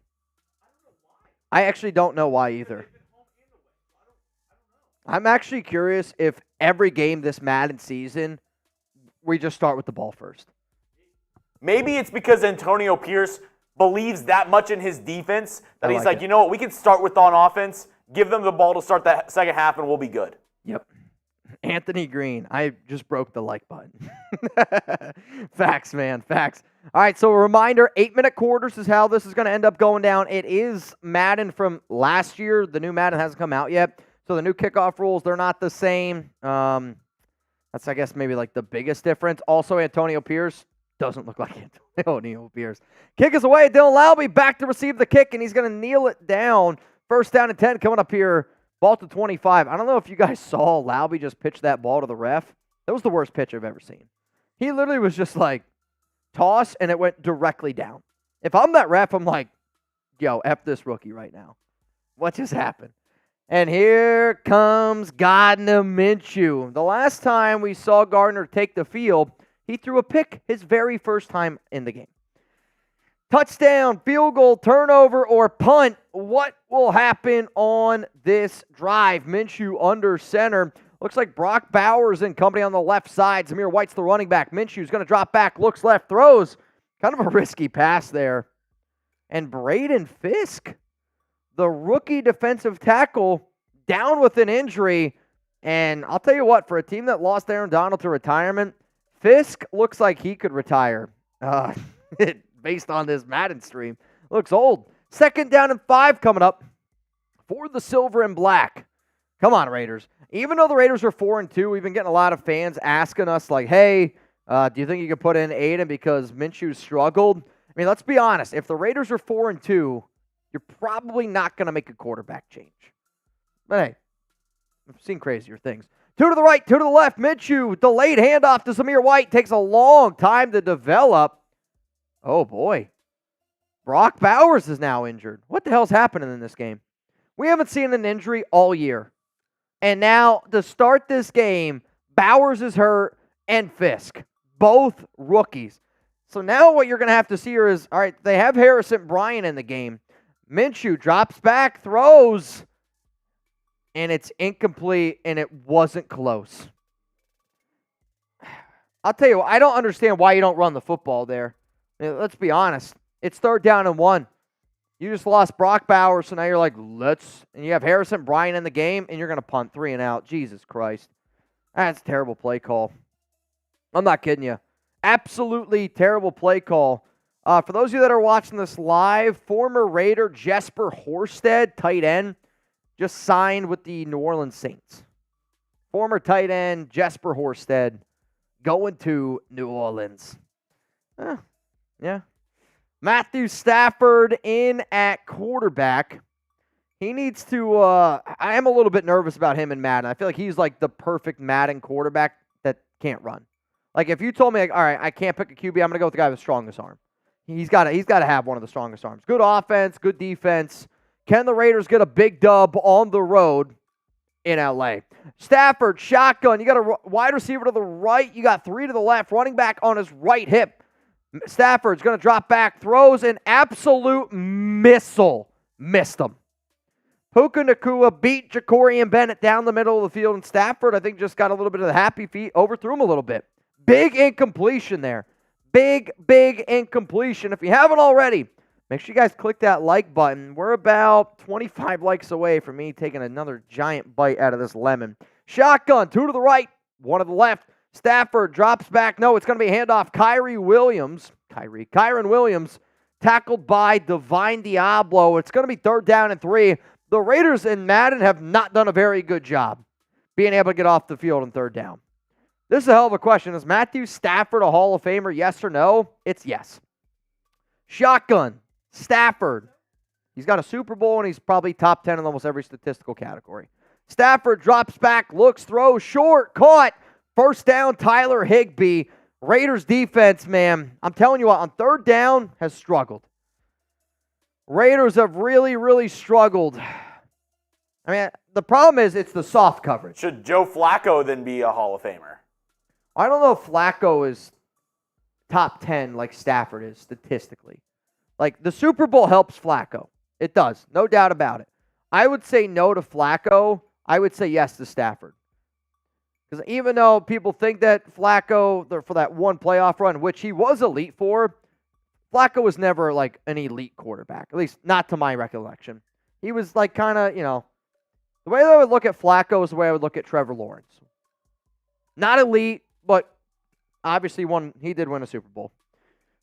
I actually don't know why either. I'm actually curious if every game this Madden season, we just start with the ball first. Maybe it's because Antonio Pierce believes that much in his defense that he's like, you know what, we can start with on offense, give them the ball to start that second half, and we'll be good. Yep. Anthony Green, I just broke the like button. Facts, man, facts. All right, so a reminder, 8-minute quarters is how this is going to end up going down. It is Madden from last year. The new Madden hasn't come out yet. So the new kickoff rules, they're not the same. That's, I guess, maybe like the biggest difference. Also, Antonio Pierce doesn't look like Antonio Pierce. Kick is away. Dylan Lowry back to receive the kick, and he's going to kneel it down. First down and 10 coming up here. Ball to 25. I don't know if you guys saw Lowry just pitch that ball to the ref. That was the worst pitch I've ever seen. He literally was just like, toss, and it went directly down. If I'm that ref, I'm like, yo, F this rookie right now. What just happened? And here comes Gardner Minshew. The last time we saw Gardner take the field, he threw a pick his very first time in the game. Touchdown, field goal, turnover, or punt. What will happen on this drive? Minshew under center. Looks like Brock Bowers and company on the left side. Zamir White's the running back. Minshew's going to drop back, looks left, throws. Kind of a risky pass there. And Braden Fisk, the rookie defensive tackle, down with an injury. And I'll tell you what, for a team that lost Aaron Donald to retirement, Fisk looks like he could retire. Based on this Madden stream. Looks old. 2nd down and 5 coming up for the silver and black. Come on, Raiders. Even though the Raiders are 4-2, we've been getting a lot of fans asking us, like, hey, do you think you could put in Aiden because Minshew struggled? I mean, let's be honest. If the Raiders are 4-2, you're probably not going to make a quarterback change. But hey, I've seen crazier things. 2 to the right, 2 to the left. Minshew, delayed handoff to Zamir White. Takes a long time to develop. Oh, boy. Brock Bowers is now injured. What the hell's happening in this game? We haven't seen an injury all year. And now, to start this game, Bowers is hurt and Fisk. Both rookies. So now what you're going to have to see here is, all right, they have Harrison Bryant in the game. Minshew drops back, throws, and it's incomplete, and it wasn't close. I'll tell you what, I don't understand why you don't run the football there. Let's be honest. It's 3rd down and 1. You just lost Brock Bowers, so now you're like, and you have Harrison Bryant in the game, and you're going to punt 3 and out. Jesus Christ. That's a terrible play call. I'm not kidding you. Absolutely terrible play call. For those of you that are watching this live, former Raider Jesper Horsted, tight end, just signed with the New Orleans Saints. Former tight end Jesper Horsted going to New Orleans. Yeah. Matthew Stafford in at quarterback. He needs to, I am a little bit nervous about him in Madden. I feel like he's like the perfect Madden quarterback that can't run. Like if you told me, like, all right, I can't pick a QB, I'm going to go with the guy with the strongest arm. He's got to have one of the strongest arms. Good offense, good defense. Can the Raiders get a big dub on the road in LA? Stafford, shotgun. You got a wide receiver to the right. You got 3 to the left. Running back on his right hip. Stafford's going to drop back, throws an absolute missile. Missed him. Puka Nacua beat Jacorian Bennett down the middle of the field, and Stafford, I think, just got a little bit of the happy feet, overthrew him a little bit. Big incompletion there. Big incompletion. If you haven't already, make sure you guys click that like button. We're about 25 likes away from me taking another giant bite out of this lemon. Shotgun, 2 to the right, 1 to the left. Stafford drops back. No, it's going to be a handoff. Kyron Williams tackled by Divine Diablo. It's going to be 3rd down and 3. The Raiders in Madden have not done a very good job being able to get off the field on 3rd down. This is a hell of a question. Is Matthew Stafford a Hall of Famer, yes or no? It's yes. Shotgun, Stafford. He's got a Super Bowl, and he's probably top 10 in almost every statistical category. Stafford drops back, looks, throws, short, caught. 1st down, Tyler Higbee. Raiders defense, man, I'm telling you what, on 3rd down has struggled. Raiders have really, really struggled. I mean, the problem is it's the soft coverage. Should Joe Flacco then be a Hall of Famer? I don't know if Flacco is top 10 like Stafford is statistically. Like, the Super Bowl helps Flacco. It does, no doubt about it. I would say no to Flacco. I would say yes to Stafford. Because even though people think that Flacco, for that one playoff run, which he was elite for, Flacco was never like an elite quarterback, at least not to my recollection. He was like kind of, the way I would look at Flacco is the way I would look at Trevor Lawrence. Not elite, but obviously he did win a Super Bowl.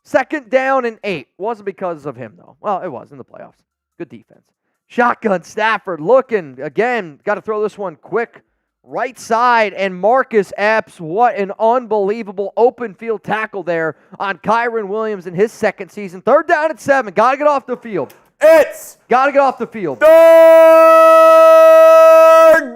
2nd down and 8. Wasn't because of him, though. Well, it was in the playoffs. Good defense. Shotgun, Stafford looking. Again, got to throw this one quick. Right side, and Marcus Epps. What an unbelievable open field tackle there on Kyron Williams in his 2nd season. 3rd down and 7. Got to get off the field. Got to get off the field. 3rd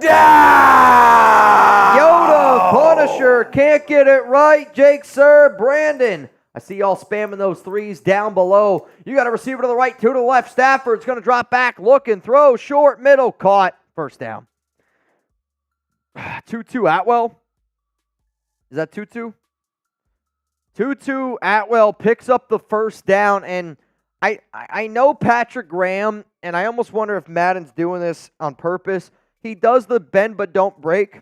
down! Yoda, Punisher, can't get it right. Jake, sir, Brandon. I see y'all spamming those 3s down below. You got a receiver to the right, 2 to the left. Stafford's going to drop back, looking, throw, short, middle, caught. 1st down. 2-2 Atwell. Is that 2-2? 2-2 Atwell picks up the 1st down, and I know Patrick Graham, and I almost wonder if Madden's doing this on purpose. He does the bend but don't break,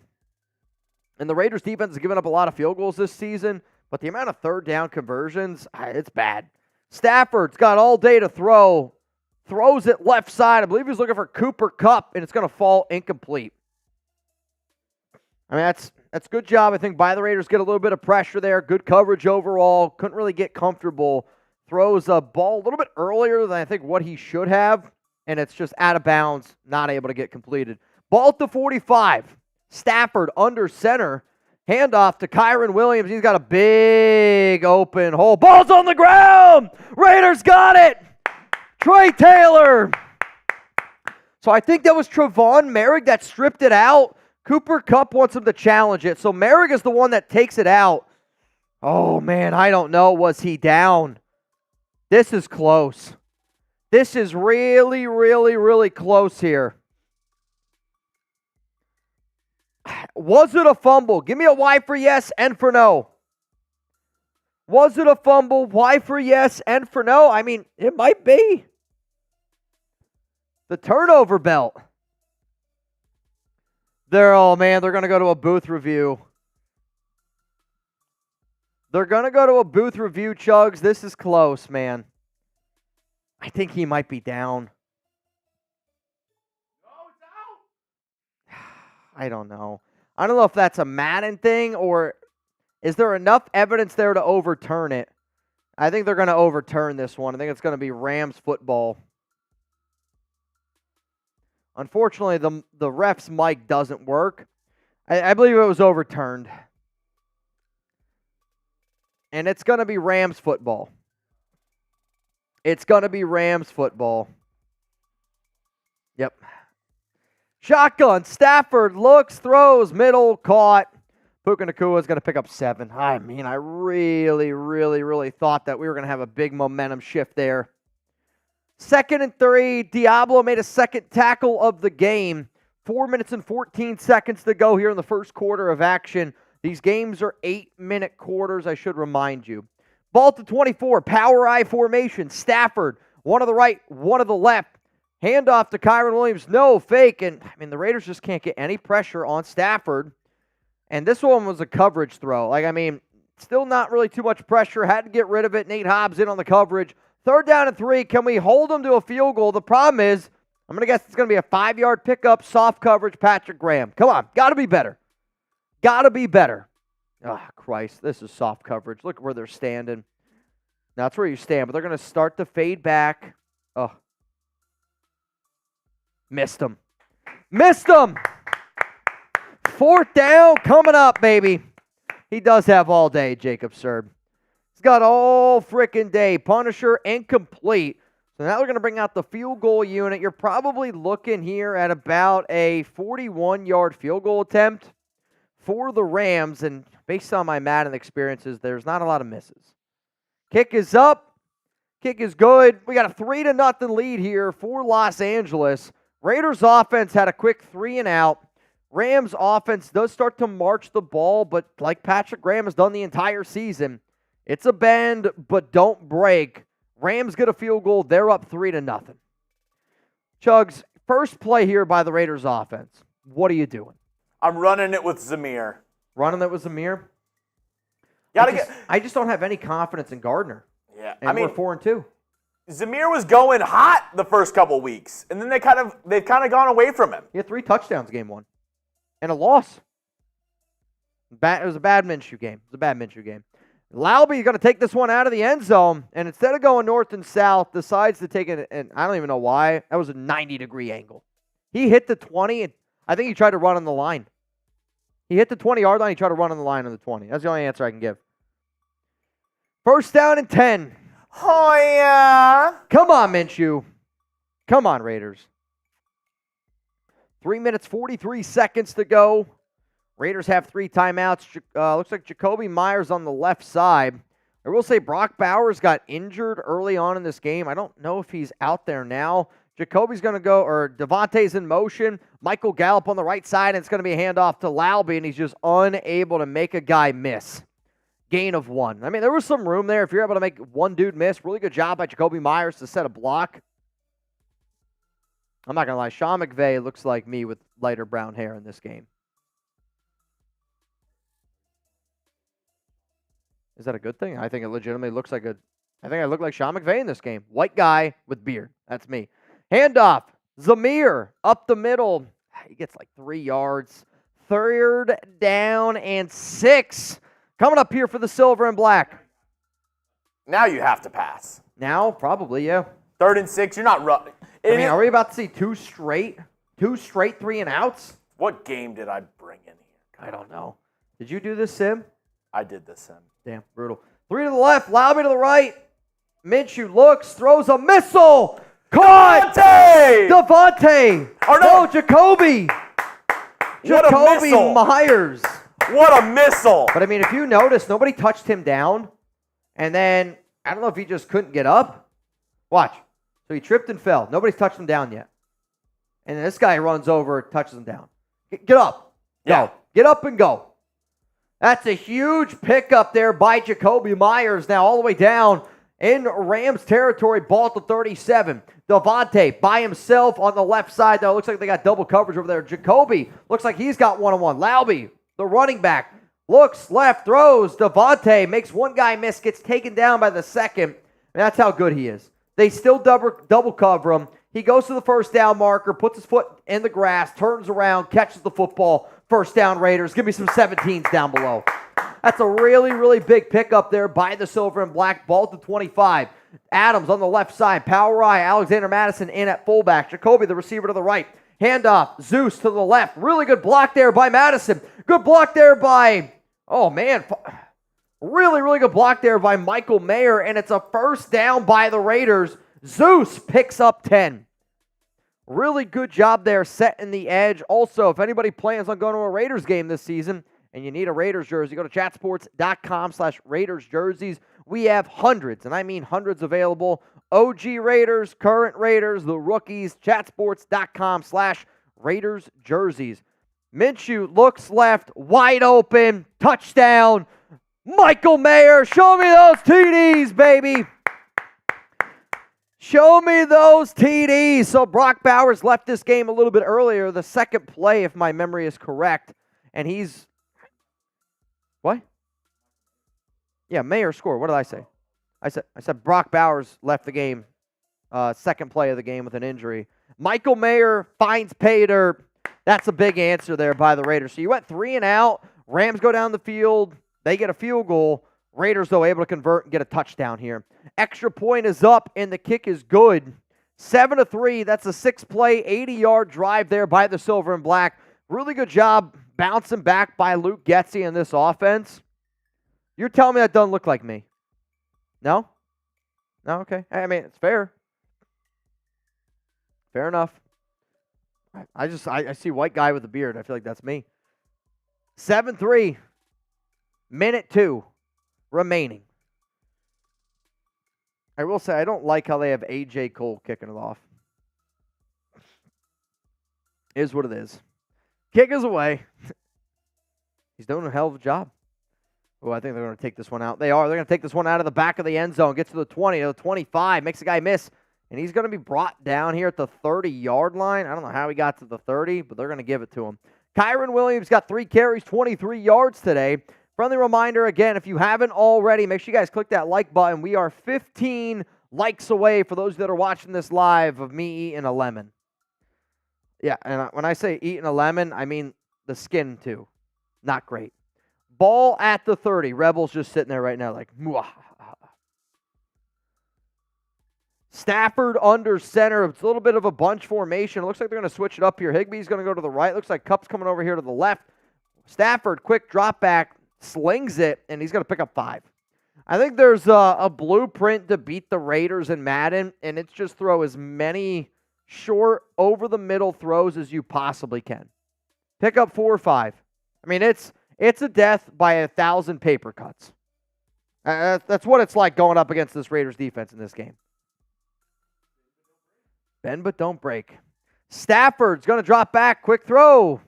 and the Raiders defense has given up a lot of field goals this season, but the amount of 3rd down conversions, it's bad. Stafford's got all day to throw. Throws it left side. I believe he's looking for Cooper Kupp, and it's going to fall incomplete. I mean, that's good job, I think, by the Raiders. Get a little bit of pressure there. Good coverage overall. Couldn't really get comfortable. Throws a ball a little bit earlier than I think what he should have, and it's just out of bounds, not able to get completed. Ball at the 45. Stafford under center. Handoff to Kyron Williams. He's got a big open hole. Ball's on the ground. Raiders got it. Trey Taylor. So I think that was Trevon Merrick that stripped it out. Cooper Kupp wants him to challenge it. So Merrick is the one that takes it out. Oh, man, I don't know. Was he down? This is close. This is really, really, really close here. Was it a fumble? Give me a Y for yes and for no. Was it a fumble? Y for yes and for no? I mean, it might be. The turnover belt. Oh man, they're going to go to a booth review. They're going to go to a booth review, Chugs. This is close, man. I think he might be down. No, it's out. I don't know. I don't know if that's a Madden thing or is there enough evidence there to overturn it. I think they're going to overturn this one. I think it's going to be Rams football. Unfortunately, the ref's mic doesn't work. I believe it was overturned. And it's going to be Rams football. It's going to be Rams football. Yep. Shotgun. Stafford looks, throws, middle, caught. Puka Nacua is going to pick up 7. I mean, I really, really, really thought that we were going to have a big momentum shift there. 2nd and 3. Diablo made a second tackle of the game. 4 minutes and 14 seconds to go here in the first quarter of action. These games are 8-minute quarters, I should remind you. Ball to 24. Power I formation. Stafford, one to the right, one to the left. Handoff to Kyron Williams. No fake. And, I mean, the Raiders just can't get any pressure on Stafford. And this one was a coverage throw. Still not really too much pressure. Had to get rid of it. Nate Hobbs in on the coverage. 3rd down and 3. Can we hold them to a field goal? The problem is, I'm going to guess it's going to be a 5-yard pickup, soft coverage, Patrick Graham. Come on. Got to be better. Got to be better. Oh, Christ. This is soft coverage. Look where they're standing. That's where you stand, but they're going to start to fade back. Oh. Missed him. Missed him! 4th down coming up, baby. He does have all day, Jacob Serb. He's got all freaking day. Punisher incomplete. So now we're going to bring out the field goal unit. You're probably looking here at about a 41-yard field goal attempt for the Rams. And based on my Madden experiences, there's not a lot of misses. Kick is up. Kick is good. We got a 3-0 lead here for Los Angeles. Raiders offense had a quick 3 and out. Rams offense does start to march the ball, but like Patrick Graham has done the entire season, it's a bend, but don't break. Rams get a field goal. They're up 3-0. Chugs, first play here by the Raiders offense. What are you doing? I'm running it with Zamir. Running it with Zamir? I just don't have any confidence in Gardner. Yeah, And we're 4-2. Zamir was going hot the first couple weeks, and then they've kind of gone away from him. He had 3 touchdowns game 1. And a loss. It was a bad Minshew game. Laube going to take this one out of the end zone, and instead of going north and south, decides to take it, and I don't even know why. That was a 90-degree angle. He hit the 20, and I think he tried to run on the line. He hit the 20-yard line. He tried to run on the line on the 20. That's the only answer I can give. 1st down and 10. Oh, yeah. Come on, Minshew. Come on, Raiders. 3 minutes, 43 seconds to go. Raiders have 3 timeouts. Looks like Jacoby Myers on the left side. I will say Brock Bowers got injured early on in this game. I don't know if he's out there now. Jacoby's going to go, or Devontae's in motion. Michael Gallup on the right side, and it's going to be a handoff to Laube, and he's just unable to make a guy miss. Gain of 1. I mean, there was some room there. If you're able to make one dude miss, really good job by Jacoby Myers to set a block. I'm not going to lie. Sean McVay looks like me with lighter brown hair in this game. Is that a good thing? I think it legitimately looks like I think I look like Sean McVay in this game. White guy with beard. That's me. Handoff. Zamir up the middle. He gets like 3 yards. 3rd down and 6. Coming up here for the silver and black. Now you have to pass. Now, probably, yeah. 3rd and 6. You're not running. I mean, are we about to see 2 straight 3 and outs? What game did I bring in here? I don't know. Did you do this, Sim? I did this, Sim. Damn, brutal. 3 to the left, Laube to the right. Minshew looks, throws a missile. Caught! Devontae! Oh, no. Jacoby! What a Jacoby missile. Myers. What a missile! But, I mean, if you notice, nobody touched him down. And then, I don't know if he just couldn't get up. Watch. So he tripped and fell. Nobody's touched him down yet. And then this guy runs over, touches him down. Get up. Go. Yeah. Get up and go. That's a huge pickup there by Jacoby Myers. Now all the way down in Rams territory, ball to 37. Devontae by himself on the left side, though. Looks like they got double coverage over there. Jacoby looks like he's got one-on-one. Laube, the running back, looks left, throws. Devontae makes one guy miss, gets taken down by the second. And that's how good he is. They still double cover him. He goes to the 1st down marker, puts his foot in the grass, turns around, catches the football. 1st down Raiders. Give me some 17s down below. That's a really, really big pickup there by the silver and black. Ball to 25. Adams on the left side. Power I. Alexander Madison in at fullback. Jacoby, the receiver, to the right. Handoff. Zeus to the left. Really good block there by Madison. Good block there by, oh man, really, really good block there by Michael Mayer. And it's a 1st down by the Raiders. Zeus picks up 10. Really good job there setting the edge. Also, if anybody plans on going to a Raiders game this season and you need a Raiders jersey, go to chatsports.com/Raiders jerseys. We have hundreds, and I mean hundreds available. OG Raiders, current Raiders, the rookies, chatsports.com/Raiders jerseys. Minshew looks left, wide open, touchdown. Michael Mayer, show me those TDs, baby. Show me those TDs. So Brock Bowers left this game a little bit earlier, the 2nd play, if my memory is correct. And he's, what? Yeah, Mayer scored. What did I say? I said Brock Bowers left the game, 2nd play of the game with an injury. Michael Mayer finds pay dirt. That's a big answer there by the Raiders. So you went 3 and out. Rams go down the field. They get a field goal. Raiders, though, able to convert and get a touchdown here. Extra point is up, and the kick is good. 7-3. That's a 6-play, 80-yard drive there by the Silver and Black. Really good job bouncing back by Luke Getsy in this offense. You're telling me that doesn't look like me? No? No? Okay. I mean, it's fair. Fair enough. I see white guy with a beard. I feel like that's me. 7-3. Minute 2 remaining. I will say I don't like how they have A.J. Cole kicking it off. Is what it is. Kick is away. He's doing a hell of a job. Oh, I think they're going to take this one out. They are. They're going to take this one out of the back of the end zone. Gets to the 20, to the 25. Makes the guy miss. And he's going to be brought down here at the 30-yard line. I don't know how he got to the 30, but they're going to give it to him. Kyron Williams got 3 carries, 23 yards today. Friendly reminder, again, if you haven't already, make sure you guys click that like button. We are 15 likes away, for those that are watching this live, of me eating a lemon. Yeah, and when I say eating a lemon, I mean the skin too. Not great. Ball at the 30. Rebels just sitting there right now like, mwah. Stafford under center. It's a little bit of a bunch formation. It looks like they're going to switch it up here. Higbee's going to go to the right. Looks like Kupp's coming over here to the left. Stafford, quick drop back, slings it, and he's going to pick up 5. I think there's a blueprint to beat the Raiders in Madden, and it's just throw as many short, over-the-middle throws as you possibly can. Pick up 4 or 5. I mean, it's a death by 1,000 paper cuts. That's what it's like going up against this Raiders defense in this game. Bend but don't break. Stafford's going to drop back. Quick throw.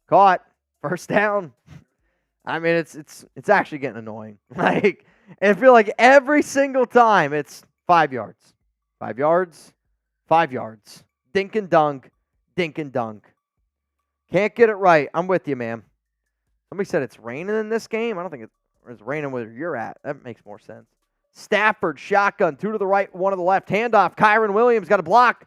Caught. First down. I mean, it's actually getting annoying. Like, I feel like every single time it's 5 yards. 5 yards. 5 yards. Dink and dunk. Dink and dunk. Can't get it right. I'm with you, man. Somebody said it's raining in this game. I don't think it's raining where you're at. That makes more sense. Stafford, shotgun. 2 to the right, 1 to the left. Handoff. Kyron Williams got a block.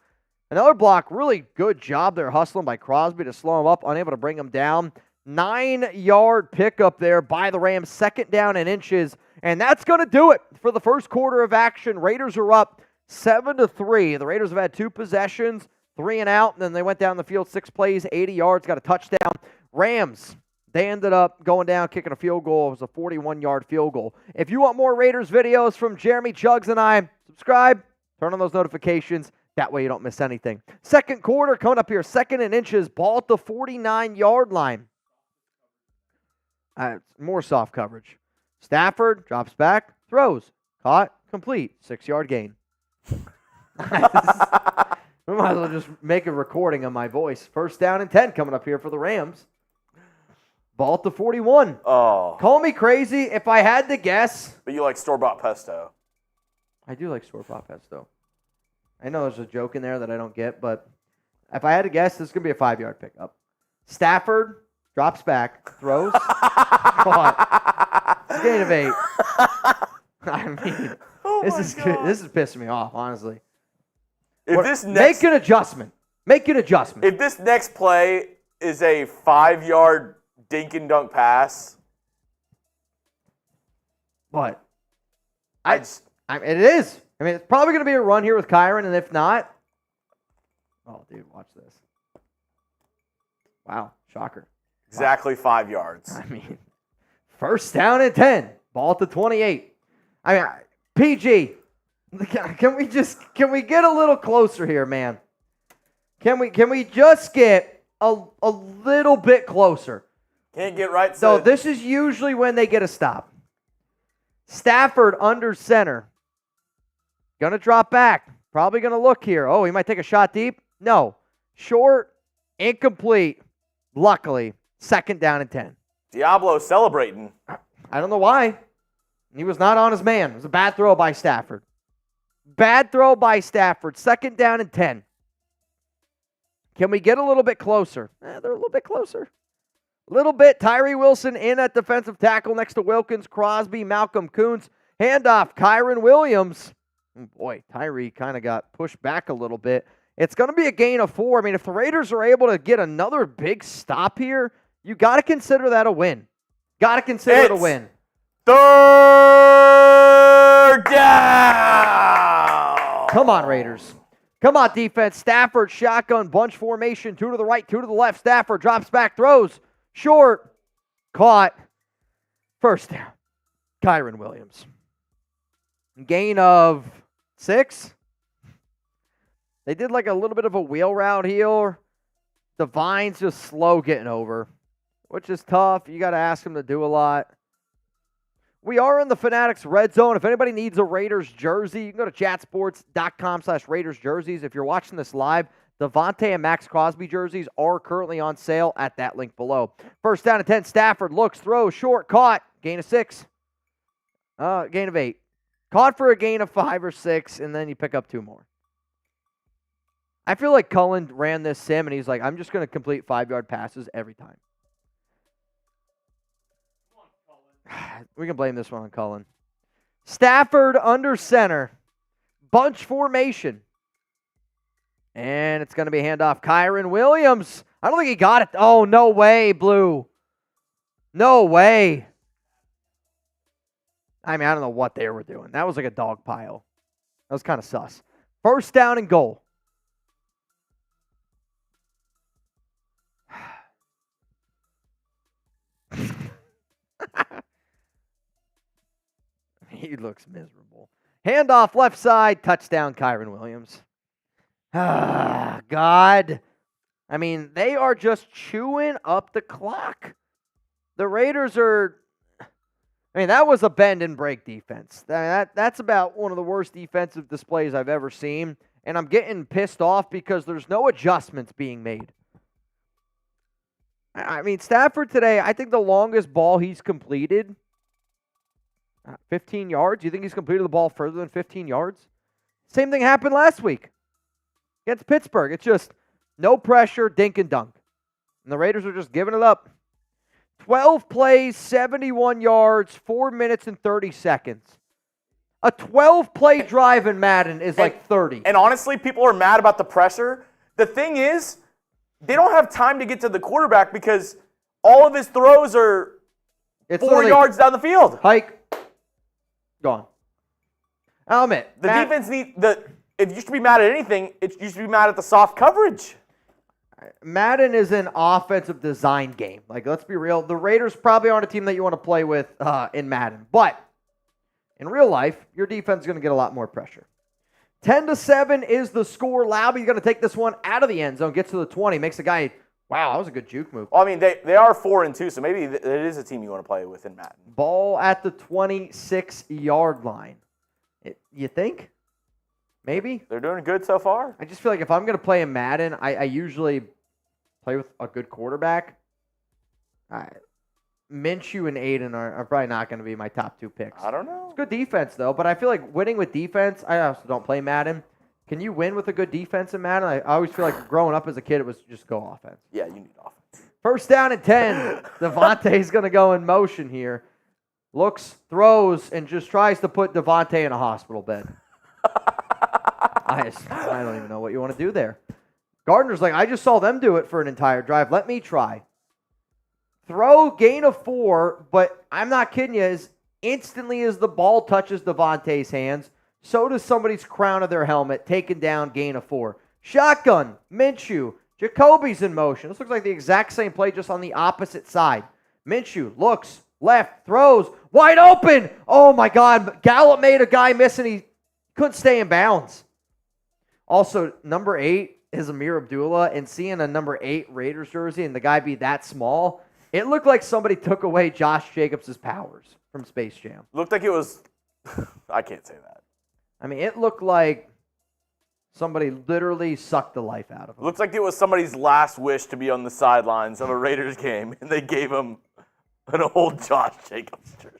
Another block. Really good job there hustling by Crosby to slow him up. Unable to bring him down. 9-yard pickup there by the Rams. 2nd down and inches. And that's going to do it for the first quarter of action. Raiders are up 7-3. The Raiders have had 2 possessions, 3 and out. And then they went down the field 6 plays, 80 yards, got a touchdown. Rams, they ended up going down, kicking a field goal. It was a 41-yard field goal. If you want more Raiders videos from Jeremy Chugs and I, subscribe, turn on those notifications. That way you don't miss anything. Second quarter coming up here. 2nd and inches. Ball at the 49-yard line. More soft coverage. Stafford drops back, throws, caught, complete. 6-yard gain. We might as well just make a recording of my voice. 1st down and 10 coming up here for the Rams. Ball at the 41. Oh. Call me crazy if I had to guess. But you like store-bought pesto. I do like store-bought pesto. I know there's a joke in there that I don't get, but if I had to guess, this is going to be a 5-yard pickup. Stafford drops back, throws, caught. It's a gain of 8. I mean, this is pissing me off, honestly. Make an adjustment. Make an adjustment. If this next play is a 5-yard dink and dunk pass. What? It is. I mean, it's probably going to be a run here with Kyron, and if not, oh, dude, watch this. Wow, shocker. Exactly 5 yards. I mean, 1st down and 10. Ball at the 28. I mean, PG, can we get a little closer here, man? Can we just get a little bit closer? Can't get right. So this is usually when they get a stop. Stafford under center. Going to drop back. Probably going to look here. Oh, he might take a shot deep. No. Short, incomplete. Luckily, 2nd down and 10. Diablo celebrating. I don't know why. He was not on his man. It was a bad throw by Stafford. Bad throw by Stafford. 2nd down and 10. Can we get a little bit closer? They're a little bit closer. A little bit. Tyree Wilson in at defensive tackle next to Wilkins, Crosby, Malcolm Kuntz. Handoff, Kyron Williams. Oh boy, Tyree kind of got pushed back a little bit. It's going to be a gain of 4. I mean, if the Raiders are able to get another big stop here, you got to consider that a win. Got to consider it a win. 3rd down. Come on, Raiders. Come on, defense. Stafford, shotgun, bunch formation, 2 to the right, 2 to the left. Stafford drops back, throws, short, caught. First down. Kyron Williams. Gain of 6. They did like a little bit of a wheel route here. The Vine's just slow getting over, which is tough. You got to ask him to do a lot. We are in the Fanatics Red Zone. If anybody needs a Raiders jersey, you can go to chatsports.com/Raiders jerseys. If you're watching this live, Devontae and Max Crosby jerseys are currently on sale at that link below. First down and 10. Stafford looks, throws, short, caught. Gain of 6. Gain of 8. Caught for a gain of 5 or 6, and then you pick up 2 more. I feel like Cullen ran this sim, and he's like, I'm just going to complete 5-yard passes every time. We can blame this one on Cullen. Stafford under center. Bunch formation. And it's going to be a handoff. Kyron Williams. I don't think he got it. Oh, no way, Blue. No way. I mean, I don't know what they were doing. That was like a dog pile. That was kind of sus. First down and goal. He looks miserable. Handoff left side, touchdown Kyron Williams. Ah, God. I mean, they are just chewing up the clock. The Raiders are, that was a bend and break defense. That's about one of the worst defensive displays I've ever seen. And I'm getting pissed off because there's no adjustments being made. I mean, Stafford today, I think the longest ball he's completed, 15 yards. You think he's completed the ball further than 15 yards? Same thing happened last week against Pittsburgh. It's just no pressure, dink and dunk. And the Raiders are just giving it up. 12 plays, 71 yards, 4 minutes and 30 seconds. A 12-play drive in Madden is like 30. And honestly, people are mad about the pressure. The thing is, they don't have time to get to the quarterback because all of his throws are 4 yards down the field. Hike. Gone. I'll admit. The defense if you should be mad at anything, it used to be mad at the soft coverage. Madden is an offensive design game. Like, let's be real. The Raiders probably aren't a team that you want to play with in Madden. But in real life, your defense is going to get a lot more pressure. 10-7 is the score. Lauby's going to take this one out of the end zone, gets to the 20, makes the guy, wow, that was a good juke move. Well, I mean, they are 4-2, so maybe it is a team you want to play with in Madden. Ball at the 26-yard line. You think? Maybe? They're doing good so far. I just feel like if I'm going to play in Madden, I usually play with a good quarterback. Minshew and Aiden are probably not going to be my top 2 picks. I don't know. It's good defense, though, but I feel like winning with defense, I also don't play Madden. Can you win with a good defense in Madden? I always feel like growing up as a kid, it was just go offense. Yeah, you need offense. First down and 10. Devontae's going to go in motion here. Looks, throws, and just tries to put Devontae in a hospital bed. I don't even know what you want to do there. Gardner's like, I just saw them do it for an entire drive. Let me try. Throw, gain of 4, but I'm not kidding you. As instantly as the ball touches Devontae's hands, so does somebody's crown of their helmet, taken down, gain of 4. Shotgun, Minshew, Jacoby's in motion. This looks like the exact same play, just on the opposite side. Minshew looks, left, throws, wide open. Oh, my God. Gallup made a guy miss, and he couldn't stay in bounds. Also, number 8 is Amir Abdullah, and seeing a number 8 Raiders jersey and the guy be that small, it looked like somebody took away Josh Jacobs' powers from Space Jam. Looked like it was I can't say that. I mean, it looked like somebody literally sucked the life out of him. Looks like it was somebody's last wish to be on the sidelines of a Raiders game, and they gave him an old Josh Jacobs jersey.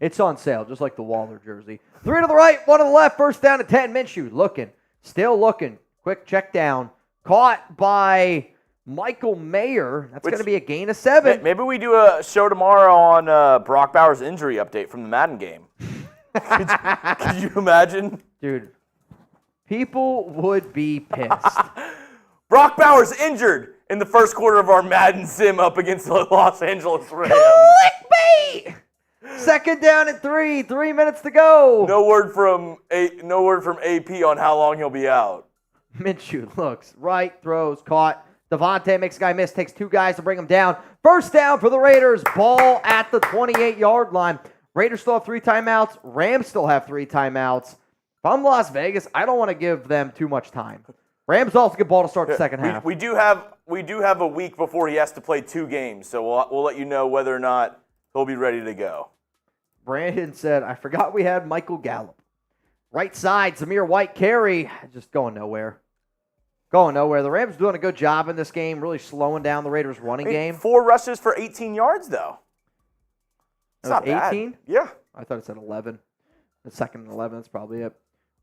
It's on sale, just like the Waller jersey. 3 to the right, 1 to the left. First down and 10. Minshew looking, still looking. Quick check down. Caught by Michael Mayer. That's going to be a gain of 7. Maybe we do a show tomorrow on Brock Bowers' injury update from the Madden game. Could you imagine? Dude, people would be pissed. Brock Bowers injured in the first quarter of our Madden sim up against the Los Angeles Rams. Clickbait! Second down and 3. 3 minutes to go. No word from AP on how long he'll be out. Minshew looks right, throws, caught. Devontae makes a guy miss, takes 2 guys to bring him down. First down for the Raiders. Ball at the 28-yard line. Raiders still have 3 timeouts. Rams still have 3 timeouts. If I'm Las Vegas, I don't want to give them too much time. Rams also get ball to start the second half. We do have a week before he has to play 2 games, so we'll let you know whether or not he'll be ready to go. Brandon said, I forgot we had Michael Gallup. Right side, Zamir White carry. Just going nowhere. Going nowhere. The Rams doing a good job in this game, really slowing down the Raiders' running game. 4 rushes for 18 yards, though. It's not 18? bad. Yeah. I thought it said 11. The second and 11, that's probably it.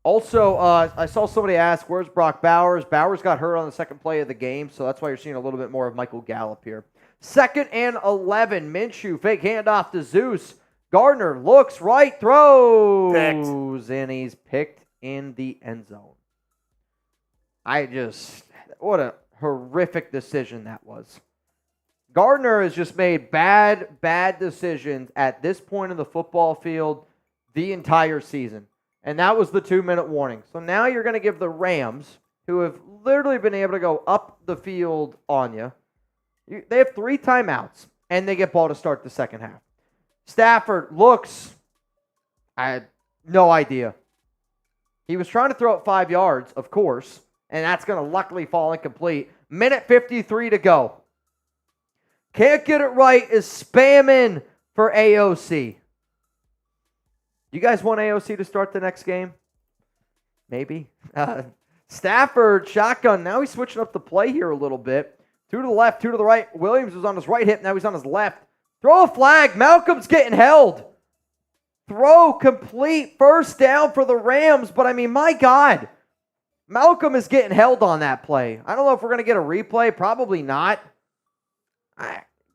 Also, I saw somebody ask, where's Brock Bowers? Bowers got hurt on the second play of the game, so that's why you're seeing a little bit more of Michael Gallup here. Second and 11, Minshew, fake handoff to Zeus. Gardner looks right, throws, and he's picked in the end zone. What a horrific decision that was. Gardner has just made bad decisions at this point in the football field the entire season. And that was the 2-minute warning. So now you're going to give the Rams, who have literally been able to go up the field on you, they have 3 timeouts, and they get ball to start the second half. Stafford looks, I had no idea. He was trying to throw it 5 yards, of course, and that's going to luckily fall incomplete. Minute 53 to go. Can't get it right, is spamming for AOC. You guys want AOC to start the next game? Maybe. Stafford, shotgun. Now he's switching up the play here a little bit. 2 to the left, 2 to the right. Williams was on his right hip. Now he's on his left. Throw a flag. Malcolm's getting held. Throw complete. First down for the Rams. But, I mean, my God. Malcolm is getting held on that play. I don't know if we're going to get a replay. Probably not.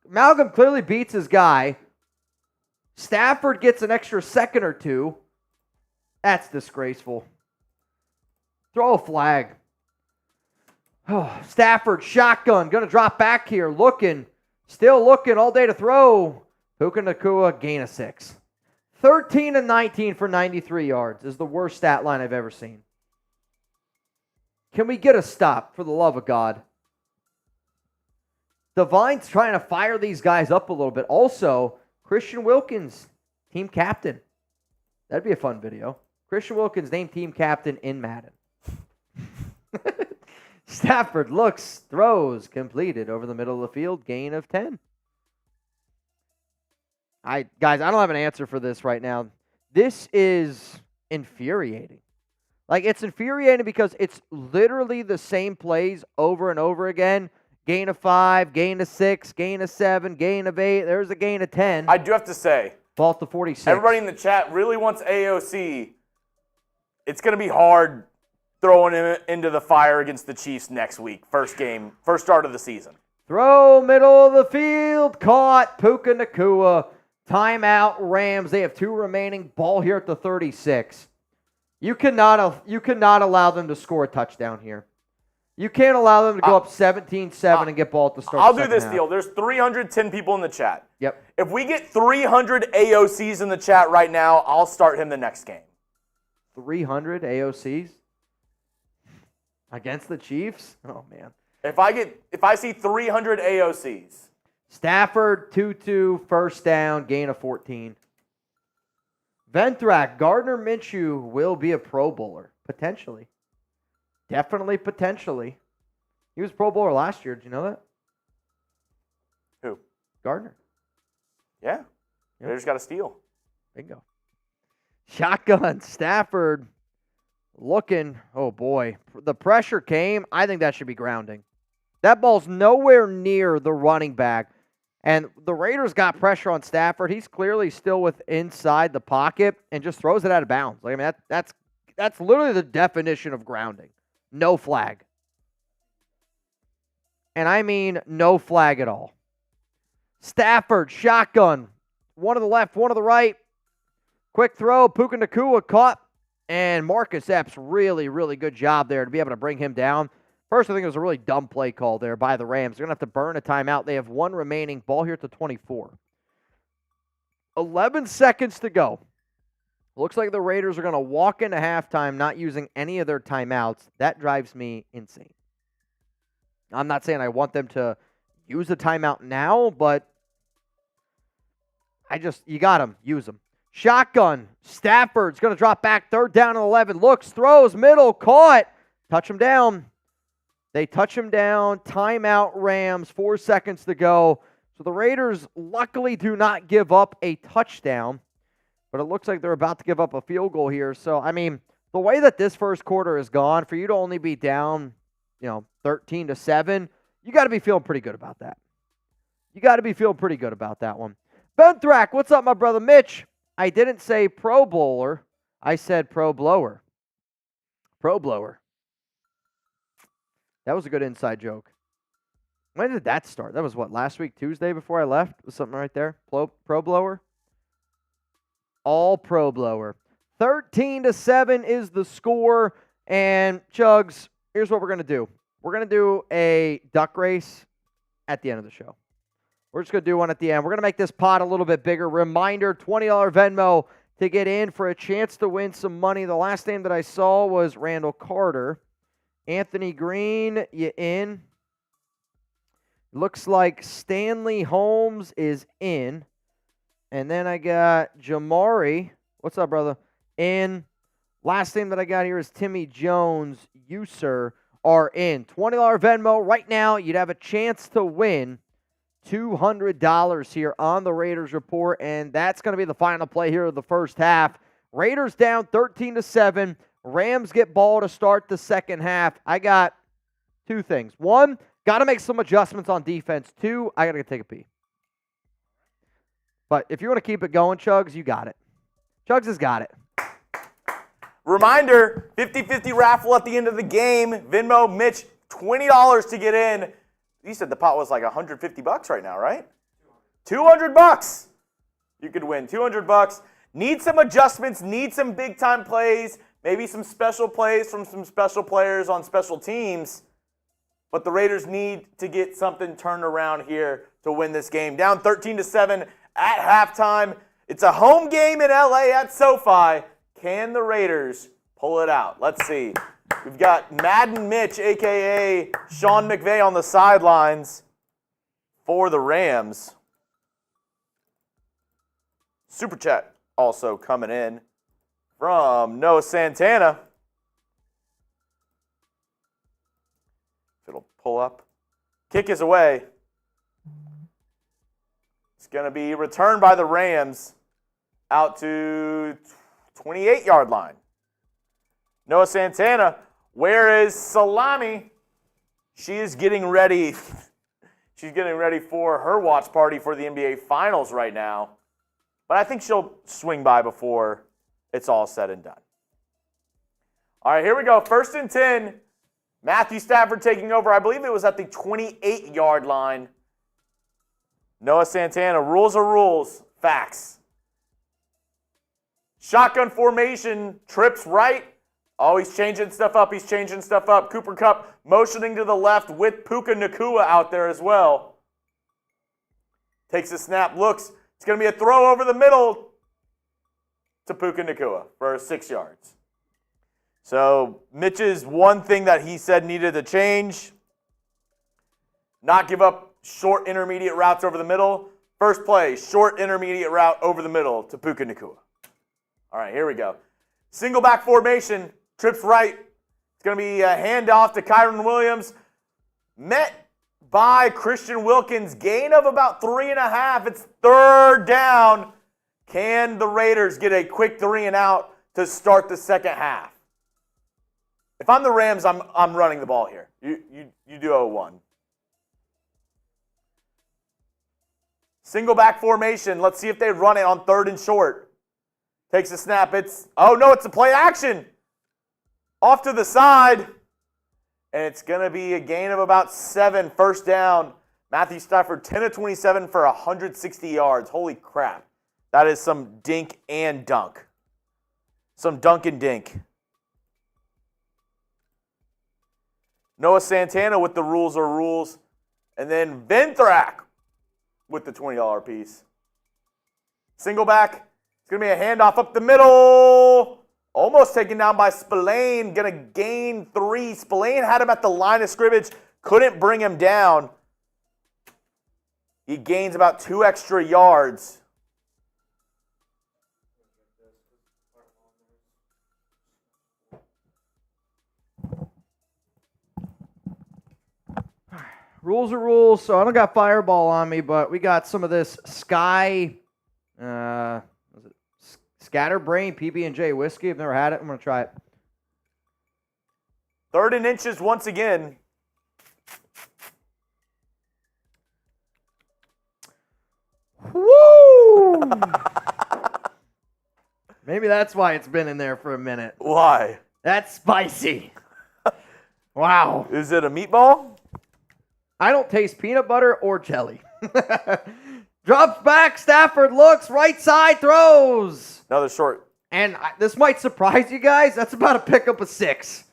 Malcolm clearly beats his guy. Stafford gets an extra second or 2. That's disgraceful. Throw a flag. Oh, Stafford, shotgun. Going to drop back here. Looking. Still looking all day to throw. Puka Nacua, gain of 6. 13 and 19 for 93 yards is the worst stat line I've ever seen. Can we get a stop, for the love of God? Divine's trying to fire these guys up a little bit. Also, Christian Wilkins, team captain. That'd be a fun video. Christian Wilkins named team captain in Madden. Stafford looks, throws, completed over the middle of the field, gain of 10. Guys, I don't have an answer for this right now. This is infuriating. Like, it's infuriating because it's literally the same plays over and over again. Gain of 5, gain of 6, gain of 7, gain of 8. There's a gain of 10. I do have to say, ball to 46. Everybody in the chat really wants AOC. It's going to be hard throwing him into the fire against the Chiefs next week. First game, first start of the season. Throw, middle of the field, caught. Puka Nacua. Timeout, Rams. They have 2 remaining. Ball here at the 36. You cannot allow them to score a touchdown here. You can't allow them to go up 17-7 and get ball at the start. I'll do this deal. There's 310 people in the chat. Yep. If we get 300 AOCs in the chat right now, I'll start him the next game. 300 AOCs against the Chiefs? Oh man. If I see 300 AOCs. Stafford 2-2, first down, gain of 14. Ventrac, Gardner Minshew will be a Pro Bowler potentially. Definitely, potentially. He was Pro Bowler last year. Did you know that? Who? Gardner. Yeah. They just got to steal. Bingo. Shotgun. Stafford looking. Oh, boy. The pressure came. I think that should be grounding. That ball's nowhere near the running back. And the Raiders got pressure on Stafford. He's clearly still inside the pocket and just throws it out of bounds. Like, I mean, that's literally the definition of grounding. No flag. And I mean no flag at all. Stafford, shotgun. One to the left, one to the right. Quick throw. Puka Nacua caught. And Marcus Epps, really, really good job there to be able to bring him down. First, I think it was a really dumb play call there by the Rams. They're going to have to burn a timeout. They have 1 remaining. Ball here at the 24. 11 seconds to go. Looks like the Raiders are going to walk into halftime not using any of their timeouts. That drives me insane. I'm not saying I want them to use a timeout now, but you got them. Use them. Shotgun. Stafford's going to drop back. 3rd down and 11. Looks, throws, middle, caught. Touch him down. They touch him down. Timeout Rams. 4 seconds to go. So the Raiders luckily do not give up a touchdown, but it looks like they're about to give up a field goal here. So, I mean, the way that this first quarter is gone, for you to only be down, 13-7, you got to be feeling pretty good about that. You got to be feeling pretty good about that one. Ben Thrack, what's up, my brother Mitch? I didn't say Pro Bowler. I said Pro Blower. Pro Blower. That was a good inside joke. When did that start? That was what, last week, Tuesday before I left? Was something right there? Pro Blower? All Pro Blower. 13-7 is the score. And Chugs, here's what we're going to do. We're going to do a duck race at the end of the show. We're just going to do one at the end. We're going to make this pot a little bit bigger. Reminder, $20 Venmo to get in for a chance to win some money. The last name that I saw was Randall Carter. Anthony Green, you in? Looks like Stanley Holmes is in. And then I got Jamari. What's up, brother? In. Last name that I got here is Timmy Jones. You, sir, are in. $20 Venmo. Right now, you'd have a chance to win $200 here on the Raiders Report, and that's going to be the final play here of the first half. Raiders down 13-7. Rams get ball to start the second half. I got 2 things. 1, got to make some adjustments on defense. 2, I got to take a pee. But if you want to keep it going, Chugs, you got it. Chugs has got it. Reminder, 50-50 raffle at the end of the game. Venmo, Mitch, $20 to get in. You said the pot was like $150 right now, right? $200. You could win $200. Need some adjustments, need some big-time plays, maybe some special plays from some special players on special teams. But the Raiders need to get something turned around here to win this game. Down 13-7 at halftime. It's a home game in LA at SoFi. Can the Raiders pull it out? Let's see. We've got Madden Mitch, a.k.a. Sean McVay, on the sidelines for the Rams. Super chat also coming in from Noah Santana. It'll pull up. Kick is away. It's going to be returned by the Rams out to 28-yard line. Noah Santana, where is Salami? She is getting ready. She's getting ready for her watch party for the NBA Finals right now. But I think she'll swing by before it's all said and done. All right, here we go. 1st and 10. Matthew Stafford taking over. I believe it was at the 28-yard line. Noah Santana, rules are rules. Facts. Shotgun formation, trips right. Oh, he's changing stuff up. He's changing stuff up. Cooper Kupp motioning to the left with Puka Nacua out there as well. Takes a snap, looks. It's going to be a throw over the middle to Puka Nacua for 6 yards. So Mitch's one thing that he said needed to change, not give up short intermediate routes over the middle. First play, short intermediate route over the middle to Puka Nacua. All right, here we go. Single back formation, trips right. It's going to be a handoff to Kyron Williams. Met by Christian Wilkins. Gain of about 3.5. It's 3rd down. Can the Raiders get a quick 3 and out to start the second half? If I'm the Rams, I'm running the ball here. You do 0-1. Single back formation. Let's see if they run it on 3rd and short. Takes a snap. It's a play action. Off to the side. And it's going to be a gain of about 7, 1st down. Matthew Stafford, 10 of 27 for 160 yards. Holy crap. That is some dink and dunk. Some dunk and dink. Noah Santana with the rules are rules. And then Venthrak with the $20 piece. Single back. It's going to be a handoff up the middle. Almost taken down by Spillane. Going to gain 3. Spillane had him at the line of scrimmage. Couldn't bring him down. He gains about 2 extra yards. Rules are rules, so I don't got Fireball on me, but we got some of this Sky, was it Scatterbrain PB&J whiskey. I've never had it. I'm going to try it. 3rd and inches once again. Woo! Maybe that's why it's been in there for a minute. Why? That's spicy. Wow. Is it a meatball? I don't taste peanut butter or jelly. Drops back. Stafford looks. Right side throws. Another short. And this might surprise you guys. That's about to pick up a 6.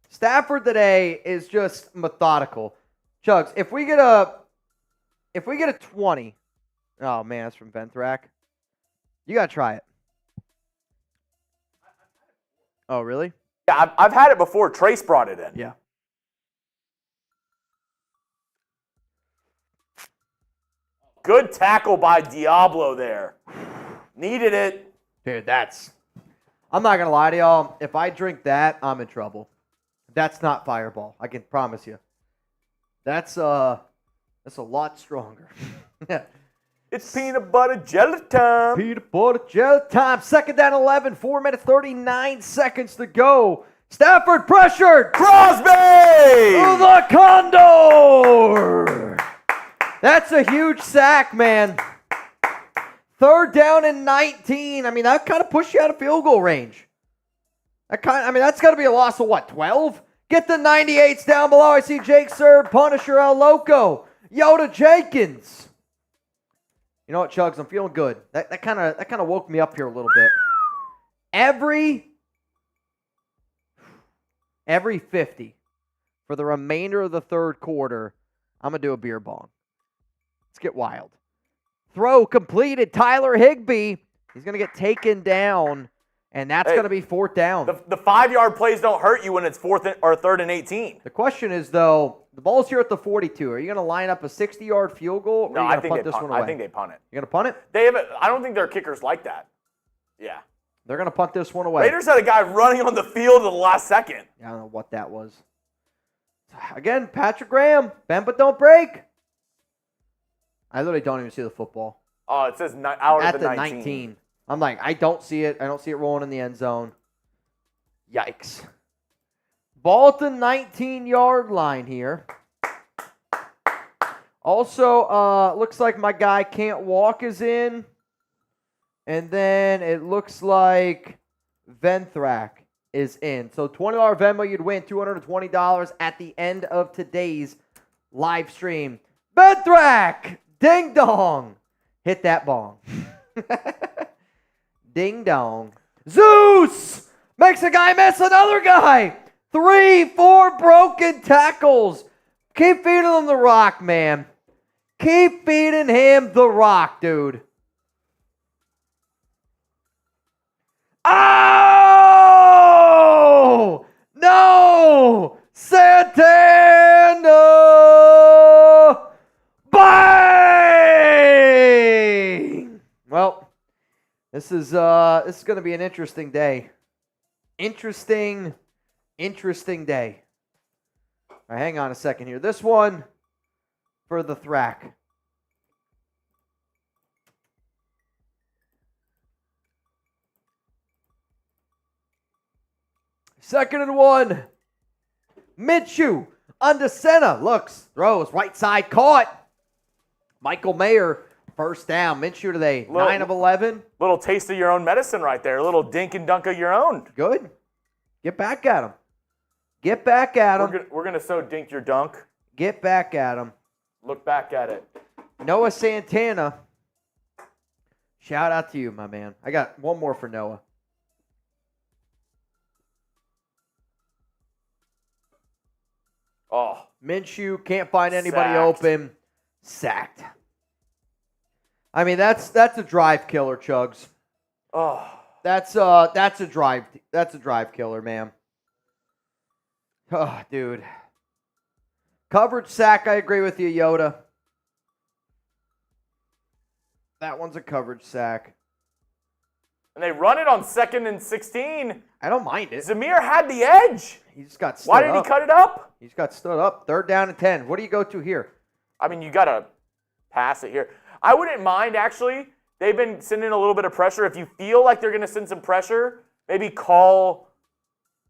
Stafford today is just methodical. Chugs, if we get a 20. Oh man, that's from Venthrak. You gotta try it. Oh really? Yeah, I've had it before. Trace brought it in. Yeah. Good tackle by Diablo there. Needed it. Dude, I'm not gonna lie to y'all. If I drink that, I'm in trouble. That's not Fireball. I can promise you. That's a lot stronger. It's peanut butter jelly time. Peanut butter jelly time. 2nd down 11. 4 minutes 39 seconds to go. Stafford pressured. Crosby! The Condor. That's a huge sack, man. 3rd down and 19. I mean, that kind of pushed you out of field goal range. That's got to be a loss of what, 12? Get the 98s down below. I see Jake Serb, Punisher El Loco, Yoda Jenkins. You know what, Chugs? I'm feeling good. That kind of woke me up here a little bit. Every 50 for the remainder of the 3rd quarter, I'm going to do a beer bong. Let's get wild. Throw completed. Tyler Higbee. He's going to get taken down, and that's going to be 4th down. The 5-yard plays don't hurt you when it's 4th or 3rd and 18. The question is, though, the ball's here at the 42. Are you going to line up a 60-yard field goal, or No, are you I going to think punt they this punt. one away? I think they punt it. You're going to punt it? They haven't. I don't think their kickers like that. Yeah. They're going to punt this one away. Raiders had a guy running on the field at the last second. I don't know what that was. Again, Patrick Graham. Bend but don't break. I literally don't even see the football. Oh, it says out At of the the 19. I'm like, I don't see it. I don't see it rolling in the end zone. Yikes. Ball at the 19-yard line here. Also, looks like my guy Can't Walk is in. And then it looks like Venthrak is in. So $20 Venmo, you'd win $220 at the end of today's live stream. Venthrak! Ding dong! Hit that bong. Ding dong. Zeus! Makes a guy miss another guy. 3, 4 broken tackles. Keep feeding him the rock, man. Keep feeding him the rock, dude. Oh! No! Santana! Bang! Well, this is going to be an interesting day. Interesting day. All right, hang on a second here. This one for the Thrack. Second and 1. Minshew under center. Looks, throws, right side, caught. Michael Mayer, first down. Minshew today, 9 of 11. Little taste of your own medicine right there. A little dink and dunk of your own. Good. Get back at him. Get back at him. We're gonna so dink your dunk. Get back at him. Look back at it. Noah Santana. Shout out to you, my man. I got one more for Noah. Oh. Minshew can't find anybody Sacked. open. Sacked. I mean, that's a drive killer, Chugs. Oh. That's a drive killer, man. Oh, dude. Coverage sack, I agree with you, Yoda. That one's a coverage sack. And they run it on 2nd and 16. I don't mind it. Zamir had the edge. He just got stood Why did up. he cut it up? He just got stood up. 3rd down and 10. What do you go to here? I mean, you got to pass it here. I wouldn't mind, actually. They've been sending a little bit of pressure. If you feel like they're going to send some pressure, maybe call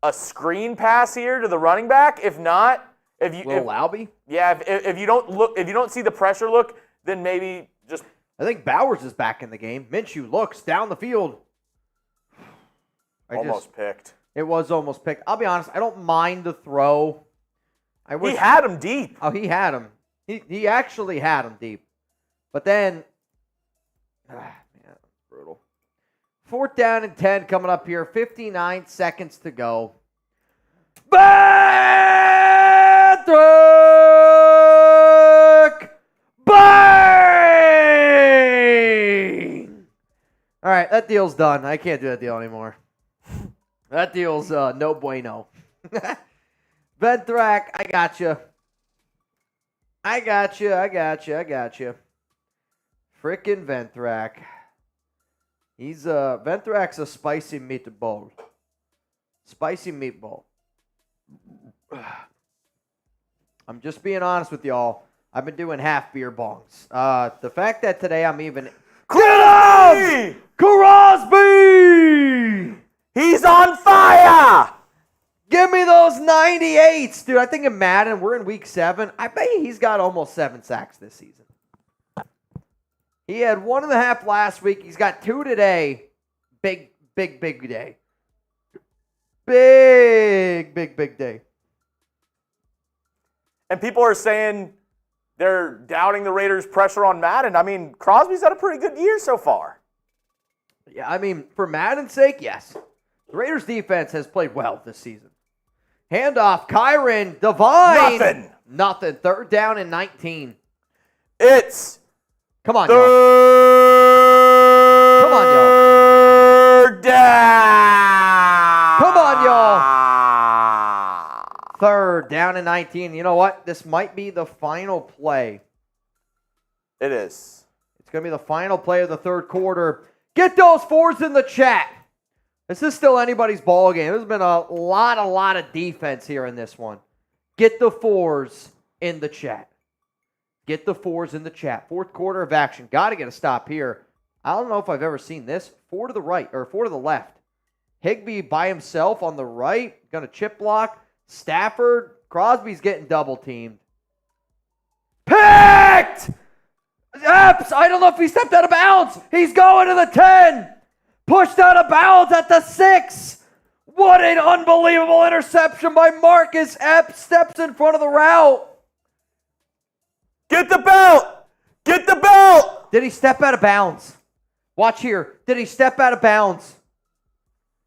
a screen pass here to the running back. If not, if Albie? Yeah, if you don't see the pressure look, then maybe just. I think Bowers is back in the game. Minshew looks down the field. Almost picked. It was almost picked. I'll be honest, I don't mind the throw. He had him deep. Oh, he had him. He actually had him deep. But then, man, that's brutal. 4th down and 10 coming up here. 59 seconds to go. Patrick! Bang! All right, that deal's done. I can't do that deal anymore. That deal's no bueno. Venthrak, I got you. I got you. Frickin' Venthrak. Venthrak's a spicy meatball. Spicy meatball. I'm just being honest with y'all. I've been doing half beer bongs. The fact that today I'm even... Crosby! Crosby! He's on fire! Give me those 98s, dude. I think in Madden, we're in week 7. I bet he's got almost 7 sacks this season. He had 1.5 last week. He's got 2 today. Big day. Big day. And people are saying they're doubting the Raiders' pressure on Madden. I mean, Crosby's had a pretty good year so far. Yeah, I mean, for Madden's sake, yes. The Raiders' defense has played well this season. Handoff, Kyron, Divine. Nothing. 3rd down and 19. It's Come on, y'all. Come on, y'all. 3rd down. Come on, y'all. 3rd down and 19. You know what? This might be the final play. It is. It's going to be the final play of the 3rd quarter. Get those 4s in the chat. This is still anybody's ball game. There's been a lot of defense here in this one. Get the 4s in the chat. Get the 4s in the chat. 4th quarter of action. Got to get a stop here. I don't know if I've ever seen this. 4 to the right, or 4 to the left. Higbee by himself on the right. Going to chip block. Stafford. Crosby's getting double teamed. Picked! Epps, I don't know if he stepped out of bounds. He's going to the 10. Pushed out of bounds at the 6. What an unbelievable interception by Marcus Epps. Steps in front of the route. Get the belt! Get the belt! Did he step out of bounds? Watch here. Did he step out of bounds?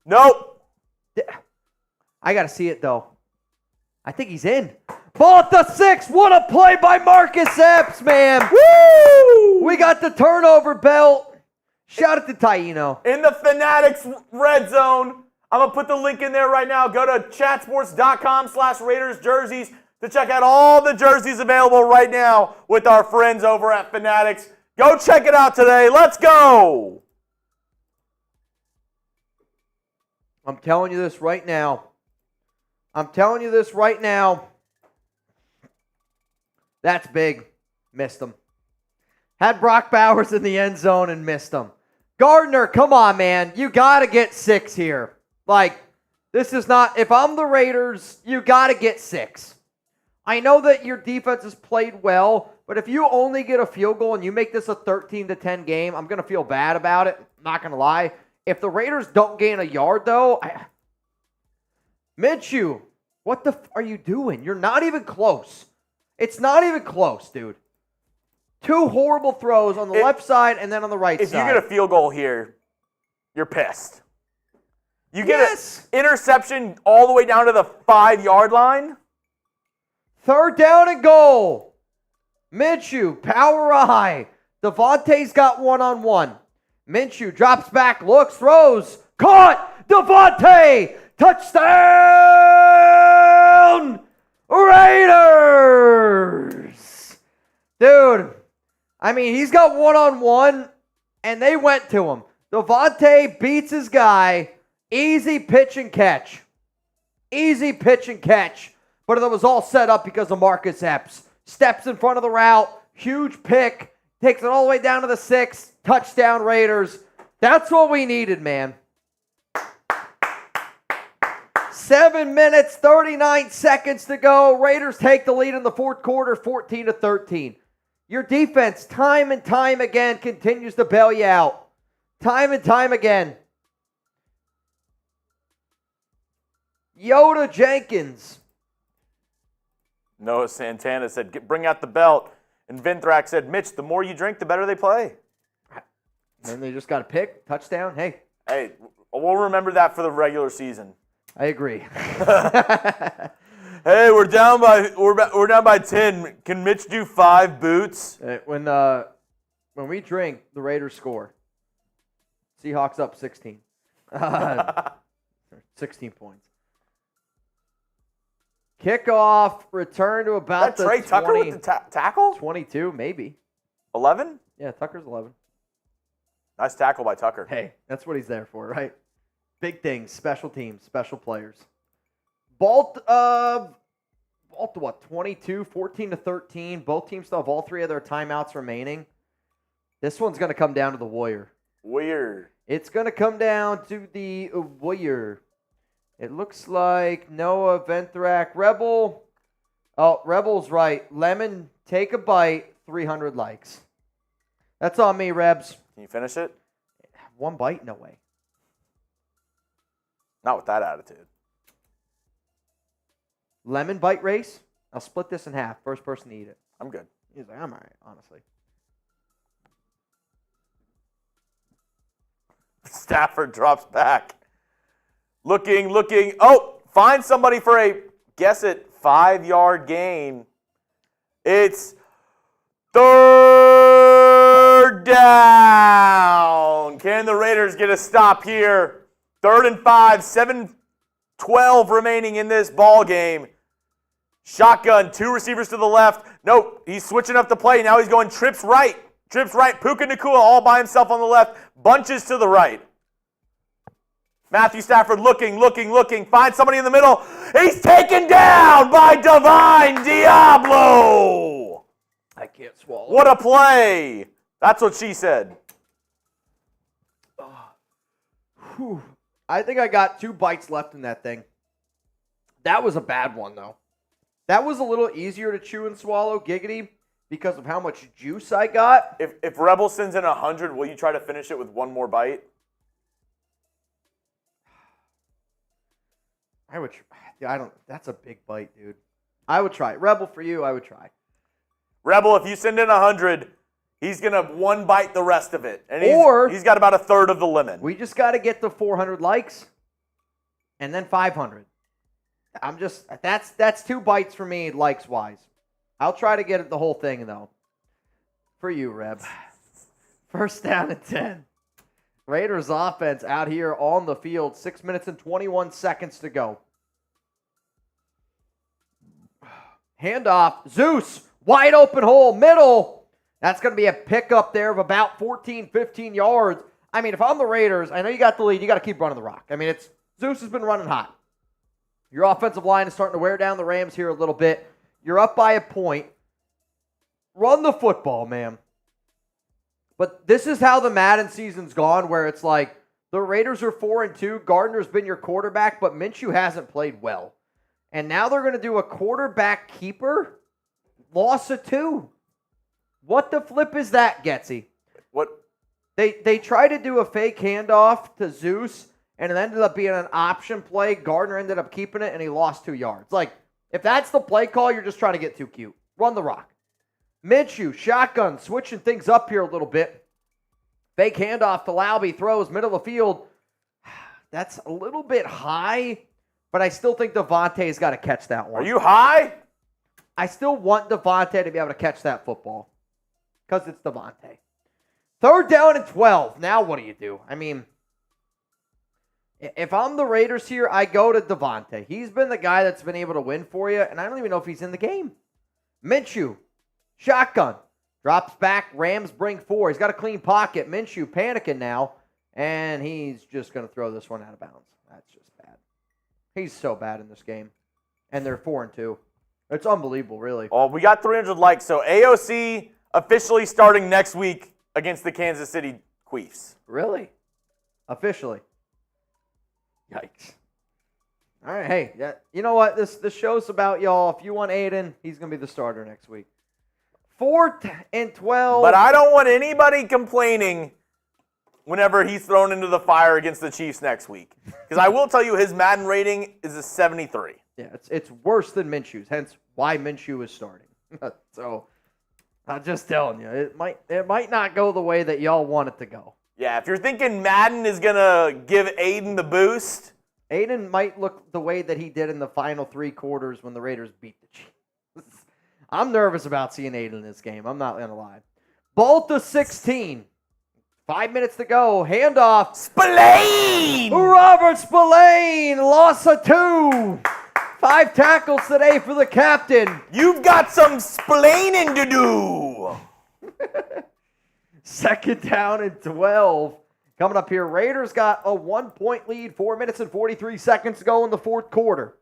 Nope. I got to see it, though. I think he's in. Ball at the 6. What a play by Marcus Epps, man. Woo! We got the turnover belt. Shout out to Taino. In the Fanatics red zone. I'm going to put the link in there right now. Go to chatsports.com/Raiders jerseys to check out all the jerseys available right now with our friends over at Fanatics. Go check it out today. Let's go. I'm telling you this right now. That's big. Missed him. Had Brock Bowers in the end zone and missed him. Gardner, come on, man. You got to get 6 here. Like, this is not, if I'm the Raiders, you got to get 6. I know that your defense has played well, but if you only get a field goal and you make this a 13-10 game, I'm going to feel bad about it. Not going to lie. If the Raiders don't gain a yard, though, Minshew, what the are you doing? You're not even close. It's not even close, dude. 2 horrible throws on the left side and then on the right side. If you get a field goal here, you're pissed. You get an interception all the way down to the 5-yard line. 3rd down and goal. Minshew, power high. Devontae's got one-on-one. Minshew drops back, looks, throws. Caught! Devontae! Touchdown! Raiders! Dude, I mean, he's got one-on-one, and they went to him. Devontae beats his guy. Easy pitch and catch. Easy pitch and catch. But it was all set up because of Marcus Epps. Steps in front of the route. Huge pick. Takes it all the way down to the 6. Touchdown Raiders. That's what we needed, man. 7 minutes, 39 seconds to go. Raiders take the lead in the fourth quarter, 14-13. Your defense, time and time again, continues to bail you out. Time and time again. Yoda Jenkins. Noah Santana said, bring out the belt. And Vinthrak said, Mitch, the more you drink, the better they play. And they just got a pick, touchdown. Hey, we'll remember that for the regular season. I agree. Hey, we're down by 10. Can Mitch do 5 boots? When we drink, the Raiders score. Seahawks up 16. 16 points. Kickoff, return to about the Trey 20, Tucker with the tackle? 22, maybe. 11? Yeah, Tucker's 11. Nice tackle by Tucker. Hey, that's what he's there for, right? Big things, special teams, special players. Bolt, what, 22, 14-13. Both teams still have all 3 of their timeouts remaining. This one's going to come down to the Warrior. Weird. It's going to come down to the Warrior. It looks like Noah, Venthrak, Rebel. Oh, Rebel's right. Lemon, take a bite, 300 likes. That's on me, Rebs. Can you finish it? 1 bite? No way. Not with that attitude. Lemon bite race? I'll split this in half. First person to eat it. I'm good. He's like, I'm all right, honestly. Stafford drops back. Looking. Oh, find somebody for a, guess it, 5-yard gain. It's 3rd down. Can the Raiders get a stop here? 3rd and 5, 7:12 remaining in this ball game. Shotgun, 2 receivers to the left. Nope, he's switching up the play. Now he's going trips right. Puka Nacua all by himself on the left. Bunches to the right. Matthew Stafford looking. Finds somebody in the middle. He's taken down by Divine Diablo. I can't swallow. What a play. That's what she said. Whew. I think I got 2 bites left in that thing. That was a bad one, though. That was a little easier to chew and swallow, giggity, because of how much juice I got. If Rebel sends in 100, will you try to finish it with 1 more bite? That's a big bite, dude. I would try. Rebel, for you, I would try. Rebel, if you send in 100, he's going to 1 bite the rest of it. And he's got about 1/3 of the lemon. We just got to get the 400 likes and then 500. That's 2 bites for me, likes-wise. I'll try to get it the whole thing, though. For you, Reb. 1st down and 10. Raiders offense out here on the field. 6 minutes and 21 seconds to go. Handoff. Zeus. Wide open hole. Middle. That's going to be a pickup there of about 14, 15 yards. I mean, if I'm the Raiders, I know you got the lead. You got to keep running the rock. I mean, Zeus has been running hot. Your offensive line is starting to wear down the Rams here a little bit. You're up by a point. Run the football, man. But this is how the Madden season's gone, where it's like the Raiders are 4-2. Gardner's been your quarterback, but Minshew hasn't played well. And now they're going to do a quarterback keeper. Loss of 2. What the flip is that, Getsy? What? They tried to do a fake handoff to Zeus, and it ended up being an option play. Gardner ended up keeping it, and he lost 2 yards. Like, if that's the play call, you're just trying to get too cute. Run the rock. Minshew, shotgun, switching things up here a little bit. Fake handoff to Laube, throws, middle of the field. That's a little bit high, but I still think Devontae's got to catch that one. Are you high? I still want Devontae to be able to catch that football because it's Devontae. 3rd down and 12. Now what do? I mean, if I'm the Raiders here, I go to Devontae. He's been the guy that's been able to win for you, and I don't even know if he's in the game. Minshew, shotgun, drops back. Rams bring 4. He's got a clean pocket. Minshew panicking now, and he's just going to throw this one out of bounds. That's just bad. He's so bad in this game, and they're 4-2. It's unbelievable, really. Oh, we got 300 likes, so AOC officially starting next week against the Kansas City Chiefs. Really? Officially. Yikes. All right, hey, you know what? This show's about y'all. If you want Aiden, he's going to be the starter next week. 4th and 12. But I don't want anybody complaining whenever he's thrown into the fire against the Chiefs next week. Because I will tell you his Madden rating is a 73. Yeah, it's worse than Minshew's, hence why Minshew is starting. So, I'm just telling you, it might not go the way that y'all want it to go. Yeah, if you're thinking Madden is going to give Aiden the boost. Aiden might look the way that he did in the final 3 quarters when the Raiders beat the Chiefs. I'm nervous about seeing Aiden in this game. I'm not going to lie. Ball to 16. 5 minutes to go. Handoff. Spillane! Robert Spillane. Loss of 2. 5 tackles today for the captain. You've got some splaining to do. 2nd down and 12. Coming up here, Raiders got a 1-point lead, 4 minutes and 43 seconds to go in the 4th quarter.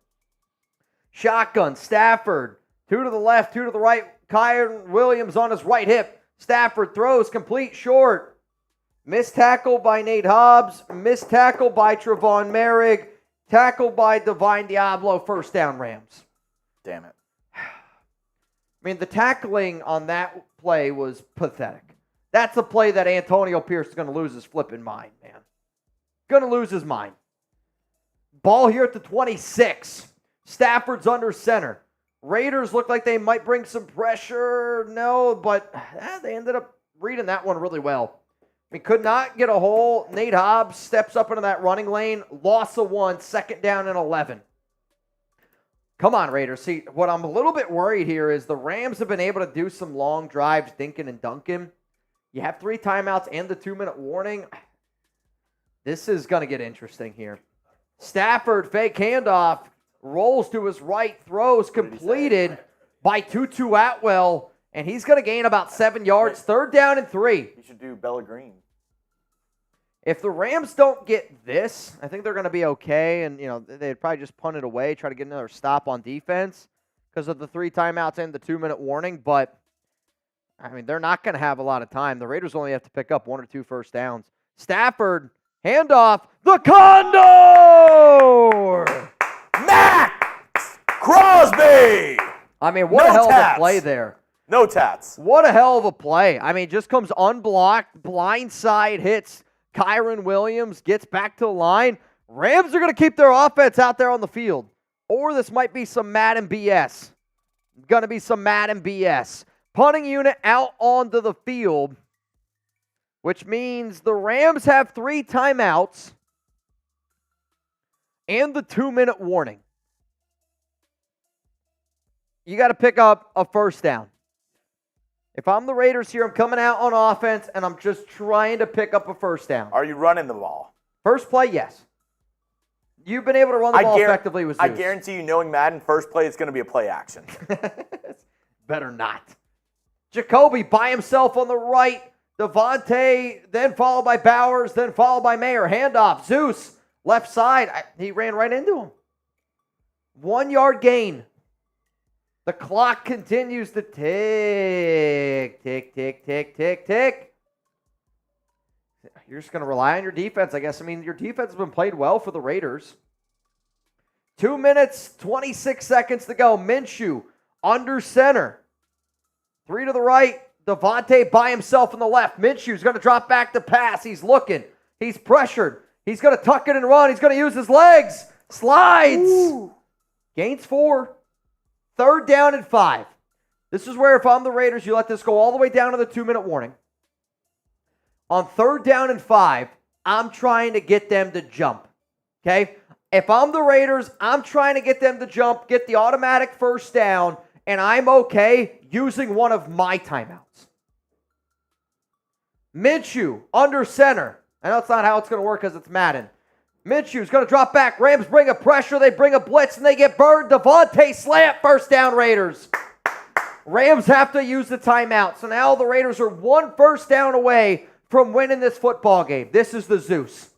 Shotgun, Stafford, 2 to the left, 2 to the right. Kyron Williams on his right hip. Stafford throws, complete short. Missed tackle by Nate Hobbs. Missed tackle by Trevon Merrick. Tackle by Divine Diablo. 1st down, Rams. Damn it. I mean, the tackling on that play was pathetic. That's a play that Antonio Pierce is going to lose his flipping mind, man. Going to lose his mind. Ball here at the 26. Stafford's under center. Raiders look like they might bring some pressure. No, but they ended up reading that one really well. We could not get a hole. Nate Hobbs steps up into that running lane. Loss of 1, 2nd down and 11. Come on, Raiders. See, what I'm a little bit worried here is the Rams have been able to do some long drives, dinking and dunking. You have 3 timeouts and the 2-minute warning. This is going to get interesting here. Stafford, fake handoff, rolls to his right, throws completed by Tutu Atwell, and he's going to gain about 7 yards. 3rd down and 3. You should do Bella Green. If the Rams don't get this, I think they're going to be okay, and they'd probably just punt it away, try to get another stop on defense because of the 3 timeouts and the 2-minute warning, but I mean, they're not going to have a lot of time. The Raiders only have to pick up 1 or 2 first downs. Stafford, handoff, the Condor! Max Crosby! I mean, what a hell of a play there. No tats. What a hell of a play. I mean, just comes unblocked, blindside hits Kyron Williams, gets back to the line. Rams are going to keep their offense out there on the field. Or this might be some Madden BS. Going to be some Madden BS. Punting unit out onto the field, which means the Rams have 3 timeouts and the 2-minute warning. You got to pick up a first down. If I'm the Raiders here, I'm coming out on offense, and I'm just trying to pick up a first down. Are you running the ball? First play, yes. You've been able to run the ball effectively with Zeus. I guarantee you, knowing Madden, first play is going to be a play action. Better not. Jacoby by himself on the right. Devontae, then followed by Bowers, then followed by Mayer. Handoff. Zeus, left side. He ran right into him. 1 yard gain. The clock continues to tick, tick, tick, tick, tick, tick. You're just going to rely on your defense, I guess. I mean, your defense has been played well for the Raiders. 2 minutes, 26 seconds to go. Minshew under center. 3 to the right. Devontae by himself on the left. Minshew's going to drop back to pass. He's looking. He's pressured. He's going to tuck it and run. He's going to use his legs. Slides. Ooh. Gains 4. 3rd down and 5. This is where if I'm the Raiders, you let this go all the way down to the 2-minute warning. On 3rd down and 5, I'm trying to get them to jump. Okay? If I'm the Raiders, I'm trying to get them to jump, get the automatic first down, and I'm okay using one of my timeouts. Minshew under center. I know it's not how it's going to work because it's Madden. Minshew's going to drop back. Rams bring a pressure. They bring a blitz, and they get burned. Devontae slant. First down, Raiders. Rams have to use the timeout. So now the Raiders are 1 first down away from winning this football game. This is the Zeus.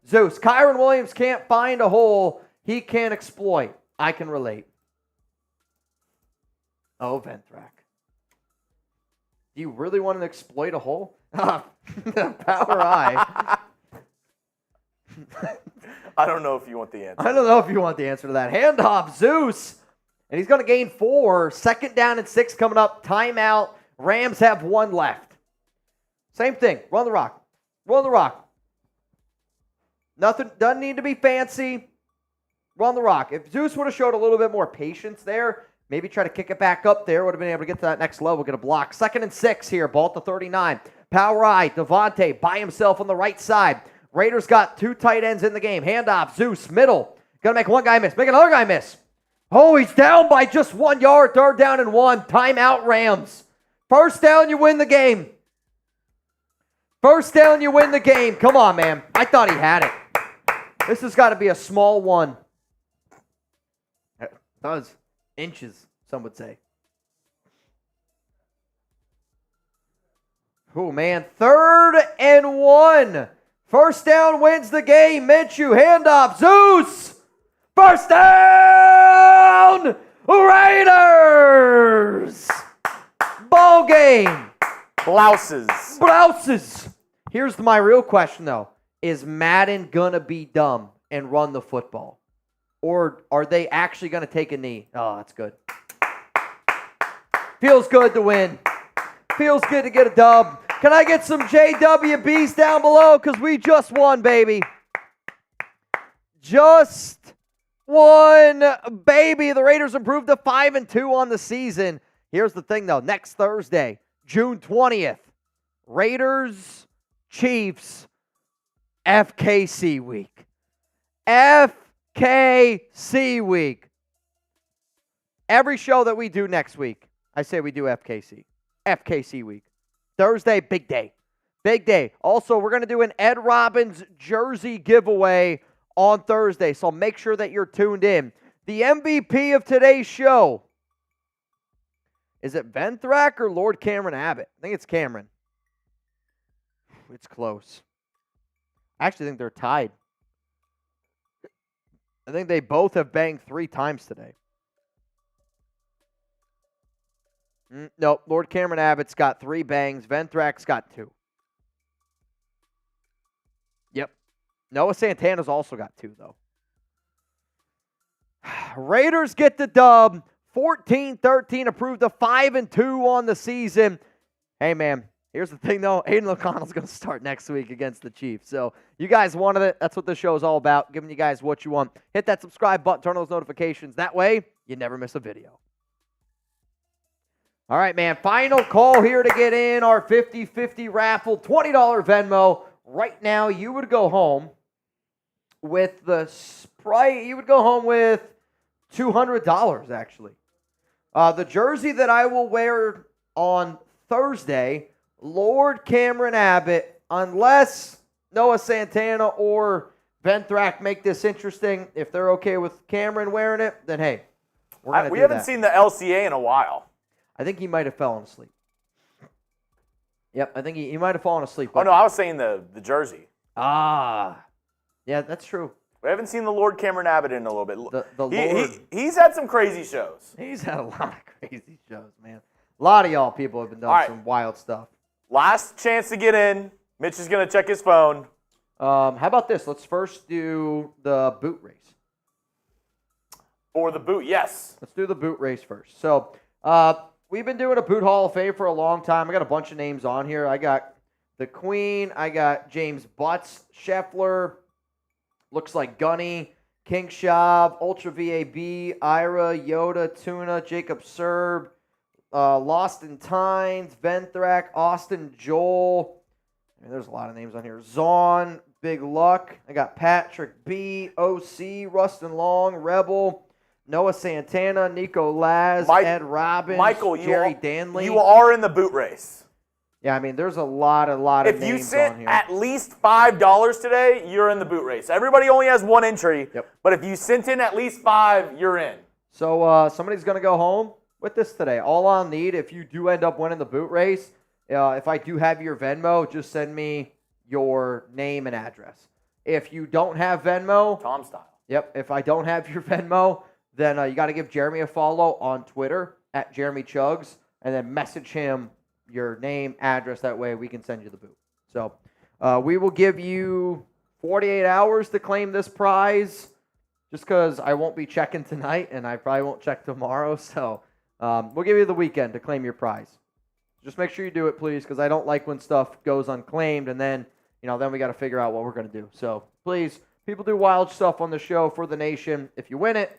Kyron Williams can't find a hole he can't exploit. I can relate. Oh, Ventrac. Do you really want to exploit a hole? Power eye. I don't know if you want the answer. I don't know if you want the answer to that. Handoff, Zeus. And he's going to gain 4. 2nd down and 6 coming up. Timeout. Rams have 1 left. Same thing. Run the rock. Run the rock. Nothing. Doesn't need to be fancy. Run the rock. If Zeus would have showed a little bit more patience there, maybe try to kick it back up there, would have been able to get to that next level, get a block. 2nd and 6 here. Ball at the 39. Power eye. Devontae by himself on the right side. Raiders got 2 tight ends in the game. Handoff. Zeus. Middle. Going to make one guy miss. Make another guy miss. Oh, he's down by just 1 yard. 3rd down and 1. Timeout, Rams. First down, you win the game. First down, you win the game. Come on, man. I thought he had it. This has got to be a small one. That does. Inches, some would say. Oh, man. 3rd and 1. First down wins the game. Minshew, handoff. Zeus. First down. Raiders. Ball game. Blouses. Here's my real question, though. Is Madden going to be dumb and run the football? Or are they actually going to take a knee? Oh, that's good. Feels good to win. Feels good to get a dub. Can I get some JWBs down below? Because we just won, baby. Just won, baby. The Raiders improved to 5-2 on the season. Here's the thing, though. Next Thursday, June 20th, Raiders, Chiefs, FKC week. FKC week. Every show that we do next week, I say we do FKC. FKC week. Thursday, big day. Big day. Also, we're going to do an Ed Robbins jersey giveaway on Thursday, so make sure that you're tuned in. The MVP of today's show, is it Venthrak or Lord Cameron Abbott? I think it's Cameron. It's close. I actually think they're tied. I think they both have banged 3 times today. Nope. Lord Cameron Abbott's got 3 bangs. Venthrak's got 2. Yep. Noah Santana's also got 2, though. Raiders get the dub. 14-13, approved to 5-2 on the season. Hey, man. Here's the thing, though. Aiden O'Connell's going to start next week against the Chiefs. So you guys wanted it. That's what this show is all about, giving you guys what you want. Hit that subscribe button. Turn on those notifications. That way, you never miss a video. All right, man. Final call here to get in our 50-50 raffle. $20 Venmo. Right now, you would go home with the Sprite. You would go home with $200, actually. The jersey that I will wear on Thursday, Lord Cameron Abbott, unless Noah Santana or Venthrak make this interesting. If they're okay with Cameron wearing it, then hey, we're going to do that. We haven't seen the LCA in a while. I think he might have fallen asleep. Yep, I think he might have fallen asleep. Oh, no, I was saying the jersey. Ah, yeah, that's true. We haven't seen the Lord Cameron Abbott in a little bit. He's had some crazy shows. He's had a lot of crazy shows, man. A lot of y'all people have been doing some wild stuff. Last chance to get in. Mitch is going to check his phone. How about this? Let's first do the boot race. Or the boot, yes. Let's do the boot race first. So, we've been doing a boot Hall of Fame for a long time. I got a bunch of names on here. I got the Queen. I got James Butts, Scheffler. Looks like Gunny, King Shab, Ultra VAB, Ira, Yoda, Tuna, Jacob Serb, Lost in Tynes, Venthrak, Austin Joel. I mean, there's a lot of names on here. Zawn, Big Luck. I got Patrick B, OC, Rustin Long, Rebel, Noah Santana, Nico Laz, Ed Robbins, Michael, Jerry Danley. You are in the boot race. Yeah, I mean, there's a lot of If names you sent on here. at least $5 today, you're in the boot race. Everybody only has one entry, but if you sent in at least 5, you're in. So somebody's going to go home with this today. All I'll need, if you do end up winning the boot race, if I do have your Venmo, just send me your name and address. If you don't have Venmo, Tom style. Yep, if I don't have your Venmo, then you got to give Jeremy a follow on Twitter at Jeremy Chugs, and then message him your name, address. That way we can send you the boot. So we will give you 48 hours to claim this prize, just because I won't be checking tonight, and I probably won't check tomorrow. So we'll give you the weekend to claim your prize. Just make sure you do it, please, because I don't like when stuff goes unclaimed, and then then we got to figure out what we're going to do. So please, people do wild stuff on the show for the nation. If you win it,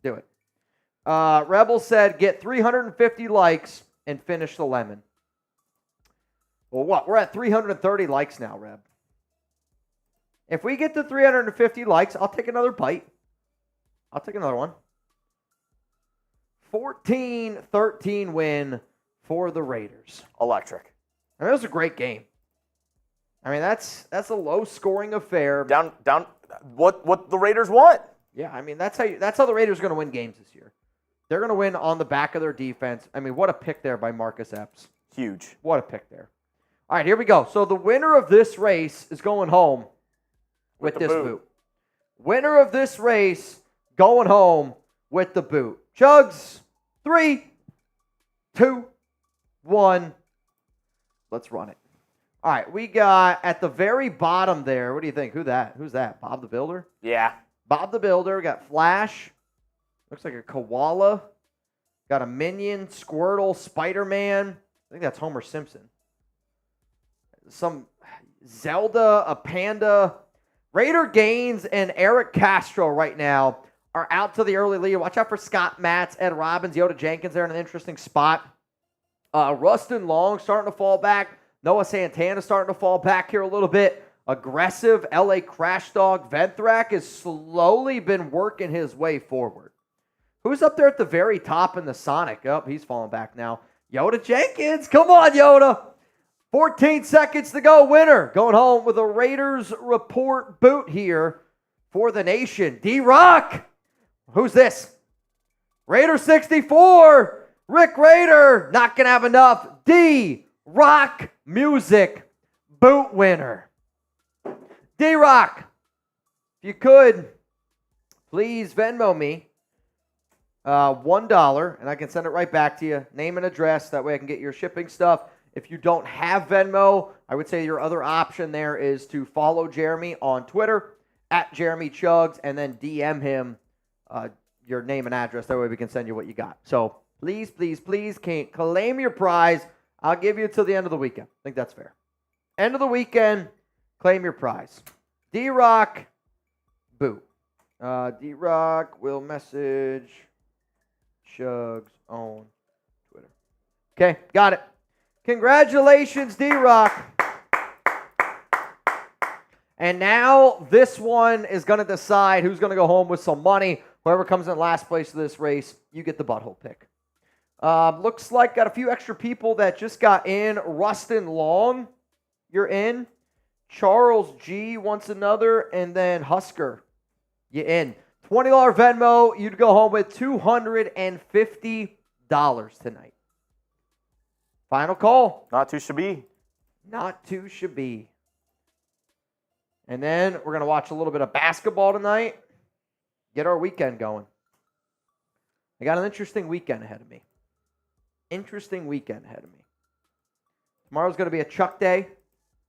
do it. Rebel said, get 350 likes and finish the lemon. Well, what? We're at 330 likes now, Reb. If we get to 350 likes, I'll take another bite. I'll take another one. 14-13 win for the Raiders. Electric. I mean, it was a great game. I mean, that's a low-scoring affair. Down. What the Raiders want? Yeah, I mean, that's how the Raiders are going to win games this year. They're going to win on the back of their defense. I mean, what a pick there by Marcus Epps. Huge. What a pick there. All right, here we go. So the winner of this race is going home with this boot. Winner of this race going home with the boot. Chugs, 3, 2, 1. Let's run it. All right, we got at the very bottom there. What do you think? Who's that? Bob the Builder? Yeah. Bob the Builder. We got Flash. Looks like a koala. Got a Minion, Squirtle, Spider-Man. I think that's Homer Simpson. Some Zelda, a panda. Raider Gaines and Eric Castro right now are out to the early lead. Watch out for Scott Matz, Ed Robbins, Yoda Jenkins there in an interesting spot. Rustin Long starting to fall back. Noah Santana starting to fall back here a little bit. Aggressive LA Crash Dog Venthrak has slowly been working his way forward. Who's up there at the very top in the Sonic? Oh, he's falling back now. Yoda Jenkins. Come on, Yoda. 14 seconds to go. Winner going home with a Raiders report boot here for the nation. D-Rock. Who's this? Raider 64. Rick Raider. Not going to have enough. D-Rock Music boot winner. D-Rock, if you could, please Venmo me $1, and I can send it right back to you. Name and address. That way I can get your shipping stuff. If you don't have Venmo, I would say your other option there is to follow Jeremy on Twitter, at Jeremy Chugs, and then DM him your name and address. That way we can send you what you got. So please, please, please claim your prize. I'll give you till the end of the weekend. I think that's fair. End of the weekend, claim your prize. D-Rock, boot. D-Rock will message Chugs on Twitter. Okay, got it. Congratulations, D-Rock. And now this one is going to decide who's going to go home with some money. Whoever comes in last place of this race, you get the butthole pick. Looks like got a few extra people that just got in. Rustin Long, you're in. Charles G wants another. And then Husker, you in. $20 Venmo, you'd go home with $250 tonight. Final call. Not too shabby. Not too shabby. And then we're going to watch a little bit of basketball tonight. Get our weekend going. I got an interesting weekend ahead of me. Tomorrow's going to be a Chuck Day.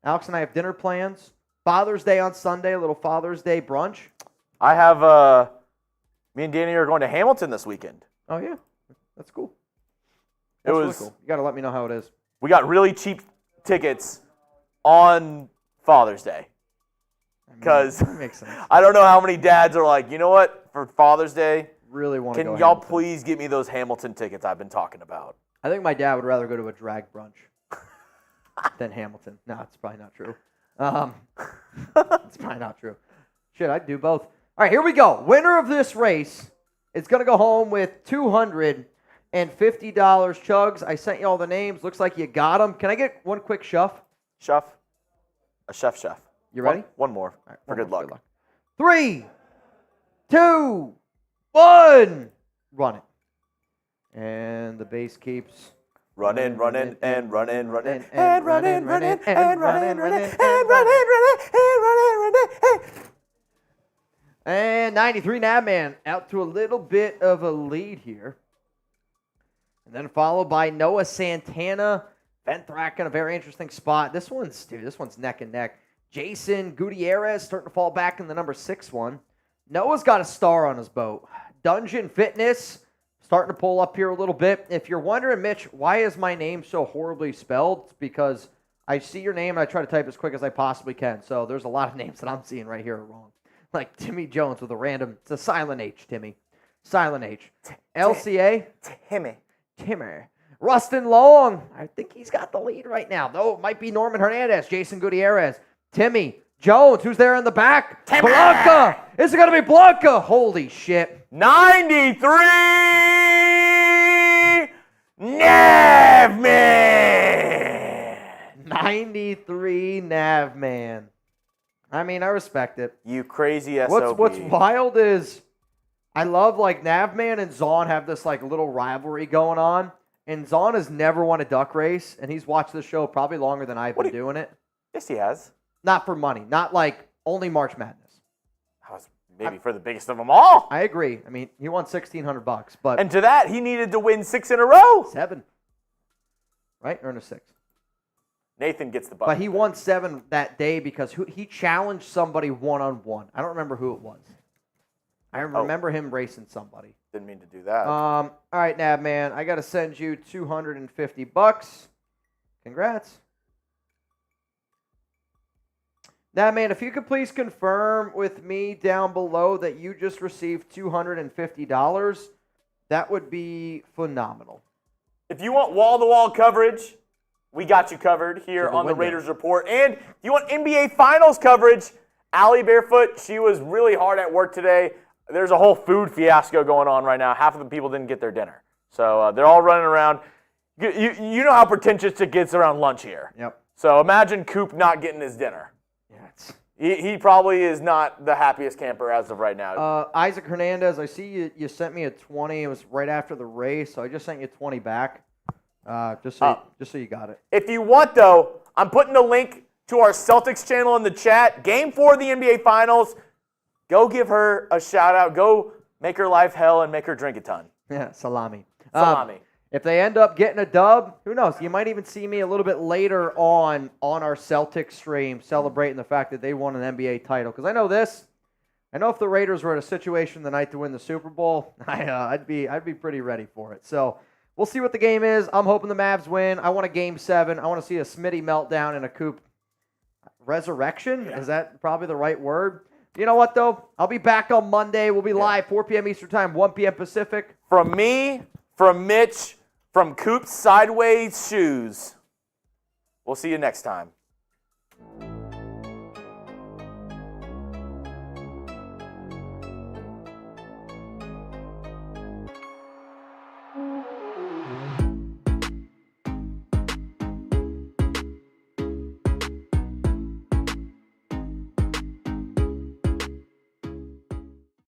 Alex and I have dinner plans. Father's Day on Sunday, a little Father's Day brunch. I have, me and Danny are going to Hamilton this weekend. Oh, yeah. That's cool. That's really cool. You got to let me know how it is. We got really cheap tickets on Father's Day. Because makes sense. I don't know how many dads are like, you know what, for Father's Day, really want to go can y'all Hamilton. please get me those Hamilton tickets I've been talking about? I think my dad would rather go to a drag brunch than Hamilton. No, it's probably not true. It's probably not true. Shit, I'd do both. All right, here we go. Winner of this race is going to go home with $250. and $50. Chugs, I sent you all the names. Looks like you got them. Can I get one quick shuff? Shuff. A chef. You ready? One more. All right, For one good more, luck. 3, 2, 1. Run it. And the base keeps Running, and running, and running, and running, and running, and running, and running. And 93 Nabman out to a little bit of a lead here. And then followed by Noah Santana. Venthrak in a very interesting spot. This one's neck and neck. Jason Gutierrez starting to fall back in the number 6 one. Noah's got a star on his boat. Dungeon Fitness starting to pull up here a little bit. If you're wondering, Mitch, why is my name so horribly spelled? It's because I see your name and I try to type as quick as I possibly can. So there's a lot of names that I'm seeing right here are wrong. Like Timmy Jones with a random, it's a silent H, Timmy. Silent H. LCA. Timmy. Rustin Long. I think he's got the lead right now. Though it might be Norman Hernandez, Jason Gutierrez, Timmy Jones. Who's there in the back? Timmy! Blanca. Is it going to be Blanca? Holy shit. 93 Navman. 93 Navman. I mean, I respect it. You crazy SOB. What's wild is I love like Navman and Zahn have this like little rivalry going on. And Zahn has never won a duck race, and he's watched the show probably longer than I've been doing it. Yes, he has. Not for money. Not like only March Madness. That was maybe for the biggest of them all. I agree. I mean, he won $1,600, but And to that, he needed to win 6 in a row. 7. Right? Or in a 6. Nathan gets the buck. But he won 7 that day because he challenged somebody one-on-one. I don't remember who it was. I remember him racing somebody. Didn't mean to do that. All right, Nabman, I got to send you $250. Congrats. Nabman, if you could please confirm with me down below that you just received $250, that would be phenomenal. If you want wall-to-wall coverage, we got you covered here on the window. Raiders Report. And if you want NBA Finals coverage, Allie Barefoot, she was really hard at work today. There's a whole food fiasco going on right now. Half of the people didn't get their dinner. So they're all running around. You know how pretentious it gets around lunch here. Yep. So imagine Coop not getting his dinner. Yeah, He probably is not the happiest camper as of right now. Isaac Hernandez, I see you sent me a 20. It was right after the race, so I just sent you 20 back. Just so you got it. If you want, though, I'm putting the link to our Celtics channel in the chat. Game 4 of the NBA Finals. Go give her a shout-out. Go make her life hell and make her drink a ton. Yeah, salami. Salami. If they end up getting a dub, who knows? You might even see me a little bit later on our Celtics stream celebrating the fact that they won an NBA title. Because I know this. I know if the Raiders were in a situation tonight to win the Super Bowl, I'd be pretty ready for it. So we'll see what the game is. I'm hoping the Mavs win. I want a Game 7. I want to see a Smitty meltdown and a Coop resurrection. Yeah. Is that probably the right word? You know what, though? I'll be back on Monday. We'll be live 4 p.m. Eastern Time, 1 p.m. Pacific. From me, from Mitch, from Coop's Sideways Shoes. We'll see you next time.